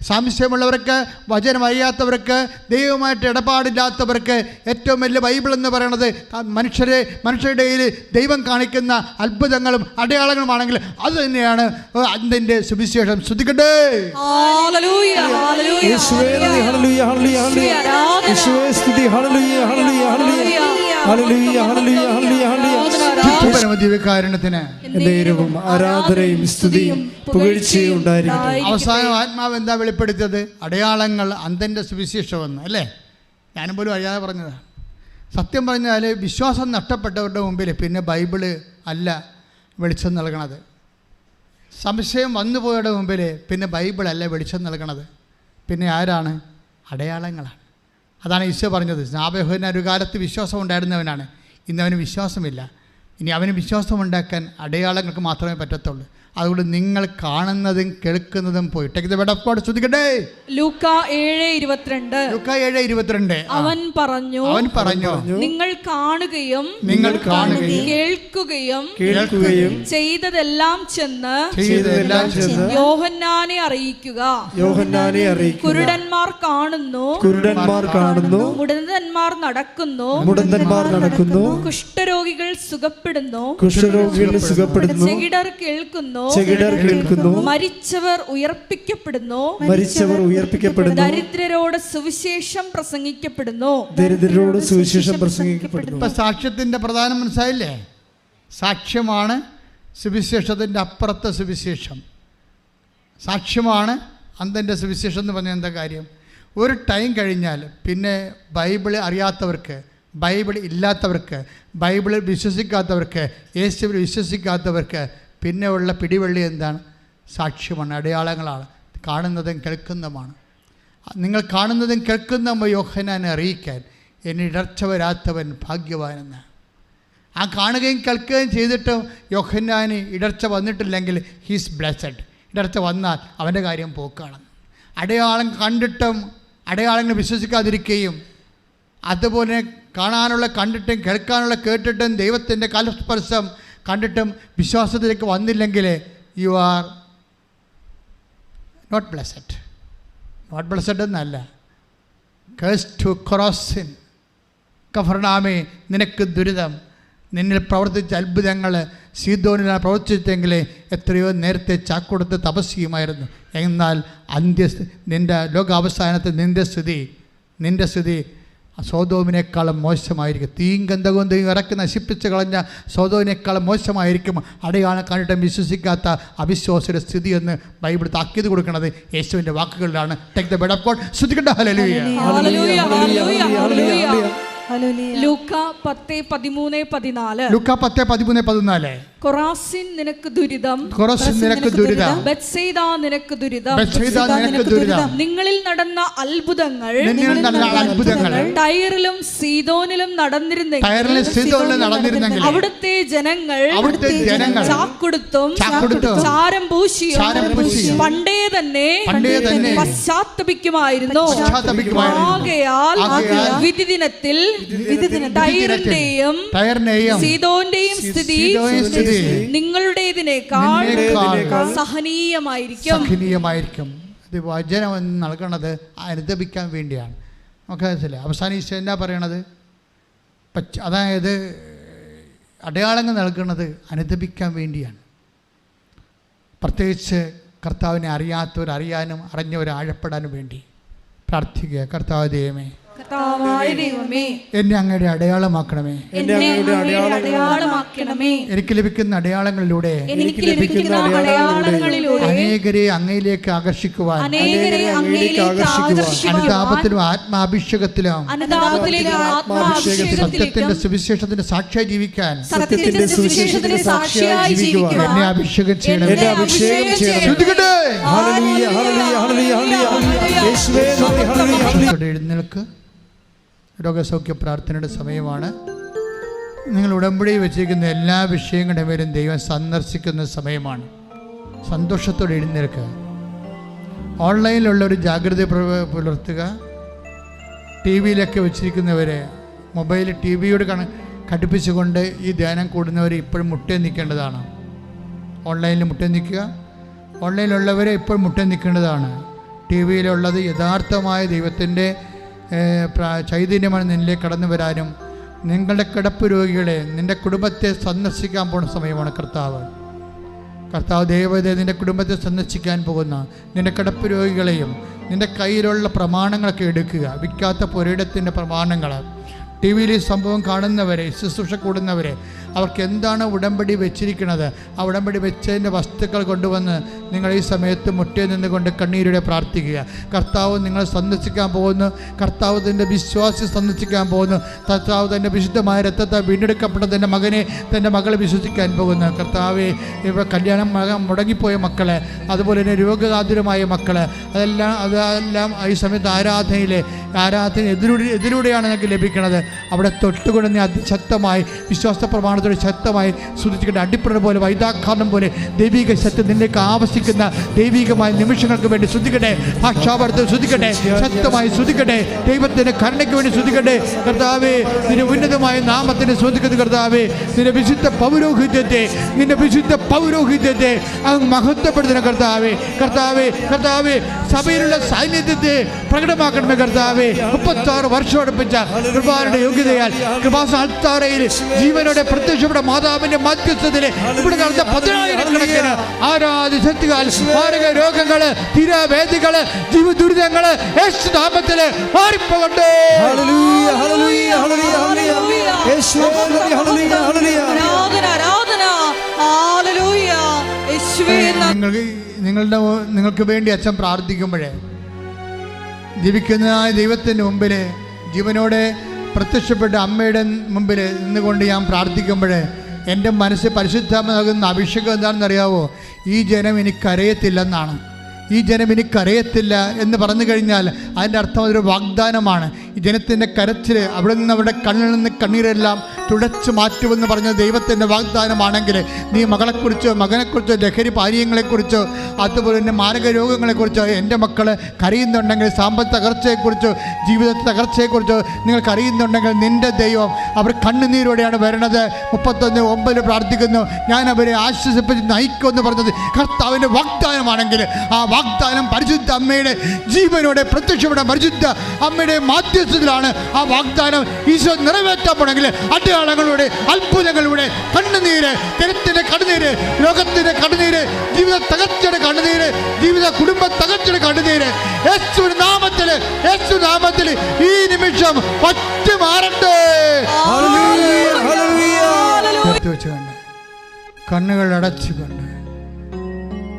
സംശയമുള്ളവർക്ക്, വചനം അറിയാത്തവർക്ക്, ദൈവമായിട്ട് ഇടപാടില്ലാത്തവർക്ക് ഏറ്റവും വലിയ ബൈബിൾ എന്ന് പറയുന്നത് മനുഷ്യരുടെ ഇടയിൽ ദൈവം കാണിക്കുന്ന അത്ഭുതങ്ങളും അടയാളങ്ങളുമാണെങ്കിൽ അത് തന്നെയാണ് അതിൻ്റെ സുവിശേഷം. ശ്രദ്ധിക്കട്ടെ. ദിവ്യകാരുണ്യത്തിന് ആരാധനയും സ്തുതിയും പുകഴ്ചയും ഉണ്ടായിരിക്കട്ടെ. അവസാനം ആത്മാവ് എന്താ വെളിപ്പെടുത്തിയത്? അടയാളങ്ങൾ അന്തൻ്റെ സുവിശേഷമെന്ന്, അല്ലേ? ഞാനും പോലും അറിയാതെ പറഞ്ഞതാണ്. സത്യം പറഞ്ഞാൽ വിശ്വാസം നഷ്ടപ്പെട്ടവരുടെ മുമ്പിൽ പിന്നെ ബൈബിള് അല്ല വെളിച്ചം നൽകണത്. സംശയം വന്നുപോയവരുടെ മുമ്പിൽ പിന്നെ ബൈബിളല്ല വെളിച്ചം നൽകണത്. പിന്നെ ആരാണ്? അടയാളങ്ങളാണ്. അതാണ് ഈശോ പറഞ്ഞത്. യോഹന്നാൻ ഒരു കാലത്ത് വിശ്വാസം ഉണ്ടായിരുന്നവനാണ്, ഇന്നവന് വിശ്വാസമില്ല. ഇനി അവന് വിശ്വാസമുണ്ടാക്കാൻ അടയാളങ്ങൾക്ക് മാത്രമേ പറ്റത്തുള്ളൂ. അതുകൊണ്ട് നിങ്ങൾ കാണുന്നതും കേൾക്കുന്നതും പോയി ശ്രദ്ധിക്കട്ടെ. ലൂക്കാ 7:22 അവൻ പറഞ്ഞു നിങ്ങൾ കാണുകയും കേൾക്കുകയും ചെയ്തതെല്ലാം ചെന്ന് യോഹന്നാനെ അറിയിക്കുക. കുരുടന്മാർ കാണുന്നു, മുടന്തന്മാർ നടക്കുന്നു, കുഷ്ഠരോഗികൾ സുഖപ്പെടുന്നു, ചെകിടർ കേൾക്കുന്നു, മരിച്ചവർ ഉയർപ്പിക്കപ്പെടുന്നു, ദരിദ്രരോട് സുവിശേഷം പ്രസംഗിക്കപ്പെടുന്നു. ഇപ്പൊ സാക്ഷ്യത്തിന്റെ പ്രധാനം മനസ്സിലായില്ലേ? സാക്ഷ്യമാണ് സുവിശേഷത്തിന്റെ അപ്പുറത്തെ സുവിശേഷം. സാക്ഷ്യമാണ് അന്തൻ്റെ സുവിശേഷം എന്ന് പറഞ്ഞാൽ എന്താ കാര്യം? ഒരു ടൈം കഴിഞ്ഞാൽ പിന്നെ ബൈബിൾ അറിയാത്തവർക്ക്, ബൈബിൾ ഇല്ലാത്തവർക്ക്, ബൈബിളിൽ വിശ്വസിക്കാത്തവർക്ക്, യേശുവിൽ വിശ്വസിക്കാത്തവർക്ക് പിന്നെ ഉള്ള പിടിവള്ളി എന്താണ്? സാക്ഷ്യമാണ്, അടയാളങ്ങളാണ്, കാണുന്നതും കേൾക്കുന്നതുമാണ്. നിങ്ങൾ കാണുന്നതും കേൾക്കുന്നതും യോഹന്നാനെ അറിയിക്കാൻ എന്നെ ഇടർച്ച വരാത്തവൻ ഭാഗ്യവാനെന്ന്. ആ കാണുകയും കേൾക്കുകയും ചെയ്തിട്ടും യോഹന്നാന് ഇടർച്ച വന്നിട്ടില്ലെങ്കിൽ ഹീസ് ബ്ലെസ്സഡ്. ഇടർച്ച വന്നാൽ അവൻ്റെ കാര്യം പോക്കാണ്. അടയാളം കണ്ടിട്ടും അടയാളങ്ങൾ വിശ്വസിക്കാതിരിക്കുകയും, അതുപോലെ കാണാനുള്ള കണ്ടിട്ടും കേൾക്കാനുള്ള കേട്ടിട്ടും ദൈവത്തിൻ്റെ കാലസ്പർശം കണ്ടിട്ടും വിശ്വാസത്തിലേക്ക് വന്നില്ലെങ്കിൽ you are not blessed. Not blessed എന്നല്ല, കേഴ്സ് ടു കൊറോസിൻ. കഫർനാമേ, നിനക്ക് ദുരിതം. നിന്നിൽ പ്രവർത്തിച്ച അത്ഭുതങ്ങൾ സീദോനിലാണ് പ്രവർത്തിച്ചെങ്കിൽ എത്രയോ നേരത്തെ ചാക്കൊടുത്ത് തപസ്സുമായിരുന്നു. എന്നാൽ നിൻ്റെ ലോകാവസാനത്തിൽ നിൻ്റെ സ്ഥിതി സോദോമിനേക്കാളും മോശമായിരിക്കും. തീയും ഗന്ധകവും ഇറക്കി നശിപ്പിച്ച് കളഞ്ഞ സോദോമിനേക്കാളും മോശമായിരിക്കും അടയാളം കണ്ടിട്ടും വിശ്വസിക്കാത്ത അവിശ്വാസിയുടെ സ്ഥിതി എന്ന് ബൈബിൾ താക്കീത് കൊടുക്കുന്നത് യേശുവിൻ്റെ വാക്കുകളിലാണ്. Take the word of God. ശ്രദ്ധിക്കട്ടെ. ഹല്ലേലൂയ. ലൂക്കാ 10:13-14. ലൂക്കാ 10:13-14. കൊറാസിൻ നിനക്ക് ദുരിതം, ബെത്സൈദ നിനക്ക് ദുരിതം. നിങ്ങളിൽ നടന്ന അത്ഭുതങ്ങൾ ടയറിലും സീദോനിലും നടന്നിരുന്നെങ്കിൽ അവിടുത്തെ ജനങ്ങൾ ചാക്കൊടുത്തും ചാരം പൂശിയും പണ്ടേ തന്നെ പശ്ചാത്തപിക്കുമായിരുന്നു. ആകയാൽ വിധി ദിനത്തിൽ ടയറിന്റെയും സീദോന്റെയും സ്ഥിതി നിങ്ങളുടേതിനേക്കാൾ സഹനീയമായിരിക്കും. ഇത് വചനം നൽകണത് അനുദപിക്കാൻ വേണ്ടിയാണ്. നമുക്ക് മനസ്സിലായി. അവസാനം ഈശോ എന്നാ പറയണത്? അതായത് അടയാളങ്ങൾ നൽകുന്നത് അനുദപിക്കാൻ വേണ്ടിയാണ്. പ്രത്യേകിച്ച് കർത്താവിനെ അറിയാത്തവർ അറിയാനും അറിഞ്ഞവർ ആഴപ്പെടാനും വേണ്ടി പ്രാർത്ഥിക്കുക. കർത്താവ് ദൈവമേ, കർത്താവായ ദൈവമേ, എന്നെ അങ്ങയുടെ അടയാളമാക്കണമേ. എന്നെ അങ്ങയുടെ അടയാളമാക്കണമേ. എനിക്ക് ലഭിക്കുന്ന അടയാളങ്ങളിലൂടെ എനിക്ക് ലഭിക്കുന്ന അടയാളങ്ങളിലൂടെ അനേകരെ അങ്ങയിലേക്ക് ആകർഷിക്കുവാൻ, അനേകരെ അങ്ങയിലേക്ക് ആകർഷിക്കുവാൻ, അനുതാപത്തിലും ആത്മാഭിഷേകത്തിലും സത്യത്തിന്റെ സുവിശേഷത്തിന്റെ സാക്ഷിയായി ജീവിക്കാൻ സത്യത്തിന്റെ സുവിശേഷത്തിന്റെ സാക്ഷിയായി ജീവിക്കുവാൻ എന്നെ അഭിഷേകം ചെയ്യണം. എന്നെ അഭിഷേകം ചെയ്യണം. ശ്രദ്ധിക്കട്ടെ. ഹല്ലേലൂയ ഹല്ലേലൂയ ഹല്ലേലൂയ ഹല്ലേലൂയ. യേശുവേ നന്ദി. ഹല്ലേലൂയ ഹല്ലേലൂയ. എഴുന്നേൽക്ക്. രോഗസൗഖ്യ പ്രാർത്ഥനയുടെ സമയമാണ്. നിങ്ങൾ ഉടമ്പടി വെച്ചിരിക്കുന്ന എല്ലാ വിഷയങ്ങളുടെ പേരും ദൈവം സന്ദർശിക്കുന്ന സമയമാണ്. സന്തോഷത്തോടെ എഴുന്നേൽക്കുക. ഓൺലൈനിലുള്ള ഒരു ജാഗ്രത പുലർത്തുക. ടി വിയിലൊക്കെ വെച്ചിരിക്കുന്നവരെ മൊബൈൽ ടി വിയോട് ഘടിപ്പിച്ചുകൊണ്ട് ഈ ധ്യാനം കൂടുന്നവർ ഇപ്പോഴും മുട്ടേ നിൽക്കേണ്ടതാണ്. ഓൺലൈനിൽ മുട്ടേ നിൽക്കുക. ഓൺലൈനിലുള്ളവരെ ഇപ്പോഴും മുട്ടേ നിൽക്കേണ്ടതാണ്. ടി വിയിലുള്ളത് യഥാർത്ഥമായ ദൈവത്തിൻ്റെ ചൈതന്യമാണ് നിന്നിലേക്ക് കടന്നു വരാനും നിങ്ങളുടെ കിടപ്പ് രോഗികളെ, നിൻ്റെ കുടുംബത്തെ സന്ദർശിക്കാൻ പോകുന്ന സമയമാണ് കർത്താവ് ദൈവത്തെ നിൻ്റെ കുടുംബത്തെ സന്ദർശിക്കാൻ പോകുന്ന നിൻ്റെ കിടപ്പ് രോഗികളെയും നിൻ്റെ കയ്യിലുള്ള പ്രമാണങ്ങളൊക്കെ എടുക്കുക. വിൽക്കാത്ത പുരയിടത്തിൻ്റെ പ്രമാണങ്ങൾ, ടി വിയിൽ ഈ സംഭവം കാണുന്നവരെ, ശുശ്രൂഷ കൂടുന്നവരെ, അവർക്ക് എന്താണ് ഉടമ്പടി വെച്ചിരിക്കുന്നത്, ആ ഉടമ്പടി വെച്ചതിൻ്റെ വസ്തുക്കൾ കൊണ്ടുവന്ന് നിങ്ങൾ ഈ സമയത്ത് മുട്ടേ നിന്നുകൊണ്ട് കണ്ണീരോടെ പ്രാർത്ഥിക്കുക. കർത്താവ് നിങ്ങളെ സന്ദർശിക്കാൻ പോകുന്നു. കർത്താവ് തൻ്റെ വിശ്വാസി സന്ദർശിക്കാൻ പോകുന്നു. കർത്താവ് തൻ്റെ വിശുദ്ധമായ രക്തത്തെ വീണ്ടെടുക്കപ്പെട്ട തൻ്റെ മകനെ, തൻ്റെ മകളെ വിശ്വസിക്കാൻ പോകുന്നു. കർത്താവെ, ഇവ കല്യാണം മുടങ്ങിപ്പോയ മക്കളെ, അതുപോലെ തന്നെ രോഗാതുരമായ മക്കളെ, അതെല്ലാം ഈ സമയത്ത് ആരാധന എതിലൂടെയാണ് നിങ്ങൾക്ക് ലഭിക്കുന്നത്. അവിടെ തൊട്ടുകൊണ്ട് നീ അതിശക്തമായി വിശ്വാസ പ്രമാണത്തോടെ ശക്തമായി സ്തുതിച്ചിട്ട് അടിപ്പട പോലെ വൈദാഘാതം പോലെ ദൈവിക സത്യം നിന്നേക്ക് ആവശ്യിക്കുന്ന ദൈവികമായ നിമിഷങ്ങൾക്ക് വേണ്ടി സ്തുതിക്കട്ടെ. ഭാഷാവർത്തം സ്തുതിക്കട്ടെ, ശക്തമായി സ്തുതിക്കട്ടെ. ദൈവത്തിൻ്റെ കരുണയ്ക്ക് വേണ്ടി സ്തുതിക്കട്ടെ. കർത്താവേ, നിന്റെ ഉന്നതമായ നാമത്തിന് സ്തുതിക്കുന്നു. കർത്താവേ, നിന്റെ വിശുദ്ധ പൗരോഹിത്യത്തെ അങ്ങ് മഹത്വപ്പെടുത്തുന്ന കർത്താവേ, സഭയിലുള്ള സാന്നിധ്യത്തെ പ്രകടമാക്കണമേ. കർത്താവേ, 36 വർഷം അടുപ്പിച്ച കൃപാരുടെ യോഗ്യതയാൽ കൃപാസാൽത്താരയിൽ ജീവനോടെ പ്രത്യക്ഷപ്പെട്ട മാതാവിന്റെ മധ്യസ്ഥതയിൽ ഇവിടെ നടന്ന 10,000 ആരാധ്യ ശക്തികൾ, മാരക രോഗങ്ങള്, തീരാവേദികള്, ജീവദുരിതങ്ങള് യേശുനാമത്തില് മാറിപ്പോകട്ടെ. ഹല്ലേലൂയ ഹല്ലേലൂയ ഹല്ലേലൂയ. യേശുവേ നന്ദി. ഹല്ലേലൂയ ഹല്ലേലൂയ. ആരാധന. ഹല്ലേലൂയ. യേശുവേ നിങ്ങൾക്ക് വേണ്ടി അച്ഛൻ പ്രാർത്ഥിക്കുമ്പോഴേ ജീവിക്കുന്നതായ ദൈവത്തിൻ്റെ മുമ്പിൽ ജീവനോടെ പ്രത്യക്ഷപ്പെട്ട അമ്മയുടെ മുമ്പിൽ നിന്നുകൊണ്ട് ഞാൻ പ്രാർത്ഥിക്കുമ്പോൾ എൻ്റെ മനസ്സ് പരിശുദ്ധാത്മ നൽകുന്ന അഭിഷേകം എന്താണെന്നറിയാവോ? ഈ ജനം ഇനി കരയത്തില്ലെന്നാണ്. ഈ ജനം ഇനി കരയത്തില്ല എന്ന് പറഞ്ഞു കഴിഞ്ഞാൽ അതിൻ്റെ അർത്ഥം അതൊരു വാഗ്ദാനമാണ്. ഈ ജനത്തിൻ്റെ കരച്ചിൽ, അവിടെ നിന്ന് അവരുടെ കണ്ണിൽ നിന്ന് കണ്ണീരെല്ലാം തുടച്ചു മാറ്റുമെന്ന് പറഞ്ഞ ദൈവത്തിൻ്റെ വാഗ്ദാനമാണെങ്കിൽ നീ മകളെക്കുറിച്ചോ മകനെക്കുറിച്ചോ ലഹരി പാനീയങ്ങളെക്കുറിച്ചോ അതുപോലെ തന്നെ മാരക രോഗങ്ങളെക്കുറിച്ചോ എൻ്റെ മക്കൾ കരയുന്നുണ്ടെങ്കിൽ, സാമ്പത്തിക തകർച്ചയെക്കുറിച്ചോ ജീവിത തകർച്ചയെക്കുറിച്ചോ നിങ്ങൾക്ക് അറിയുന്നുണ്ടെങ്കിൽ നിൻ്റെ ദൈവം അവർ കണ്ണുനീരോടെയാണ് വരണത്. 31:9 പ്രാർത്ഥിക്കുന്നു, ഞാൻ അവരെ ആശ്വസിപ്പിച്ച് നയിക്കുമെന്ന് പറഞ്ഞത് കർത്താവിൻ്റെ വാഗ്ദാനമാണെങ്കിൽ ആ വാഗ്ദാനം പരിശുദ്ധ അമ്മയുടെ ജീവനോടെ പ്രത്യക്ഷപ്പെട്ട പരിശുദ്ധ അമ്മയുടെ മാധ്യസ്ഥത്തിലാണ് ആ വാഗ്ദാനം ഈശോ നിറവേറ്റപ്പെടെങ്കിൽ അടയാളങ്ങളുടെ അത്ഭുതങ്ങളുടെ കണ്ണുനീര്, ജനത്തിൻ്റെ കണ്ണുനീര്, ലോകത്തിൻ്റെ കണ്ണുനീര്, ജീവിത തകർച്ചയുടെ കണ്ണുനീര്, ജീവിത കുടുംബ തകർച്ചയുടെ കണ്ണുനീര് യേശു നാമത്തിൽ ഈ നിമിഷം പറ്റി മാറട്ടെ. കണ്ണുകൾ അടച്ചുകൊണ്ട്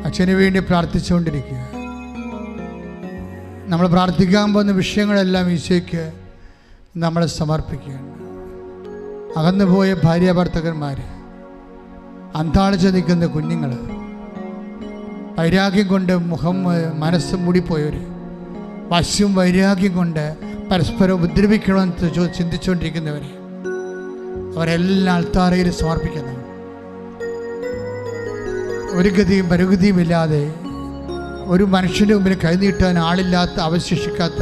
അച്ഛന് വേണ്ടി പ്രാർത്ഥിച്ചുകൊണ്ടിരിക്കുക. നമ്മൾ പ്രാർത്ഥിക്കാൻ പോകുന്ന വിഷയങ്ങളെല്ലാം ഈശോയ്ക്ക് നമ്മളെ സമർപ്പിക്കുകയാണ്. അകന്നുപോയ ഭാര്യാഭർത്തകന്മാർ, അന്താളിച്ച് നിൽക്കുന്ന കുഞ്ഞുങ്ങൾ, വൈരാഗ്യം കൊണ്ട് മനസ്സ് മൂടിപ്പോയവർ, വശ്യവും വൈരാഗ്യം കൊണ്ട് പരസ്പരം ഉപദ്രവിക്കണമെന്ന് ചിന്തിച്ചുകൊണ്ടിരിക്കുന്നവർ, അവരെല്ലാം അൾത്താരയിൽ സമർപ്പിക്കുന്നു. ഒരു ഗതിയും പരഗതിയുമില്ലാതെ ഒരു മനുഷ്യൻ്റെ മുമ്പിൽ കൈനീട്ടാൻ ആളില്ലാത്ത, അവശേഷിക്കാത്ത,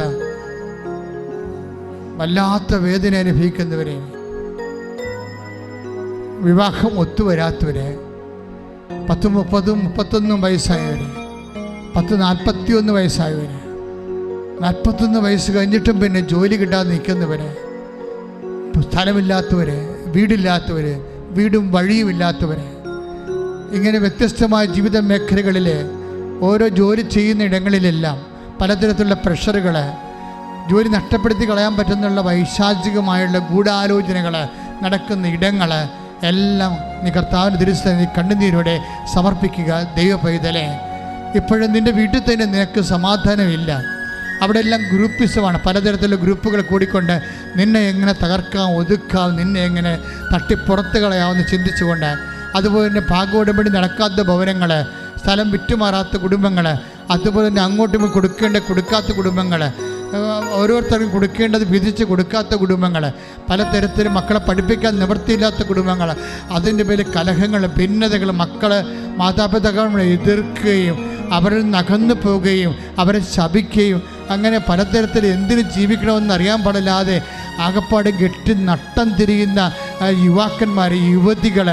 വല്ലാത്ത വേദന അനുഭവിക്കുന്നവരെ, വിവാഹം ഒത്തുവരാത്തവരെ, 10, 30, 31 വയസ്സായവർ, 41 വയസ്സായവർ, 41 വയസ്സ് കഴിഞ്ഞിട്ടും പിന്നെ ജോലി കിട്ടാതെ നിൽക്കുന്നവർ, സ്ഥലമില്ലാത്തവർ, വീടില്ലാത്തവർ, വീടും വഴിയുമില്ലാത്തവർ, ഇങ്ങനെ വ്യത്യസ്തമായ ജീവിത മേഖലകളിൽ ഓരോ ജോലി ചെയ്യുന്ന ഇടങ്ങളിലെല്ലാം പലതരത്തിലുള്ള പ്രഷറുകൾ, ജോലി നഷ്ടപ്പെടുത്തി കളയാൻ പറ്റുന്നുള്ള വൈശാചികമായുള്ള ഗൂഢാലോചനകൾ നടക്കുന്ന ഇടങ്ങൾ എല്ലാം നീ കർത്താവിൻ്റെ തിരുസന്നിധി കണ്ണുനീരോടെ സമർപ്പിക്കുക. ദൈവ പൈതലേ, ഇപ്പോഴും നിൻ്റെ വീട്ടിൽ തന്നെ നിനക്ക് സമാധാനമില്ല. അവിടെ എല്ലാം ഗ്രൂപ്പിസമാണ്. പലതരത്തിലുള്ള ഗ്രൂപ്പുകൾ കൂടിക്കൊണ്ട് നിന്നെ എങ്ങനെ തകർക്കാം, ഒതുക്കാം, നിന്നെ എങ്ങനെ തട്ടിപ്പുറത്ത് കളയാമെന്ന് ചിന്തിച്ചുകൊണ്ട്, അതുപോലെ തന്നെ ഭാഗോടമ്പടി നടക്കാത്ത ഭവനങ്ങൾ, സ്ഥലം വിറ്റുമാറാത്ത കുടുംബങ്ങൾ, അതുപോലെ തന്നെ അങ്ങോട്ടും കൊടുക്കാത്ത കുടുംബങ്ങൾ, ഓരോരുത്തർക്കും കൊടുക്കേണ്ടത് വിധിച്ച് കൊടുക്കാത്ത കുടുംബങ്ങൾ, പലതരത്തിലും മക്കളെ പഠിപ്പിക്കാൻ നിവൃത്തിയില്ലാത്ത കുടുംബങ്ങൾ, അതിൻ്റെ പേരിൽ കലഹങ്ങൾ, ഭിന്നതകൾ, മക്കൾ മാതാപിതാക്കളെ എതിർക്കുകയും അവരിൽ നിന്ന് അകന്നു പോവുകയും അവരെ ശപിക്കുകയും അങ്ങനെ പലതരത്തിൽ എന്തിനു ജീവിക്കണമെന്ന് അറിയാൻ പാടില്ലാതെ ആകപ്പാട് കെട്ടി നട്ടം തിരിയുന്ന യുവാക്കന്മാർ, യുവതികൾ,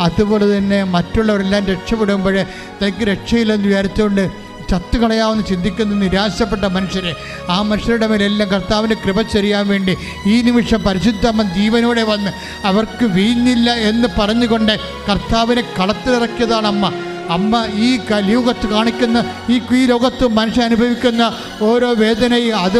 അതുപോലെ തന്നെ മറ്റുള്ളവരെല്ലാം രക്ഷപ്പെടുമ്പോൾ തനിക്ക് രക്ഷയില്ലെന്ന് വിചാരിച്ചുകൊണ്ട് ചത്തുകളയാമെന്ന് ചിന്തിക്കുന്ന നിരാശപ്പെട്ട മനുഷ്യരെ, ആ മനുഷ്യരുടെ മേലെല്ലാം കർത്താവിൻ്റെ കൃപ ചൊരിയാൻ വേണ്ടി ഈ നിമിഷം പരിശുദ്ധമ്മ ജീവനോടെ വന്ന് അവർക്ക് വീഞ്ഞില്ല എന്ന് പറഞ്ഞുകൊണ്ട് കർത്താവിനെ കളത്തിലിറക്കിയതാണ് അമ്മ. ഈ കലിയുഗത്ത് കാണിക്കുന്ന ഈ ലോകത്ത് മനുഷ്യൻ അനുഭവിക്കുന്ന ഓരോ വേദനയും അത്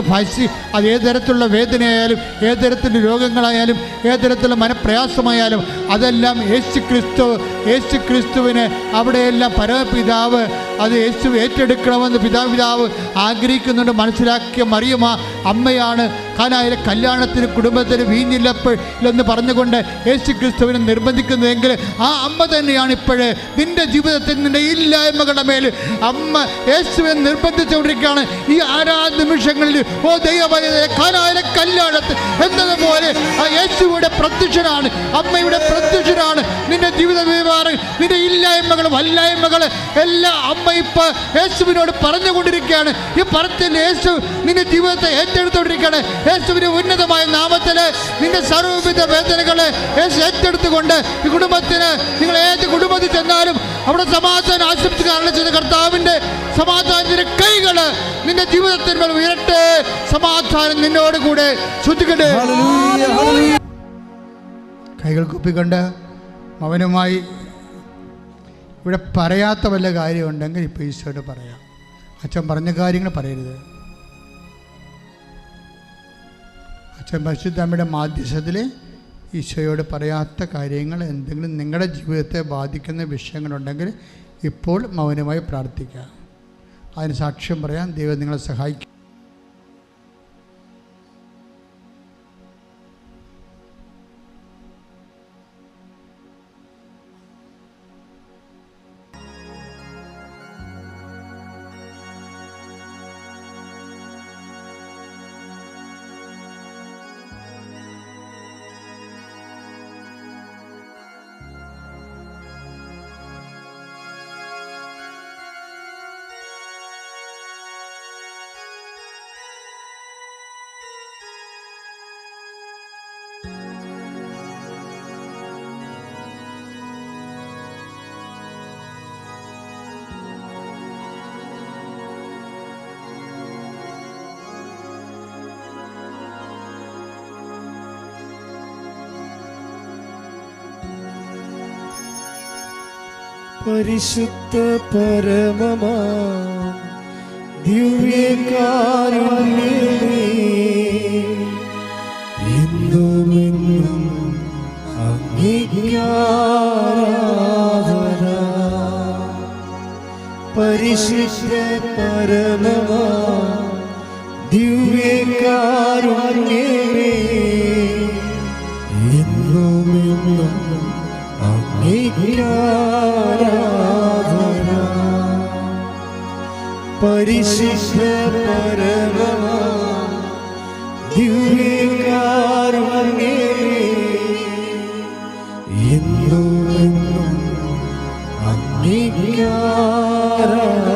ഏത് തരത്തിലുള്ള വേദനയായാലും, ഏത് തരത്തിലുള്ള രോഗങ്ങളായാലും, ഏത് തരത്തിലുള്ള മനപ്രയാസമായാലും അതെല്ലാം യേശു ക്രിസ്തുവിന് അവിടെയെല്ലാം പരമപിതാവ് അത് യേശു ഏറ്റെടുക്കണമെന്ന് പിതാവ് ആഗ്രഹിക്കുന്നുണ്ട്. മനസ്സിലാക്കിയ മറിയമ്മ അമ്മയാണ് കാനായിലെ കല്യാണത്തിന് കുടുംബത്തിന് വീഞ്ഞില്ലെന്ന് പറഞ്ഞുകൊണ്ട് യേശു ക്രിസ്തുവിനെ നിർബന്ധിക്കുന്നതെങ്കിൽ ആ അമ്മ തന്നെയാണ് ഇപ്പോഴേ നിൻ്റെ ജീവിതത്തിൽ നിൻ്റെ ഇല്ലായ്മകളുടെ മേൽ അമ്മ യേശുവിനെ നിർബന്ധിച്ചുകൊണ്ടിരിക്കുകയാണ്. ഈ നിമിഷങ്ങളിൽ ഓ ദൈവമേ, കാനായിലെ കല്യാണത്തിൽ എന്നതുപോലെ ആ യേശുവിടെ പ്രത്യക്ഷനാണ്, അമ്മയുടെ പ്രത്യക്ഷനാണ്. നിൻ്റെ ജീവിത വ്യവഹാരം, നിൻ്റെ ഇല്ലായ്മകൾ, വല്ലായ്മകൾ എല്ലാം അമ്മ ഇപ്പോൾ യേശുവിനോട് പറഞ്ഞുകൊണ്ടിരിക്കുകയാണ്. ഈ പറത്തിൽ യേശു നിന്റെ ജീവിതത്തെ ഏറ്റെടുത്തുകൊണ്ടിരിക്കുകയാണ്. യേശുവിൻ്റെ ഉന്നതമായ നാമത്തിൽ നിന്റെ സർവ്വവിധ വേദനകളെ യേശു ഏറ്റെടുത്തുകൊണ്ട് ഈ കുടുംബത്തിന്, നിങ്ങൾ ഏത് കുടുംബത്തിൽ ചെന്നാലും അവിടെ സമാധാനം ആശംസിക്കാനുള്ള ചെയ്ത കർത്താവിൻ്റെ സമാധാനത്തിൻ്റെ കൈകൾ നിന്റെ ജീവിതത്തിന്മേൽ ഉയരട്ടെ. സമാധാനം നിന്നോട് കൂടെ ശ്രദ്ധിക്കട്ടെ. കൈകൾ കുപ്പിക്കൊണ്ട് മൗനമായി ഇവിടെ പറയാത്ത വല്ല കാര്യമുണ്ടെങ്കിൽ ഇപ്പോൾ ഈശോയോട് പറയാം. അച്ഛൻ പറഞ്ഞ കാര്യങ്ങൾ പറയരുത്. അച്ഛൻ പരിശുദ്ധ അമ്മയുടെ മാധ്യസ്ഥത്തിൽ ഈശോയോട് പറയാത്ത കാര്യങ്ങൾ, എന്തെങ്കിലും നിങ്ങളുടെ ജീവിതത്തെ ബാധിക്കുന്ന വിഷയങ്ങളുണ്ടെങ്കിൽ ഇപ്പോൾ മൗനമായി പ്രാർത്ഥിക്കുക. അതിന് സാക്ഷ്യം പറയാൻ ദൈവം നിങ്ങളെ സഹായിക്കും. പരിശുദ്ധ പരമമാ ദിവ്യകാരുണ്യമേ, എന്നുമെന്നും അങ്ങേക്ക് ആരാധന. പരിശുദ്ധ പരമമാ ദിവ്യകാരുണ്യമേ, എന്നുമെന്നും അങ്ങേക്ക് ആരാധന. പരിശുദ്ധ പരമമാ ദിവ്യകാരുണ്യമേ, എന്നും അങ്ങേക്ക് ആരാധന.